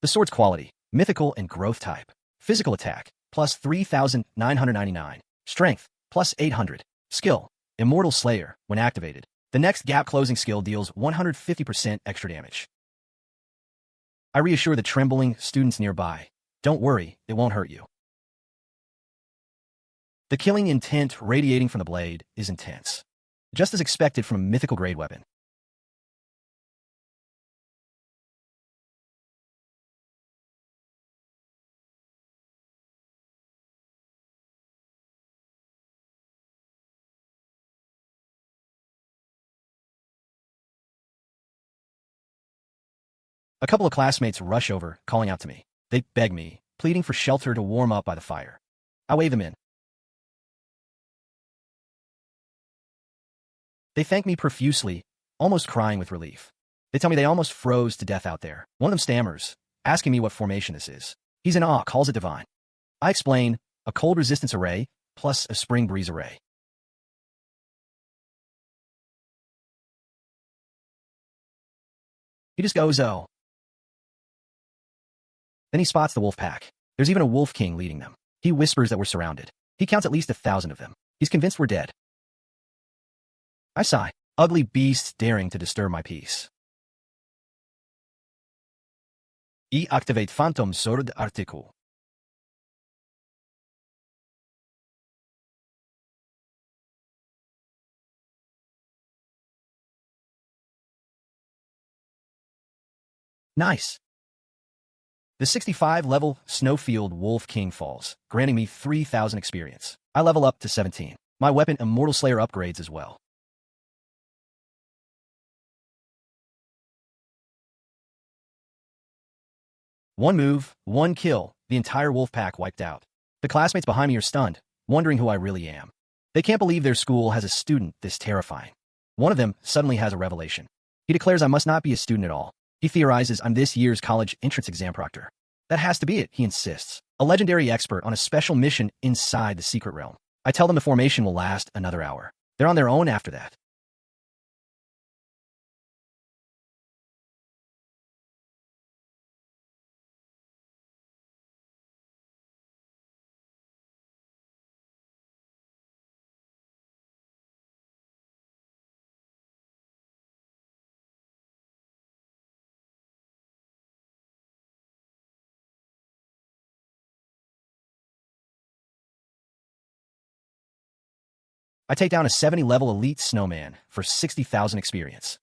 The sword's quality, mythical and growth type. Physical attack, plus 3,999. Strength, plus 800. Skill, Immortal Slayer, when activated. The next gap closing skill deals 150% extra damage. I reassure the trembling students nearby. Don't worry, it won't hurt you. The killing intent radiating from the blade is intense. Just as expected from a mythical grade weapon. A couple of classmates rush over, calling out to me. They beg me, pleading for shelter to warm up by the fire. I wave them in. They thank me profusely, almost crying with relief. They tell me they almost froze to death out there. One of them stammers, asking me what formation this is. He's in awe, calls it divine. I explain, a cold resistance array, plus a spring breeze array. He just goes, oh. Then he spots the wolf pack. There's even a wolf king leading them. He whispers that we're surrounded. He counts at least 1,000 of them. He's convinced we're dead. I sigh. Ugly beasts daring to disturb my peace. Activate Phantom Sword Article. Nice. The 65-level Snowfield Wolf King falls, granting me 3,000 experience. I level up to 17. My weapon Immortal Slayer upgrades as well. One move, one kill, the entire wolf pack wiped out. The classmates behind me are stunned, wondering who I really am. They can't believe their school has a student this terrifying. One of them suddenly has a revelation. He declares I must not be a student at all. He theorizes I'm this year's college entrance exam proctor. That has to be it, he insists. A legendary expert on a special mission inside the secret realm. I tell them the formation will last another hour. They're on their own after that. I take down a 70-level elite snowman for 60,000 experience.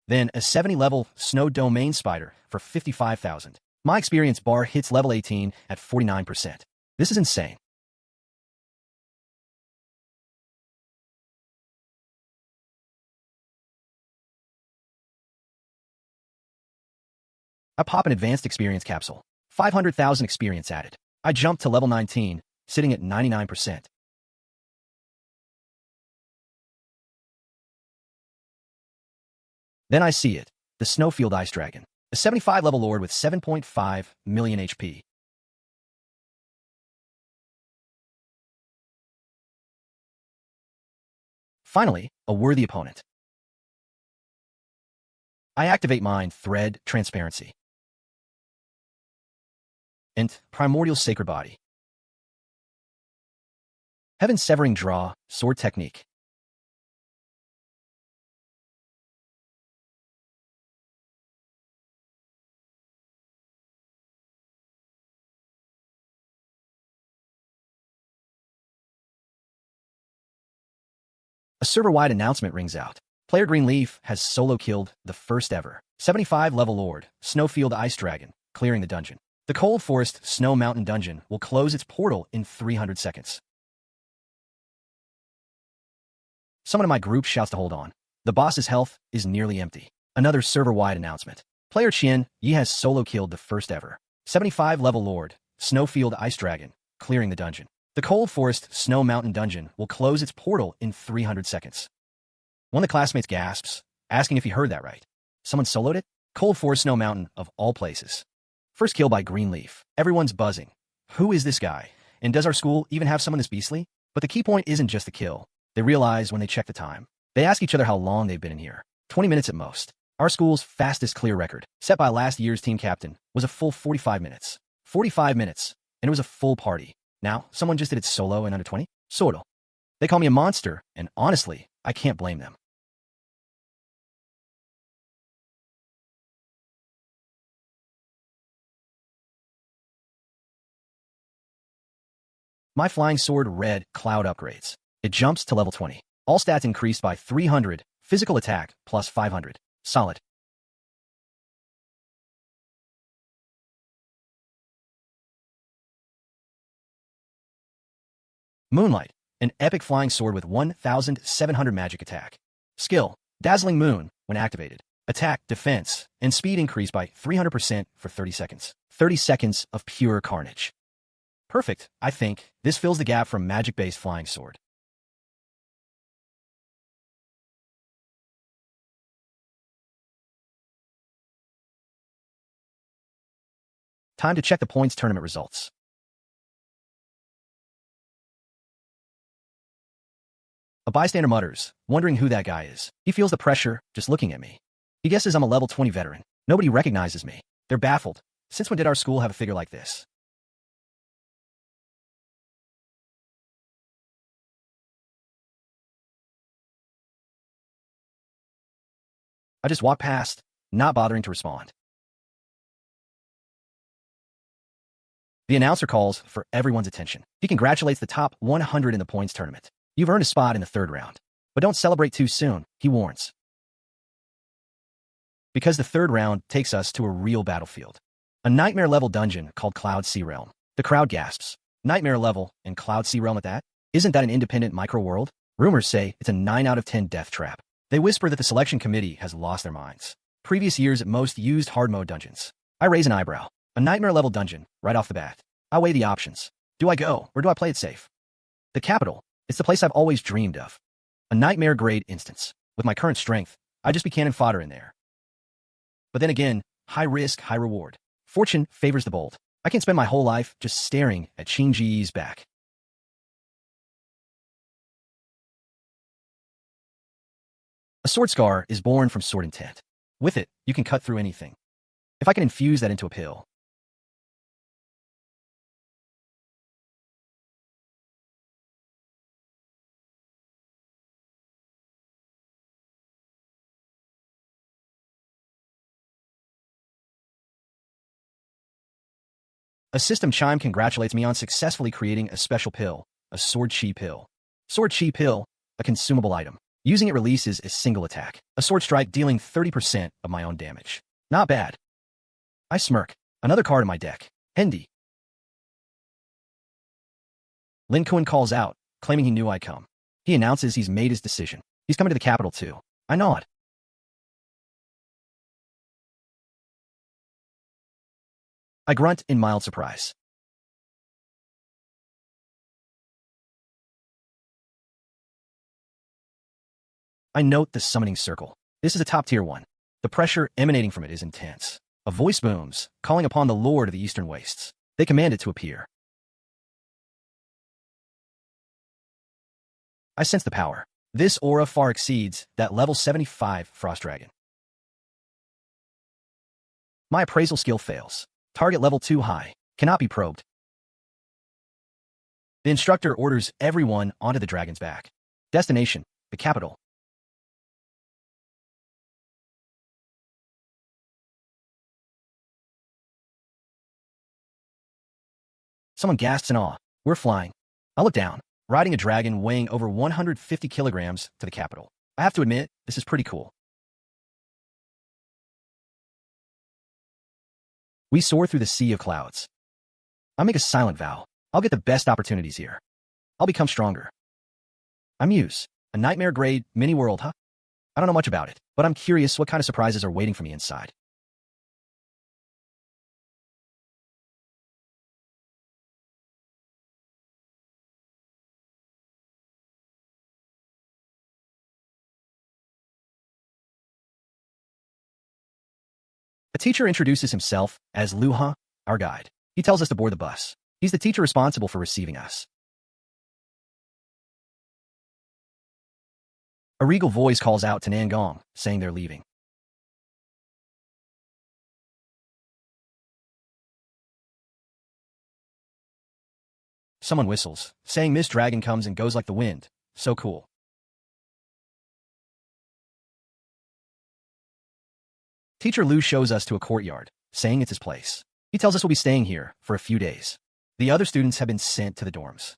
Then a 70-level snow domain spider for 55,000. My experience bar hits level 18 at 49%. This is insane. I pop an advanced experience capsule. 500,000 experience added. I jump to level 19, sitting at 99%. Then I see it, the Snowfield Ice Dragon. A 75 level lord with 7.5 million HP. Finally, a worthy opponent. I activate mine Thread Transparency. And Primordial Sacred Body. Heaven Severing Draw, Sword Technique. A server-wide announcement rings out. Player Greenleaf has solo killed the first ever 75 level lord, Snowfield Ice Dragon, clearing the dungeon. The Cold Forest Snow Mountain dungeon will close its portal in 300 seconds. Someone in my group shouts to hold on. The boss's health is nearly empty. Another server-wide announcement. Player Qin Yi has solo killed the first ever 75 level lord, Snowfield Ice Dragon, clearing the dungeon. The Cold Forest Snow Mountain dungeon will close its portal in 300 seconds. One of the classmates gasps, asking if he heard that right. Someone soloed it? Cold Forest Snow Mountain, of all places. First kill by Greenleaf. Everyone's buzzing. Who is this guy? And does our school even have someone this beastly? But the key point isn't just the kill. They realize when they check the time. They ask each other how long they've been in here. 20 minutes at most. Our school's fastest clear record, set by last year's team captain, was a full 45 minutes. 45 minutes, and it was a full party. Now, someone just did it solo in under 20? Sorta. They call me a monster, and honestly, I can't blame them. My Flying Sword Red Cloud upgrades. It jumps to level 20. All stats increased by 300, physical attack plus 500. Solid. Moonlight, an epic flying sword with 1,700 magic attack. Skill, Dazzling Moon, when activated. Attack, defense, and speed increase by 300% for 30 seconds. 30 seconds of pure carnage. Perfect, I think. This fills the gap from magic-based flying sword. Time to check the points tournament results. A bystander mutters, wondering who that guy is. He feels the pressure just looking at me. He guesses I'm a level 20 veteran. Nobody recognizes me. They're baffled. Since when did our school have a figure like this? I just walk past, not bothering to respond. The announcer calls for everyone's attention. He congratulates the top 100 in the points tournament. You've earned a spot in the third round. But don't celebrate too soon, he warns. Because the third round takes us to a real battlefield. A nightmare-level dungeon called Cloud Sea Realm. The crowd gasps. Nightmare level and Cloud Sea Realm at that? Isn't that an independent micro-world? Rumors say it's a 9 out of 10 death trap. They whisper that the selection committee has lost their minds. Previous years at most used hard mode dungeons. I raise an eyebrow. A nightmare-level dungeon, right off the bat. I weigh the options. Do I go, or do I play it safe? The capital. It's the place I've always dreamed of. A nightmare-grade instance. With my current strength, I'd just be cannon fodder in there. But then again, high risk, high reward. Fortune favors the bold. I can't spend my whole life just staring at Qing Ji's back. A sword scar is born from sword intent. With it, you can cut through anything. If I can infuse that into a pill. A system chime congratulates me on successfully creating a special pill, a sword chi pill. Sword chi pill, a consumable item. Using it releases a single attack. A sword strike dealing 30% of my own damage. Not bad. I smirk. Another card in my deck. Hendy. Lin Kuan calls out, claiming he knew I'd come. He announces he's made his decision. He's coming to the capital too. I nod. I grunt in mild surprise. I note the summoning circle. This is a top-tier one. The pressure emanating from it is intense. A voice booms, calling upon the Lord of the Eastern Wastes. They command it to appear. I sense the power. This aura far exceeds that level 75 Frost Dragon. My appraisal skill fails. Target level too high. Cannot be probed. The instructor orders everyone onto the dragon's back. Destination, the capital. Someone gasps in awe. We're flying. I look down, riding a dragon weighing over 150 kilograms to the capital. I have to admit, this is pretty cool. We soar through the sea of clouds. I make a silent vow. I'll get the best opportunities here. I'll become stronger. I muse. A nightmare-grade mini-world, huh? I don't know much about it, but I'm curious what kind of surprises are waiting for me inside. The teacher introduces himself as Luha, our guide. He tells us to board the bus. He's the teacher responsible for receiving us. A regal voice calls out to Nangong, saying they're leaving. Someone whistles, saying Miss Dragon comes and goes like the wind. So cool. Teacher Lu shows us to a courtyard, saying it's his place. He tells us we'll be staying here for a few days. The other students have been sent to the dorms.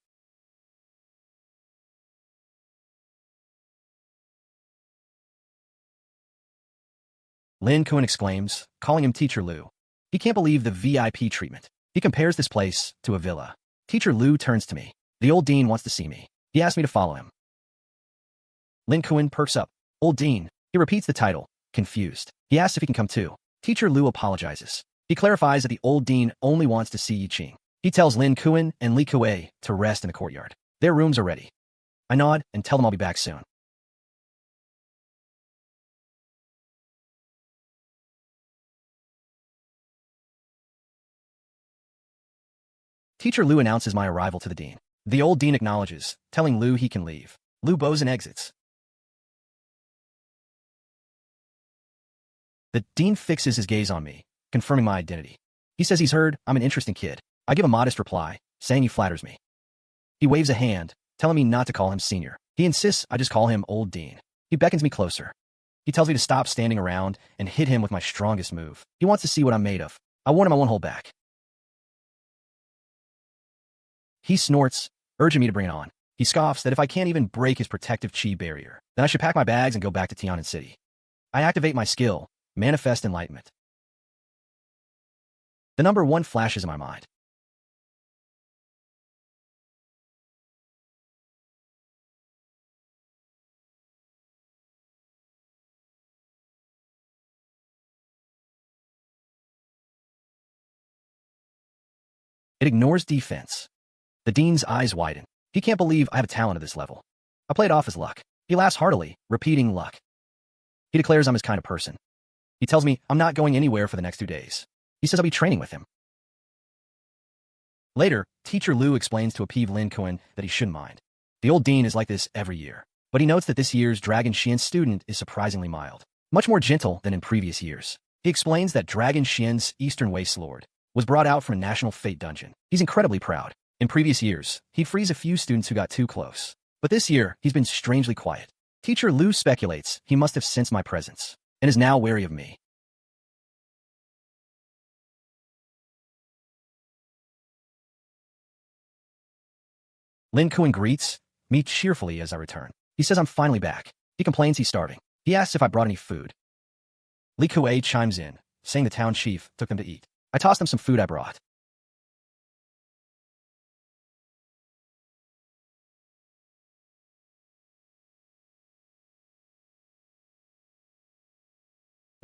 Lin Kuan exclaims, calling him Teacher Lu. He can't believe the VIP treatment. He compares this place to a villa. Teacher Lu turns to me. The old dean wants to see me. He asks me to follow him. Lin Kuan perks up. Old dean. He repeats the title, confused. He asks if he can come too. Teacher Lu apologizes. He clarifies that the old dean only wants to see Qing. He tells Lin Kuan and Li Kuei to rest in the courtyard. Their rooms are ready. I nod and tell them I'll be back soon. Teacher Lu announces my arrival to the dean. The old dean acknowledges, telling Lu he can leave. Lu bows and exits. The dean fixes his gaze on me, confirming my identity. He says he's heard I'm an interesting kid. I give a modest reply, saying he flatters me. He waves a hand, telling me not to call him senior. He insists I just call him old dean. He beckons me closer. He tells me to stop standing around and hit him with my strongest move. He wants to see what I'm made of. I warn him I won't hold back. He snorts, urging me to bring it on. He scoffs that if I can't even break his protective chi barrier, then I should pack my bags and go back to Tian'an City. I activate my skill, Manifest Enlightenment. The number 1 flashes in my mind. It ignores defense. The dean's eyes widen. He can't believe I have a talent at this level. I play it off as luck. He laughs heartily, repeating luck. He declares I'm his kind of person. He tells me I'm not going anywhere for the next 2 days. He says I'll be training with him. Later, Teacher Lu explains to a peeved Lin Kuan that he shouldn't mind. The old dean is like this every year, but he notes that this year's Dragon Xian student is surprisingly mild, much more gentle than in previous years. He explains that Dragon Xian's Eastern Waste Lord was brought out from a national fate dungeon. He's incredibly proud. In previous years, he'd freeze a few students who got too close, but this year, he's been strangely quiet. Teacher Lu speculates he must have sensed my presence and is now wary of me. Lin Kuan greets me cheerfully as I return. He says I'm finally back. He complains he's starving. He asks if I brought any food. Li Kuei chimes in, saying the town chief took them to eat. I toss them some food I brought.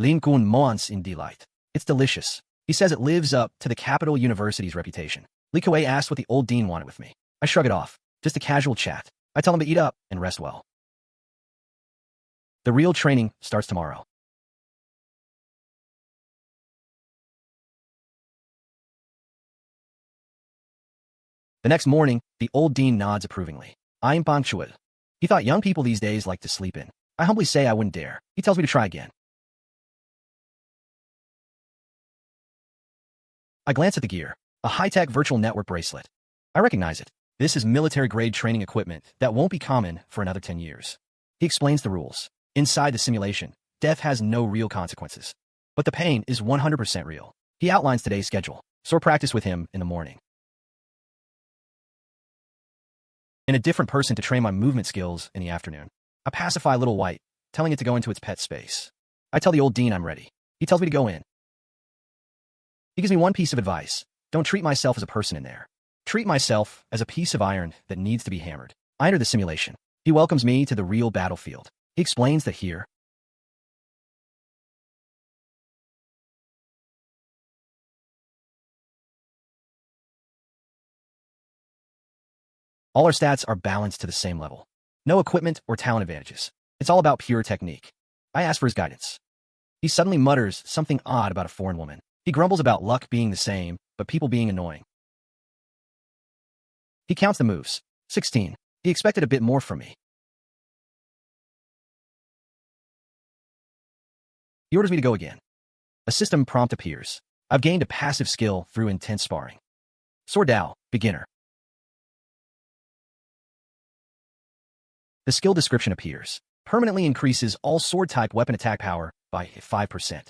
Lin Kuan moans in delight. It's delicious. He says it lives up to the capital university's reputation. Li Kuei asks what the old dean wanted with me. I shrug it off. Just a casual chat. I tell him to eat up and rest well. The real training starts tomorrow. The next morning, the old dean nods approvingly. I'm punctual. He thought young people these days like to sleep in. I humbly say I wouldn't dare. He tells me to try again. I glance at the gear. A high-tech virtual network bracelet. I recognize it. This is military-grade training equipment that won't be common for another 10 years. He explains the rules. Inside the simulation, death has no real consequences. But the pain is 100% real. He outlines today's schedule. Sword practice with him in the morning. And a different person to train my movement skills in the afternoon. I pacify Little White, telling it to go into its pet space. I tell the old dean I'm ready. He tells me to go in. He gives me one piece of advice. Don't treat myself as a person in there. Treat myself as a piece of iron that needs to be hammered. I enter the simulation. He welcomes me to the real battlefield. He explains that here, all our stats are balanced to the same level. No equipment or talent advantages. It's all about pure technique. I ask for his guidance. He suddenly mutters something odd about a foreign woman. He grumbles about luck being the same, but people being annoying. He counts the moves. 16. He expected a bit more from me. He orders me to go again. A system prompt appears. I've gained a passive skill through intense sparring. Sword Dao, beginner. The skill description appears. Permanently increases all sword-type weapon attack power by 5%.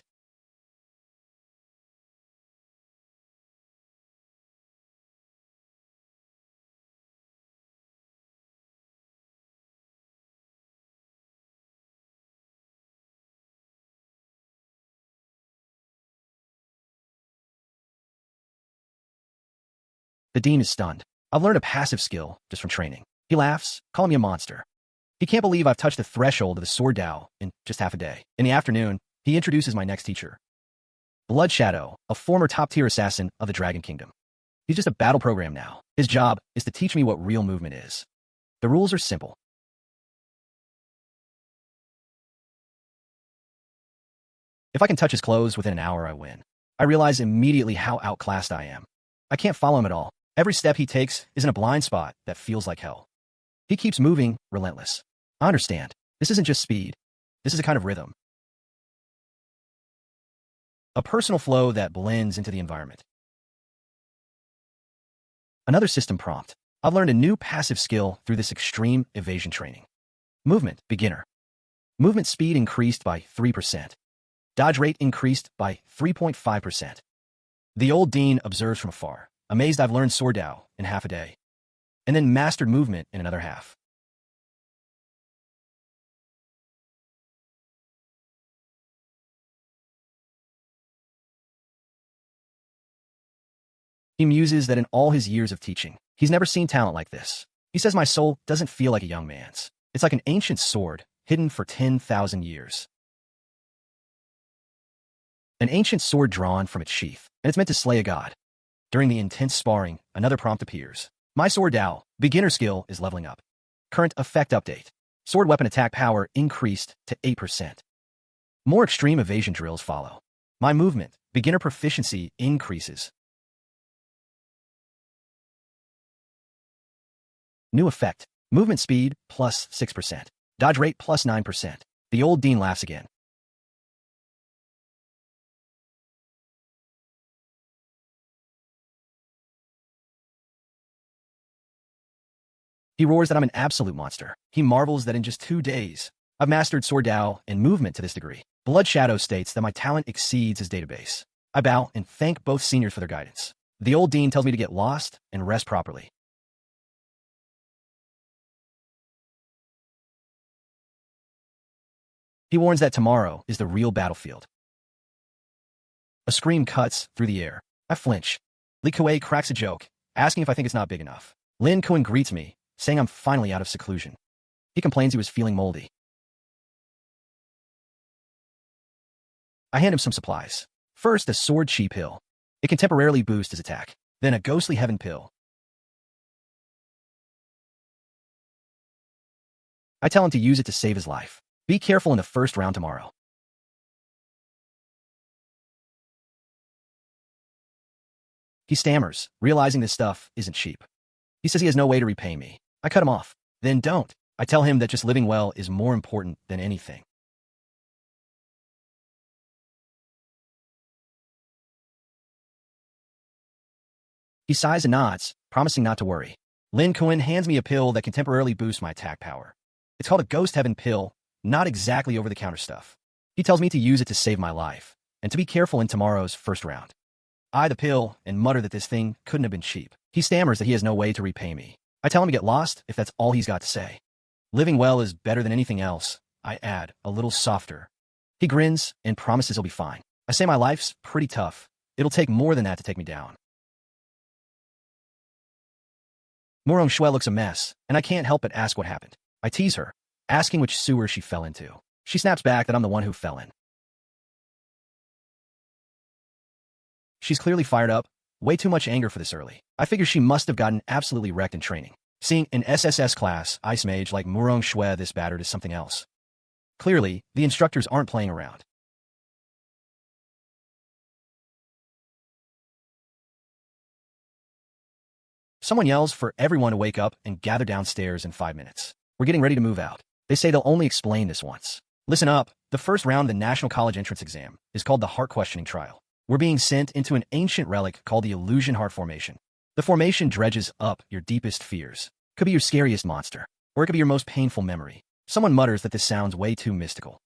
The dean is stunned. I've learned a passive skill just from training. He laughs, calling me a monster. He can't believe I've touched the threshold of the Sword Dao in just half a day. In the afternoon, he introduces my next teacher. Blood Shadow, a former top-tier assassin of the Dragon Kingdom. He's just a battle program now. His job is to teach me what real movement is. The rules are simple. If I can touch his clothes within an hour, I win. I realize immediately how outclassed I am. I can't follow him at all. Every step he takes is in a blind spot that feels like hell. He keeps moving, relentless. I understand. This isn't just speed. This is a kind of rhythm. A personal flow that blends into the environment. Another system prompt. I've learned a new passive skill through this extreme evasion training. Movement, beginner. Movement speed increased by 3%. Dodge rate increased by 3.5%. The old dean observes from afar, amazed I've learned Sword Dao in half a day, and then mastered movement in another half. He muses that in all his years of teaching, he's never seen talent like this. He says my soul doesn't feel like a young man's. It's like an ancient sword, hidden for 10,000 years. An ancient sword drawn from its sheath, and it's meant to slay a god. During the intense sparring, another prompt appears. My Sword Dao, beginner skill is leveling up. Current effect update. Sword weapon attack power increased to 8%. More extreme evasion drills follow. My movement, beginner proficiency increases. New effect. Movement speed plus 6%. Dodge rate plus 9%. The old dean laughs again. He roars that I'm an absolute monster. He marvels that in just 2 days, I've mastered Sword Dao and movement to this degree. Blood Shadow states that my talent exceeds his database. I bow and thank both seniors for their guidance. The old dean tells me to get lost and rest properly. He warns that tomorrow is the real battlefield. A scream cuts through the air. I flinch. Li Kuei cracks a joke, asking if I think it's not big enough. Lin Kuan greets me, saying I'm finally out of seclusion. He complains he was feeling moldy. I hand him some supplies. First, a sword chi pill. It can temporarily boost his attack. Then a ghostly heaven pill. I tell him to use it to save his life. Be careful in the first round tomorrow. He stammers, realizing this stuff isn't cheap. He says he has no way to repay me. I cut him off. Then don't. I tell him that just living well is more important than anything. He sighs and nods, promising not to worry. Lin Kuan hands me a pill that can temporarily boost my attack power. It's called a Ghost Heaven pill, not exactly over-the-counter stuff. He tells me to use it to save my life, and to be careful in tomorrow's first round. I eye the pill and mutter that this thing couldn't have been cheap. He stammers that he has no way to repay me. I tell him to get lost if that's all he's got to say. Living well is better than anything else, I add, a little softer. He grins and promises he'll be fine. I say my life's pretty tough. It'll take more than that to take me down. Murong Shui looks a mess, and I can't help but ask what happened. I tease her, asking which sewer she fell into. She snaps back that I'm the one who fell in. She's clearly fired up, way too much anger for this early. I figure she must have gotten absolutely wrecked in training. Seeing an SSS class ice mage like Murong Shui this battered is something else. Clearly, the instructors aren't playing around. Someone yells for everyone to wake up and gather downstairs in 5 minutes. We're getting ready to move out. They say they'll only explain this once. Listen up, the first round of the National College Entrance Exam is called the Heart Questioning Trial. We're being sent into an ancient relic called the Illusion Heart Formation. The formation dredges up your deepest fears. Could be your scariest monster, or it could be your most painful memory. Someone mutters that this sounds way too mystical.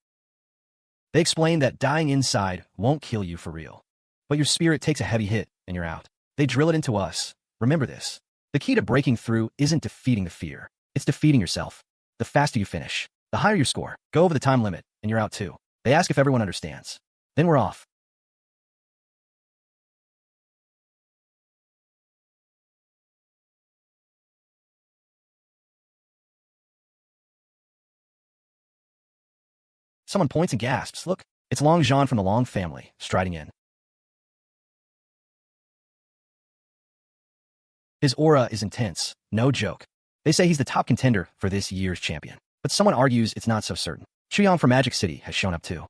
They explain that dying inside won't kill you for real, but your spirit takes a heavy hit and you're out. They drill it into us. Remember this. The key to breaking through isn't defeating the fear. It's defeating yourself. The faster you finish, the higher your score. Go over the time limit, and you're out too. They ask if everyone understands. Then we're off. Someone points and gasps. Look, it's Long Jean from the Long family, striding in. His aura is intense, no joke. They say he's the top contender for this year's champion. But someone argues it's not so certain. Chuyang from Magic City has shown up too.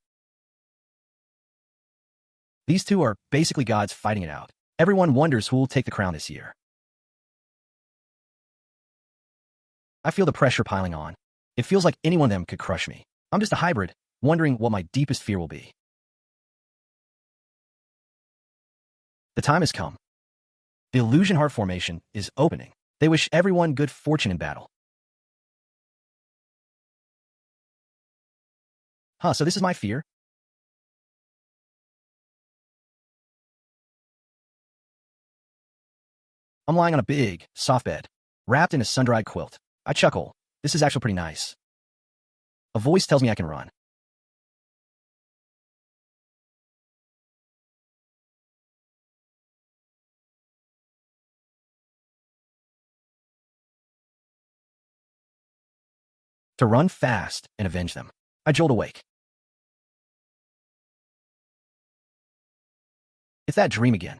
These two are basically gods fighting it out. Everyone wonders who will take the crown this year. I feel the pressure piling on. It feels like any one of them could crush me. I'm just a hybrid, wondering what my deepest fear will be. The time has come. The Illusion Heart Formation is opening. They wish everyone good fortune in battle. So this is my fear? I'm lying on a big, soft bed, wrapped in a sun-dried quilt. I chuckle. This is actually pretty nice. A voice tells me I can run. To run fast and avenge them. I jolt awake. It's that dream again.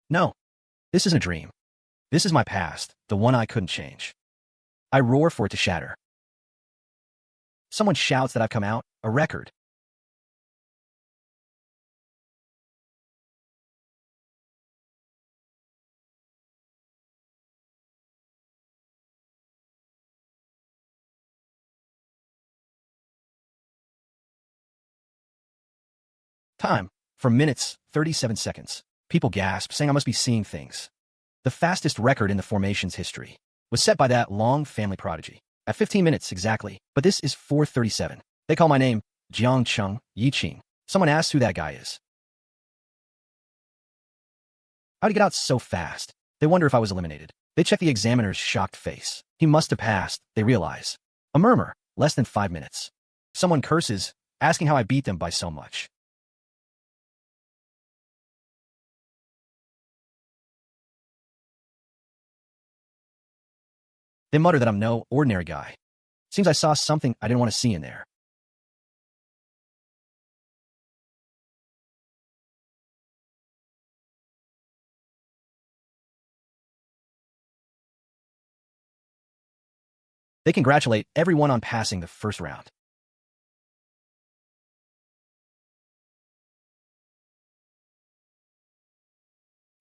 No, this isn't a dream. This is my past, the one I couldn't change. I roar for it to shatter. Someone shouts that I've come out, a record. Time. For minutes, 37 seconds. People gasp, saying I must be seeing things. The fastest record in the formation's history was set by that Long family prodigy. At 15 minutes exactly, but this is 4:37. They call my name Jiang Cheng Yi Qing. Someone asks who that guy is. How'd he get out so fast? They wonder if I was eliminated. They check the examiner's shocked face. He must have passed, they realize. A murmur, less than 5 minutes. Someone curses, asking how I beat them by so much. They mutter that I'm no ordinary guy. Seems I saw something I didn't want to see in there. They congratulate everyone on passing the first round.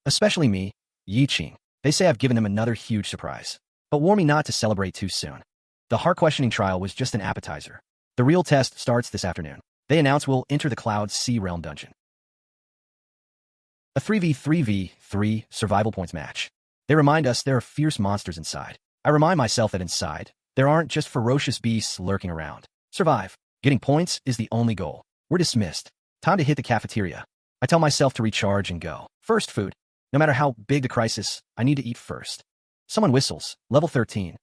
Especially me, Qing. They say I've given them another huge surprise. But warn me not to celebrate too soon. The heart-questioning trial was just an appetizer. The real test starts this afternoon. They announce we'll enter the Cloud Sea Realm dungeon. A 3v3v3 survival points match. They remind us there are fierce monsters inside. I remind myself that inside, there aren't just ferocious beasts lurking around. Survive. Getting points is the only goal. We're dismissed. Time to hit the cafeteria. I tell myself to recharge and go. First food. No matter how big the crisis, I need to eat first. Someone whistles. Level 13.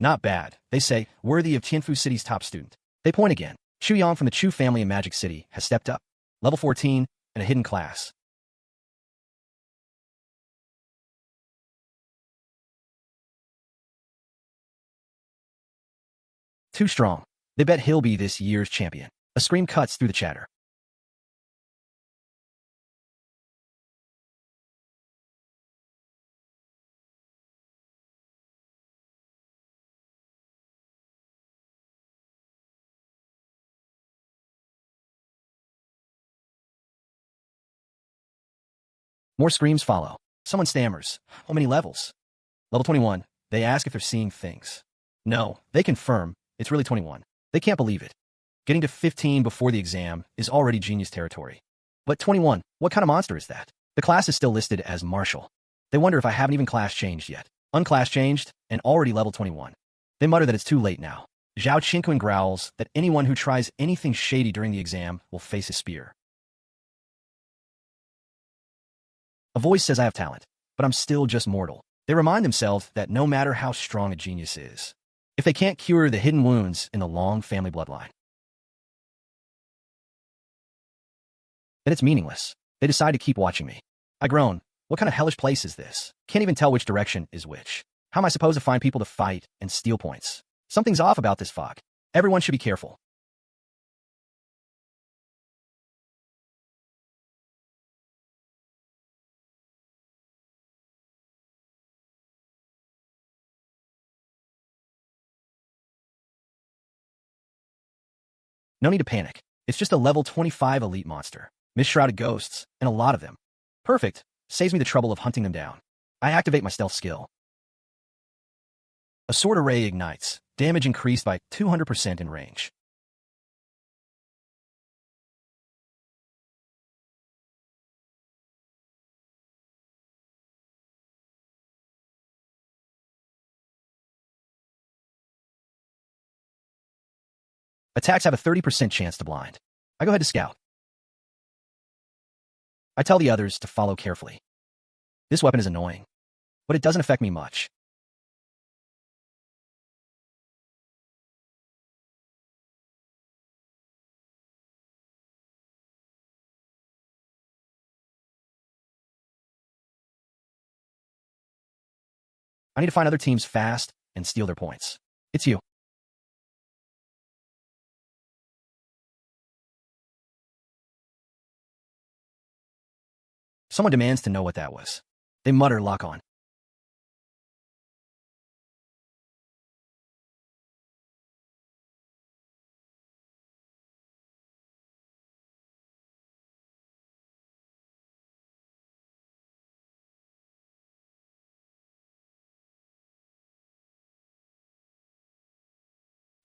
Not bad. They say, worthy of Tianfu City's top student. They point again. Chu Yang from the Chu family in Magic City has stepped up. Level 14 and a hidden class. Too strong. They bet he'll be this year's champion. A scream cuts through the chatter. More screams follow. Someone stammers. How many levels? Level 21. They ask if they're seeing things. No, they confirm. It's really 21. They can't believe it. Getting to 15 before the exam is already genius territory. But 21, what kind of monster is that? The class is still listed as Martial. They wonder if I haven't even class changed yet. Unclass changed, and already level 21. They mutter that it's too late now. Zhao Qingquan growls that anyone who tries anything shady during the exam will face a spear. A voice says I have talent, but I'm still just mortal. They remind themselves that no matter how strong a genius is, if they can't cure the hidden wounds in the long family bloodline, then it's meaningless. They decide to keep watching me. I groan. What kind of hellish place is this? Can't even tell which direction is which. How am I supposed to find people to fight and steal points? Something's off about this fog. Everyone should be careful. No need to panic. It's just a level 25 elite monster. Mist-shrouded ghosts, and a lot of them. Perfect. Saves me the trouble of hunting them down. I activate my stealth skill. A sword array ignites. Damage increased by 200% in range. Attacks have a 30% chance to blind. I go ahead to scout. I tell the others to follow carefully. This weapon is annoying, but it doesn't affect me much. I need to find other teams fast and steal their points. It's you. Someone demands to know what that was. They mutter lock on.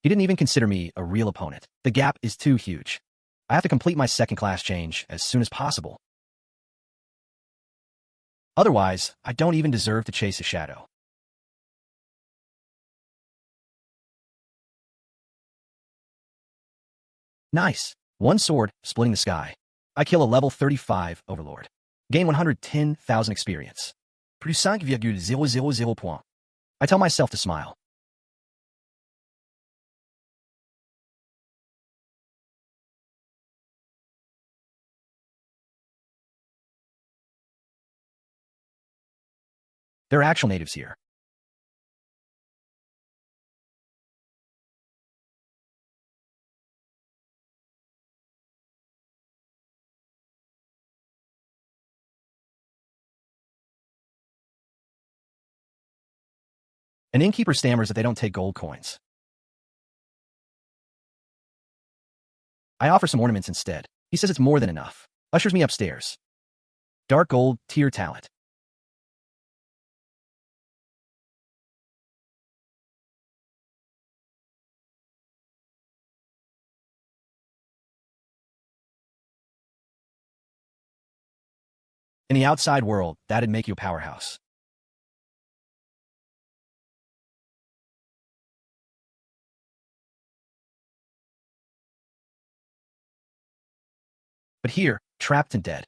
He didn't even consider me a real opponent. The gap is too huge. I have to complete my second class change as soon as possible. Otherwise, I don't even deserve to chase a shadow. Nice. One sword, splitting the sky. I kill a level 35 overlord. Gain 110,000 experience. Plus 5,000 points. I tell myself to smile. There are actual natives here. An innkeeper stammers that they don't take gold coins. I offer some ornaments instead. He says it's more than enough. Ushers me upstairs. Dark gold, tier talent. In the outside world, that'd make you a powerhouse. But here, trapped and dead.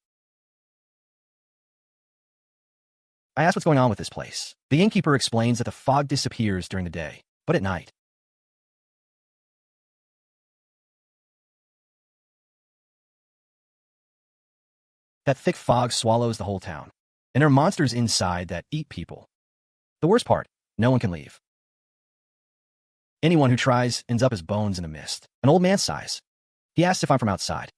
I ask what's going on with this place. The innkeeper explains that the fog disappears during the day, but at night. That thick fog swallows the whole town. And there are monsters inside that eat people. The worst part, no one can leave. Anyone who tries ends up as bones in a mist. An old man sighs. He asks if I'm from outside.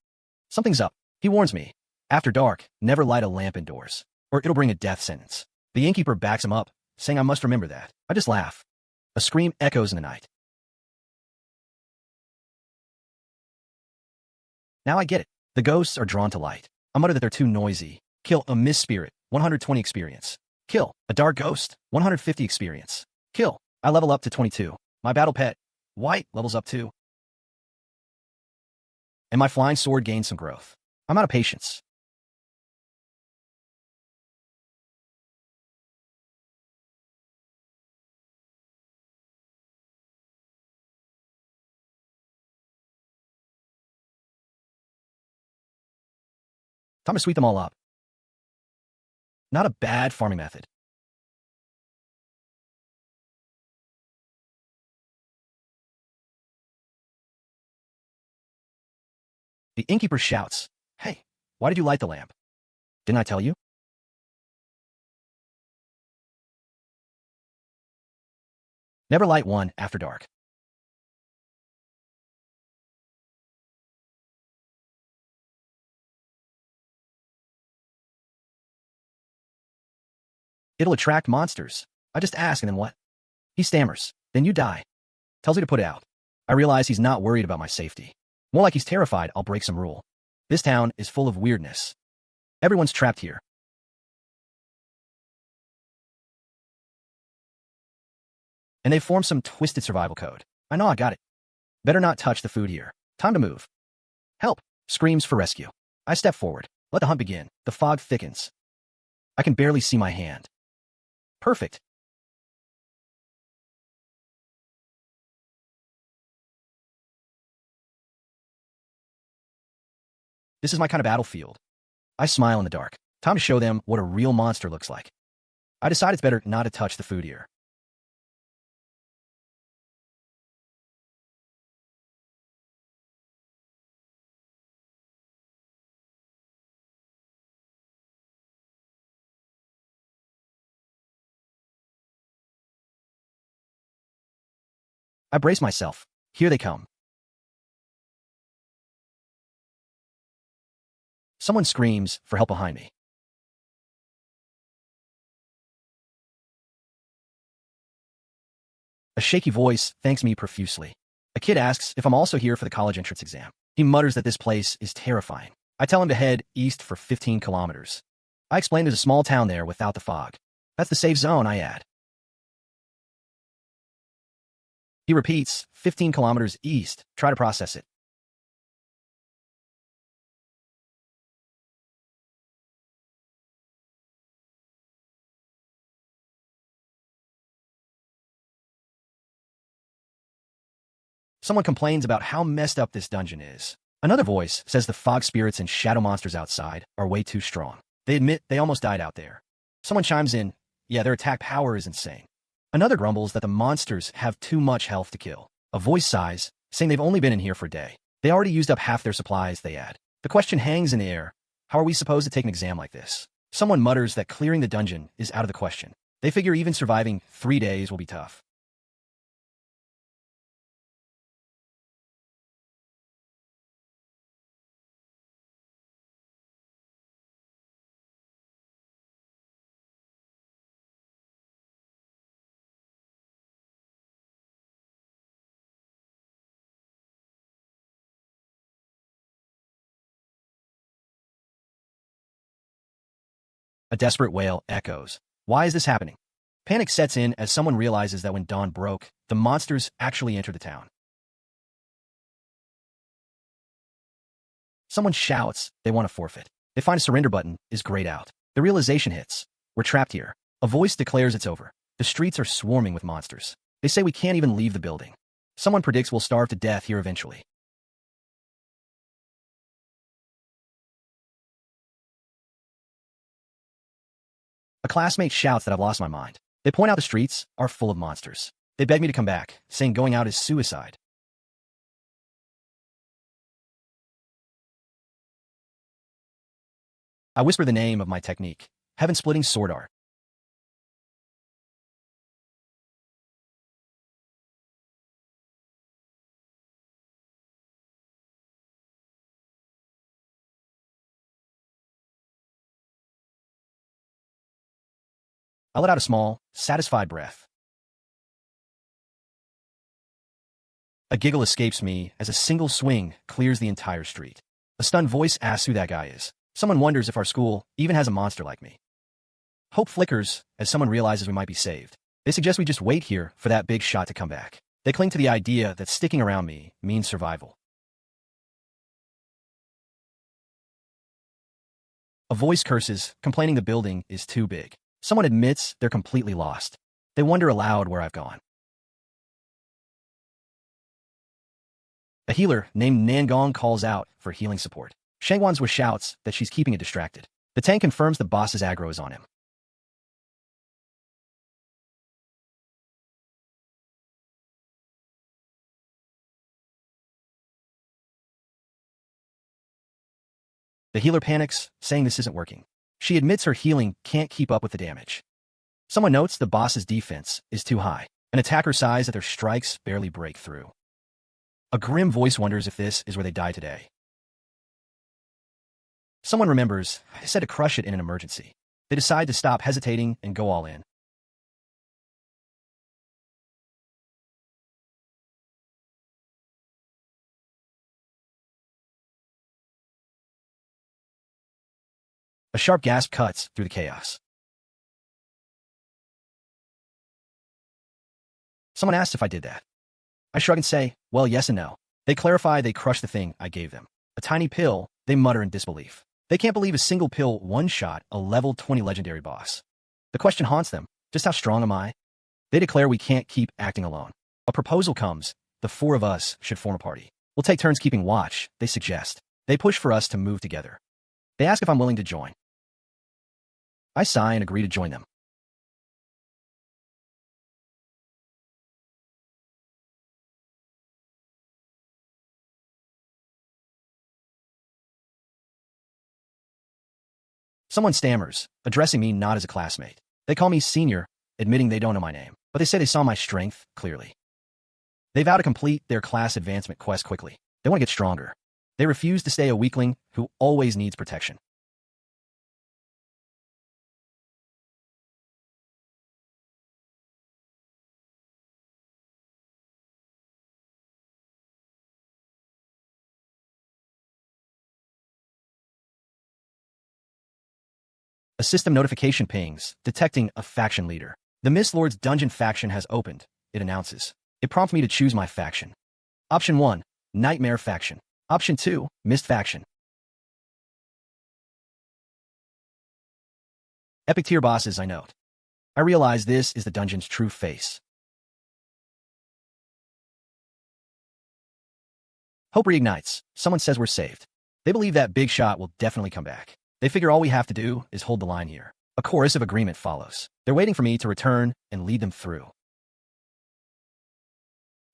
Something's up. He warns me. After dark, never light a lamp indoors, or it'll bring a death sentence. The innkeeper backs him up, saying I must remember that. I just laugh. A scream echoes in the night. Now I get it. The ghosts are drawn to light. I mutter that they're too noisy. Kill a mist spirit, 120 experience. Kill a dark ghost, 150 experience. Kill. I level up to 22. My battle pet, White, levels up too. And my flying sword gains some growth. I'm out of patience. Time to sweep them all up. Not a bad farming method. The innkeeper shouts, Hey, why did you light the lamp? Didn't I tell you? Never light one after dark. It'll attract monsters. I just ask and then what? He stammers. Then you die. Tells me to put it out. I realize he's not worried about my safety. More like he's terrified I'll break some rule. This town is full of weirdness. Everyone's trapped here. And they've formed some twisted survival code. I know I got it. Better not touch the food here. Time to move. Help! Screams for rescue. I step forward. Let the hunt begin. The fog thickens. I can barely see my hand. Perfect. This is my kind of battlefield. I smile in the dark. Time to show them what a real monster looks like. I decide it's better not to touch the food here. I brace myself. Here they come. Someone screams for help behind me. A shaky voice thanks me profusely. A kid asks if I'm also here for the college entrance exam. He mutters that this place is terrifying. I tell him to head east for 15 kilometers. I explain there's a small town there without the fog. That's the safe zone, I add. He repeats, 15 kilometers east. Try to process it. Someone complains about how messed up this dungeon is. Another voice says the fog spirits and shadow monsters outside are way too strong. They admit they almost died out there. Someone chimes in, yeah, their attack power is insane. Another grumbles that the monsters have too much health to kill. A voice sighs, saying they've only been in here for a day. They already used up half their supplies, they add. The question hangs in the air. How are we supposed to take an exam like this? Someone mutters that clearing the dungeon is out of the question. They figure even surviving 3 days will be tough. A desperate wail echoes. Why is this happening? Panic sets in as someone realizes that when dawn broke, the monsters actually entered the town. Someone shouts they want to forfeit. They find a surrender button is grayed out. The realization hits. We're trapped here. A voice declares it's over. The streets are swarming with monsters. They say we can't even leave the building. Someone predicts we'll starve to death here eventually. A classmate shouts that I've lost my mind. They point out the streets are full of monsters. They beg me to come back, saying going out is suicide. I whisper the name of my technique, heaven-splitting sword art. I let out a small, satisfied breath. A giggle escapes me as a single swing clears the entire street. A stunned voice asks who that guy is. Someone wonders if our school even has a monster like me. Hope flickers as someone realizes we might be saved. They suggest we just wait here for that big shot to come back. They cling to the idea that sticking around me means survival. A voice curses, complaining the building is too big. Someone admits they're completely lost. They wonder aloud where I've gone. A healer named Nangong calls out for healing support. Shangwan's shouts that she's keeping it distracted. The tank confirms the boss's aggro is on him. The healer panics, saying this isn't working. She admits her healing can't keep up with the damage. Someone notes the boss's defense is too high. An attacker sighs that their strikes barely break through. A grim voice wonders if this is where they die today. Someone remembers, I said to crush it in an emergency. They decide to stop hesitating and go all in. A sharp gasp cuts through the chaos. Someone asks if I did that. I shrug and say, well, yes and no. They clarify they crushed the thing I gave them. A tiny pill, they mutter in disbelief. They can't believe a single pill one-shot a level 20 legendary boss. The question haunts them, just how strong am I? They declare we can't keep acting alone. A proposal comes, the four of us should form a party. We'll take turns keeping watch, they suggest. They push for us to move together. They ask if I'm willing to join. I sigh and agree to join them. Someone stammers, addressing me not as a classmate. They call me senior, admitting they don't know my name, but they say they saw my strength clearly. They vow to complete their class advancement quest quickly. They want to get stronger. They refuse to stay a weakling who always needs protection. A system notification pings, detecting a faction leader. The Mist Lord's dungeon faction has opened, it announces. It prompts me to choose my faction. Option 1, Nightmare faction. Option 2, Mist faction. Epic tier bosses, I note. I realize this is the dungeon's true face. Hope reignites. Someone says we're saved. They believe that big shot will definitely come back. They figure all we have to do is hold the line here. A chorus of agreement follows. They're waiting for me to return and lead them through.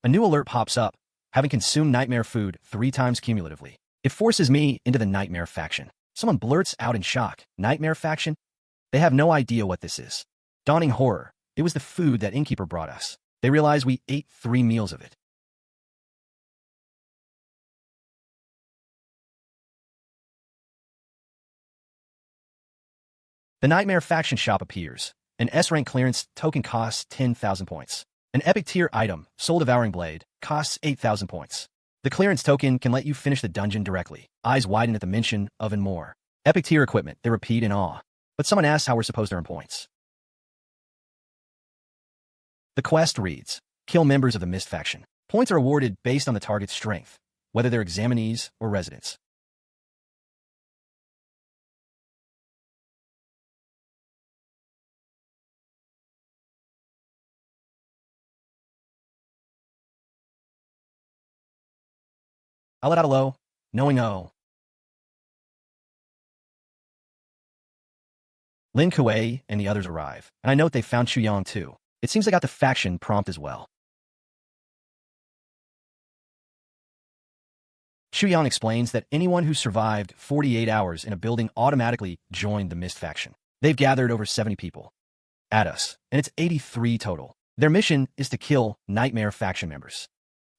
A new alert pops up, having consumed nightmare food 3 times cumulatively. It forces me into the Nightmare faction. Someone blurts out in shock, Nightmare faction? They have no idea what this is. Dawning horror. It was the food that Innkeeper brought us. They realize we ate 3 meals of it. The Nightmare faction shop appears. An S-rank clearance token costs 10,000 points. An epic tier item, Soul Devouring Blade, costs 8,000 points. The clearance token can let you finish the dungeon directly. Eyes widen at the mention of and more. Epic tier equipment, they repeat in awe. But someone asks how we're supposed to earn points. The quest reads, kill members of the Mist faction. Points are awarded based on the target's strength, whether they're examinees or residents. I let out a low, knowing Lin Kuei and the others arrive, and I note they found Chuyang too. It seems they got the faction prompt as well. Chuyang explains that anyone who survived 48 hours in a building automatically joined the Mist faction. They've gathered over 70 people at us, and it's 83 total. Their mission is to kill Nightmare faction members.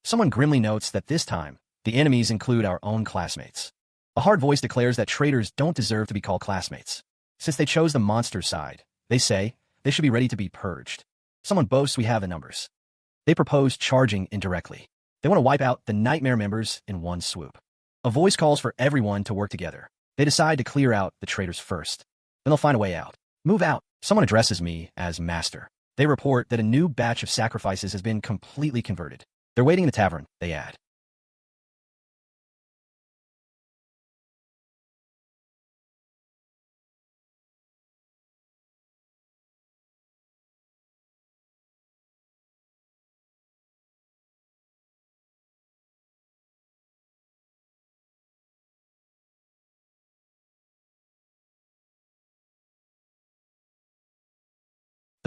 Someone grimly notes that this time, the enemies include our own classmates. A hard voice declares that traitors don't deserve to be called classmates. Since they chose the monster side, they say they should be ready to be purged. Someone boasts we have the numbers. They propose charging indirectly. They want to wipe out the Nightmare members in one swoop. A voice calls for everyone to work together. They decide to clear out the traitors first. Then they'll find a way out. Move out. Someone addresses me as Master. They report that a new batch of sacrifices has been completely converted. They're waiting in the tavern, they add.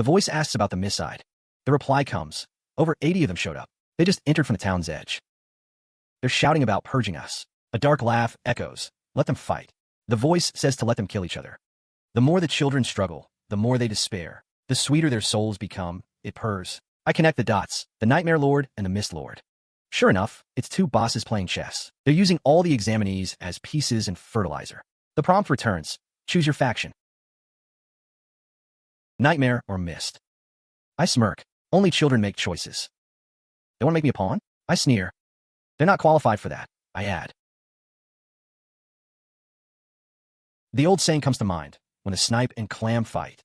The voice asks about the Mist side. The reply comes. Over 80 of them showed up. They just entered from the town's edge. They're shouting about purging us. A dark laugh echoes. Let them fight. The voice says to let them kill each other. The more the children struggle, the more they despair. The sweeter their souls become, it purrs. I connect the dots, the Nightmare Lord and the Mist Lord. Sure enough, it's two bosses playing chess. They're using all the examinees as pieces and fertilizer. The prompt returns. Choose your faction. Nightmare or Mist. I smirk. Only children make choices. They want to make me a pawn? I sneer. They're not qualified for that, I add. The old saying comes to mind, when the snipe and clam fight.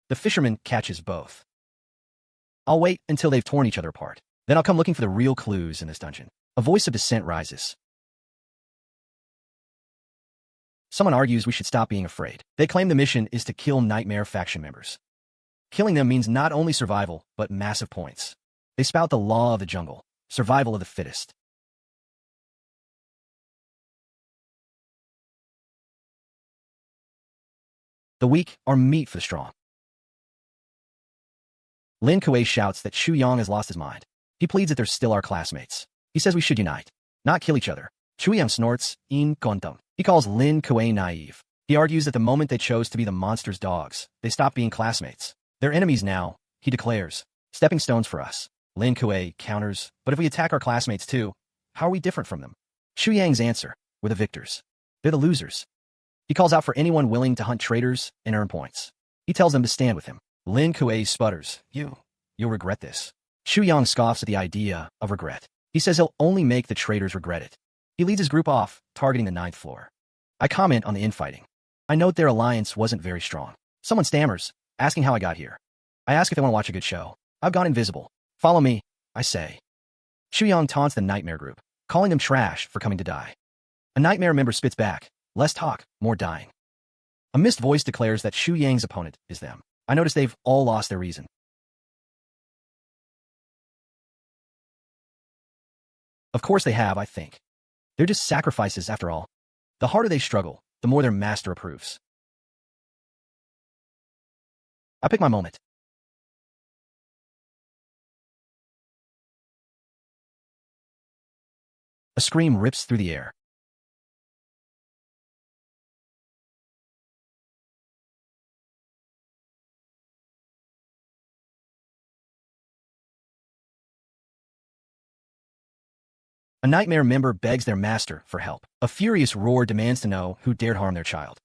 The fisherman catches both. I'll wait until they've torn each other apart. Then I'll come looking for the real clues in this dungeon. A voice of dissent rises. Someone argues we should stop being afraid. They claim the mission is to kill Nightmare faction members. Killing them means not only survival, but massive points. They spout the law of the jungle, survival of the fittest. The weak are meat for the strong. Lin Kuei shouts that Chuyang has lost his mind. He pleads that they're still our classmates. He says we should unite, not kill each other. Chuyang snorts, in kontum. He calls Lin Kuei naive. He argues that the moment they chose to be the monster's dogs, they stopped being classmates. They're enemies now, he declares. Stepping stones for us. Lin Kuei counters, but if we attack our classmates too, how are we different from them? Chuyang's answer, we're the victors. They're the losers. He calls out for anyone willing to hunt traitors and earn points. He tells them to stand with him. Lin Kuei sputters, you'll regret this. Chuyang scoffs at the idea of regret. He says he'll only make the traitors regret it. He leads his group off, targeting the 9th floor. I comment on the infighting. I note their alliance wasn't very strong. Someone stammers, asking how I got here. I ask if they want to watch a good show. I've gone invisible. Follow me, I say. Chuyang taunts the Nightmare group, calling them trash for coming to die. A Nightmare member spits back, less talk, more dying. A Mist voice declares that Chuyang's opponent is them. I notice they've all lost their reason. Of course they have, I think. They're just sacrifices after all. The harder they struggle, the more their master approves. I pick my moment. A scream rips through the air. A Nightmare member begs their master for help. A furious roar demands to know who dared harm their child.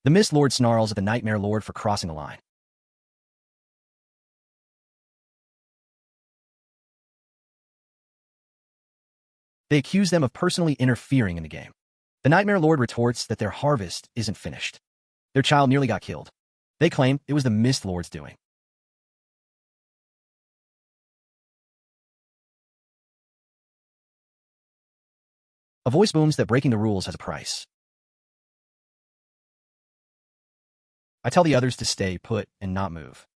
The Mist Lord snarls at the Nightmare Lord for crossing the line. They accuse them of personally interfering in the game. The Nightmare Lord retorts that their harvest isn't finished. Their child nearly got killed. They claim it was the Mist Lord's doing. A voice booms that breaking the rules has a price. I tell the others to stay put and not move.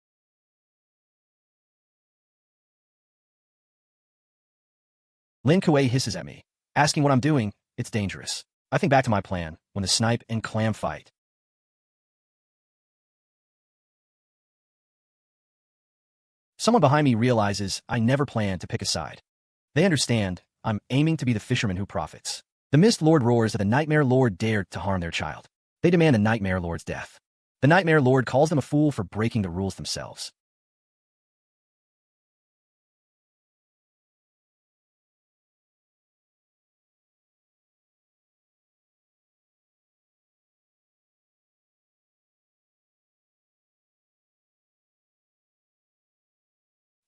Lin Kuei hisses at me, asking what I'm doing. It's dangerous. I think back to my plan when the snipe and clam fight. Someone behind me realizes I never planned to pick a side. They understand I'm aiming to be the fisherman who profits. The Mist Lord roars that the Nightmare Lord dared to harm their child. They demand the Nightmare Lord's death. The Nightmare Lord calls them a fool for breaking the rules themselves.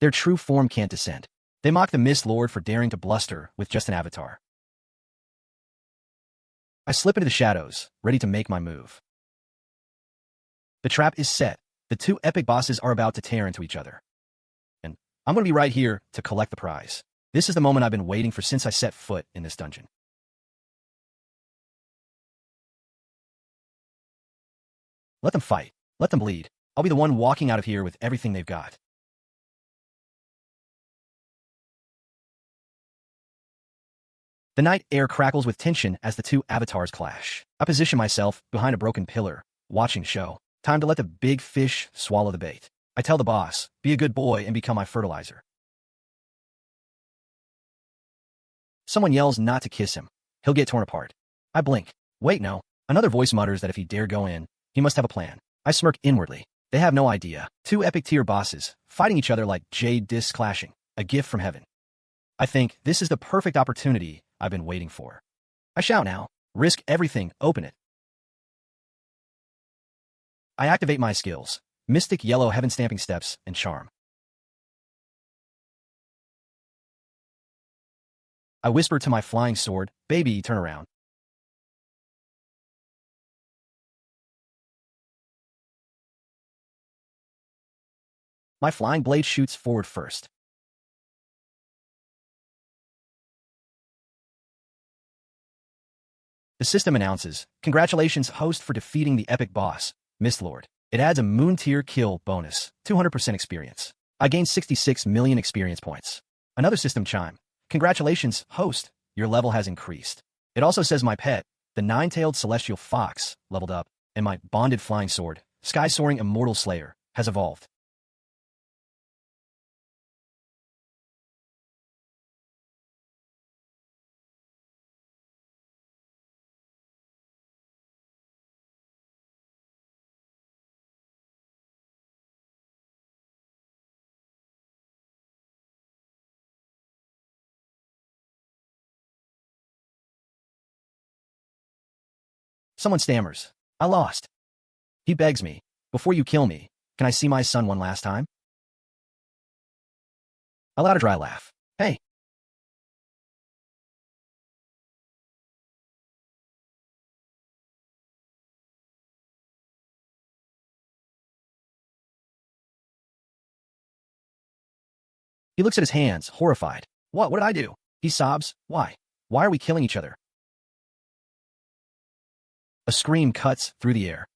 Their true form can't descend. They mock the Mist Lord for daring to bluster with just an avatar. I slip into the shadows, ready to make my move. The trap is set. The two epic bosses are about to tear into each other. And I'm going to be right here to collect the prize. This is the moment I've been waiting for since I set foot in this dungeon. Let them fight. Let them bleed. I'll be the one walking out of here with everything they've got. The night air crackles with tension as the two avatars clash. I position myself behind a broken pillar, watching the show. Time to let the big fish swallow the bait. I tell the boss, be a good boy and become my fertilizer. Someone yells not to kiss him. He'll get torn apart. I blink. Wait, no. Another voice mutters that if he dare go in, he must have a plan. I smirk inwardly. They have no idea. Two epic tier bosses, fighting each other like jade discs clashing. A gift from heaven. I think this is the perfect opportunity I've been waiting for. I shout now. Risk everything. Open it. I activate my skills. Mystic Yellow Heaven Stamping Steps and Charm. I whisper to my flying sword, baby, turn around. My flying blade shoots forward first. The system announces, congratulations host for defeating the epic boss, Mist Lord. It adds a moon tier kill bonus, 200% experience. I gain 66 million experience points. Another system chime. Congratulations, host, your level has increased. It also says my pet, the nine-tailed celestial fox, leveled up, and my bonded flying sword, sky-soaring immortal slayer, has evolved. Someone stammers. I lost. He begs me, before you kill me, can I see my son one last time? I let out a dry laugh. Hey. He looks at his hands, horrified. What did I do? He sobs. Why? Why are we killing each other? A scream cuts through the air.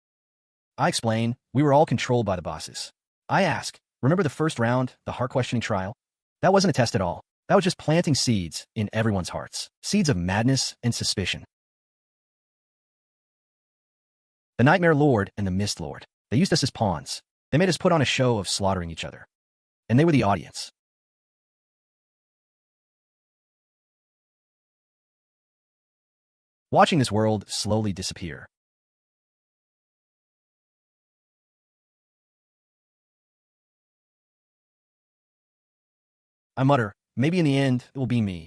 I explain, we were all controlled by the bosses. I ask, remember the first round, the heart-questioning trial? That wasn't a test at all. That was just planting seeds in everyone's hearts. Seeds of madness and suspicion. The Nightmare Lord and the Mist Lord. They used us as pawns. They made us put on a show of slaughtering each other. And they were the audience. Watching this world slowly disappear. I mutter, maybe in the end, it will be me.